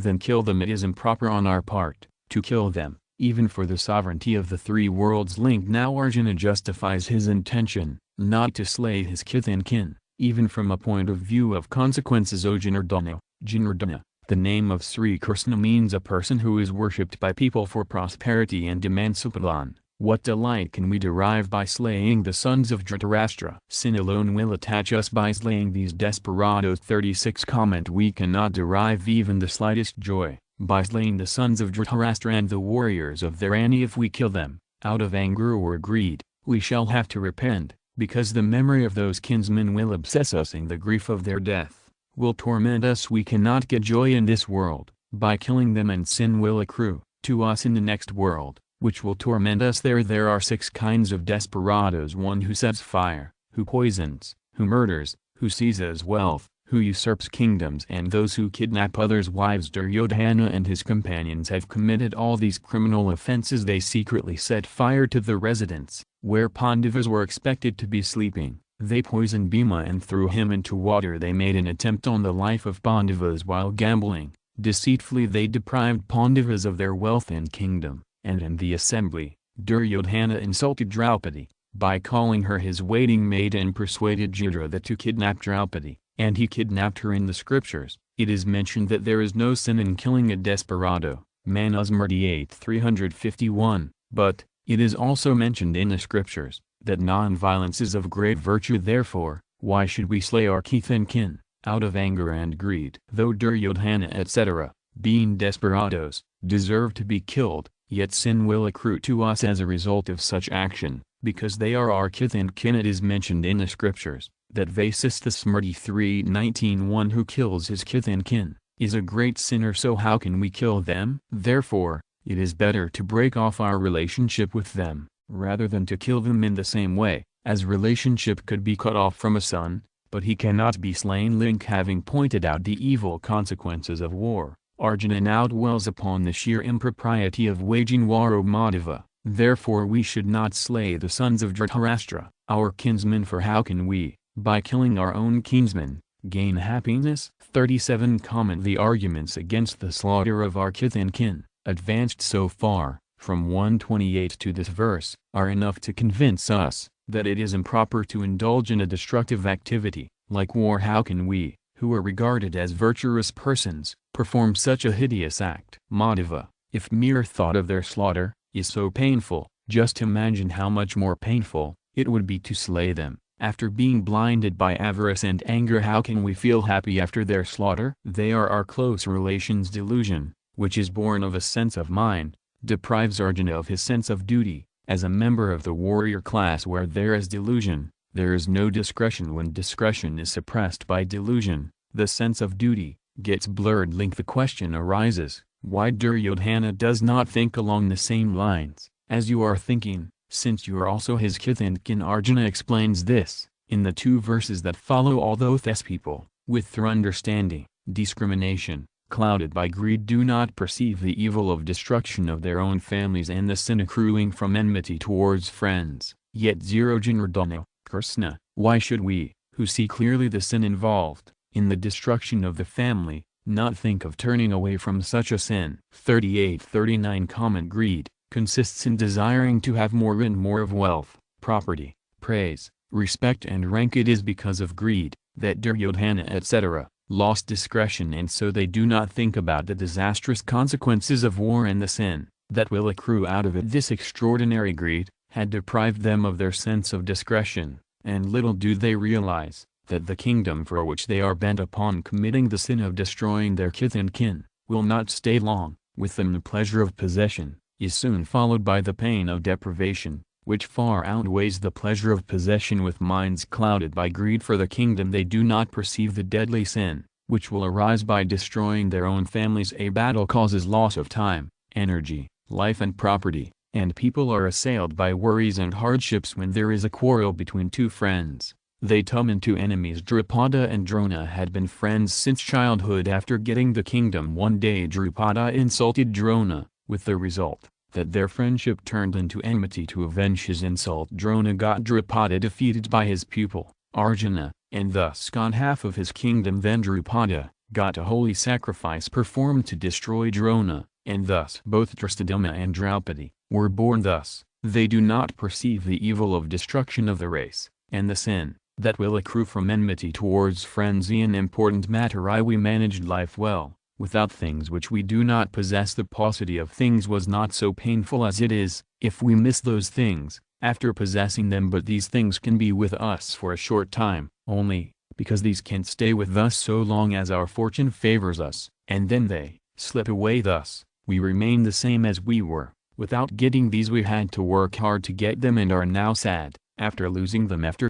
than kill them. It is improper on our part to kill them, even for the sovereignty of the three worlds linked. Now Arjuna justifies his intention, not to slay his kith and kin, even from a point of view of consequences. O Janardana, Janardana, the name of Sri Krishna means a person who is worshipped by people for prosperity and emancipation. What delight can we derive by slaying the sons of Dhritarashtra? Sin alone will attach us by slaying these desperados. 36 Comment, we cannot derive even the slightest joy by slaying the sons of Dhritarashtra and the warriors of their Ani. If we kill them out of anger or greed, we shall have to repent, because the memory of those kinsmen will obsess us and the grief of their death will torment us. We cannot get joy in this world by killing them, and sin will accrue to us in the next world, which will torment us there. There are 6 kinds of desperados: one who sets fire, who poisons, who murders, who seizes wealth, who usurps kingdoms, and those who kidnap others' wives. Duryodhana and his companions have committed all these criminal offenses. They secretly set fire to the residence where Pandavas were expected to be sleeping. They poisoned Bhima and threw him into water. They made an attempt on the life of Pandavas while gambling. Deceitfully they deprived Pandavas of their wealth and kingdom. And in the assembly, Duryodhana insulted Draupadi by calling her his waiting maid and persuaded Jidra to kidnap Draupadi, and he kidnapped her. In the scriptures, it is mentioned that there is no sin in killing a desperado, Manusmriti 8:351, but it is also mentioned in the scriptures that non-violence is of great virtue. Therefore, why should we slay our kith and kin, out of anger and greed. Though Duryodhana etc., being desperados, deserve to be killed, yet sin will accrue to us as a result of such action, because they are our kith and kin. It is mentioned in the scriptures, that Vasistha Smriti 3:19 one who kills his kith and kin, is a great sinner, so how can we kill them? Therefore, it is better to break off our relationship with them, rather than to kill them in the same way, as relationship could be cut off from a son, but he cannot be slain. Link having pointed out the evil consequences of war, Arjuna now dwells upon the sheer impropriety of waging war. O Madhava, therefore we should not slay the sons of Dhritarashtra, our kinsmen, for how can we, by killing our own kinsmen, gain happiness? 37 Comment. The arguments against the slaughter of our kith and kin, advanced so far, from 128 to this verse, are enough to convince us that it is improper to indulge in a destructive activity, like war. How can we, who are regarded as virtuous persons, perform such a hideous act? Madhava, if mere thought of their slaughter is so painful, just imagine how much more painful it would be to slay them. After being blinded by avarice and anger, how can we feel happy after their slaughter? They are our close relations. Delusion, which is born of a sense of mind, deprives Arjuna of his sense of duty. As a member of the warrior class, where there is delusion, there is no discretion. When discretion is suppressed by delusion, the sense of duty gets blurred. Link. The question arises, why Duryodhana does not think along the same lines as you are thinking, since you are also his kith and kin? Arjuna explains this in the 2 verses that follow. Although these people, with their understanding, discrimination, clouded by greed, do not perceive the evil of destruction of their own families and the sin accruing from enmity towards friends, yet zero Janardana, Krishna, why should we, who see clearly the sin involved in the destruction of the family, not think of turning away from such a sin? 38-39 Comment. Greed consists in desiring to have more and more of wealth, property, praise, respect and rank. It is because of greed that Duryodhana etc. lost discretion, and so they do not think about the disastrous consequences of war and the sin that will accrue out of it. This extraordinary greed had deprived them of their sense of discretion, and little do they realize that the kingdom for which they are bent upon committing the sin of destroying their kith and kin will not stay long with them. The pleasure of possession is soon followed by the pain of deprivation, which far outweighs the pleasure of possession. With minds clouded by greed for the kingdom, they do not perceive the deadly sin which will arise by destroying their own families. A battle causes loss of time, energy, life and property, and people are assailed by worries and hardships. When there is a quarrel between 2 friends, they turn into enemies. Drupada and Drona had been friends since childhood. After getting the kingdom, one day Drupada insulted Drona, with the result that their friendship turned into enmity. To avenge his insult, Drona got Drupada defeated by his pupil, Arjuna, and thus got half of his kingdom. Then Drupada got a holy sacrifice performed to destroy Drona, and thus both Dristaduma and Draupadi were born. Thus, they do not perceive the evil of destruction of the race, and the sin that will accrue from enmity towards friends. An important matter. We managed life well, without things which we do not possess. The paucity of things was not so painful as it is if we miss those things after possessing them. But these things can be with us for a short time only, because these can stay with us so long as our fortune favors us, and then they slip away. Thus, we remain the same as we were. Without getting these, we had to work hard to get them and are now sad after losing them. After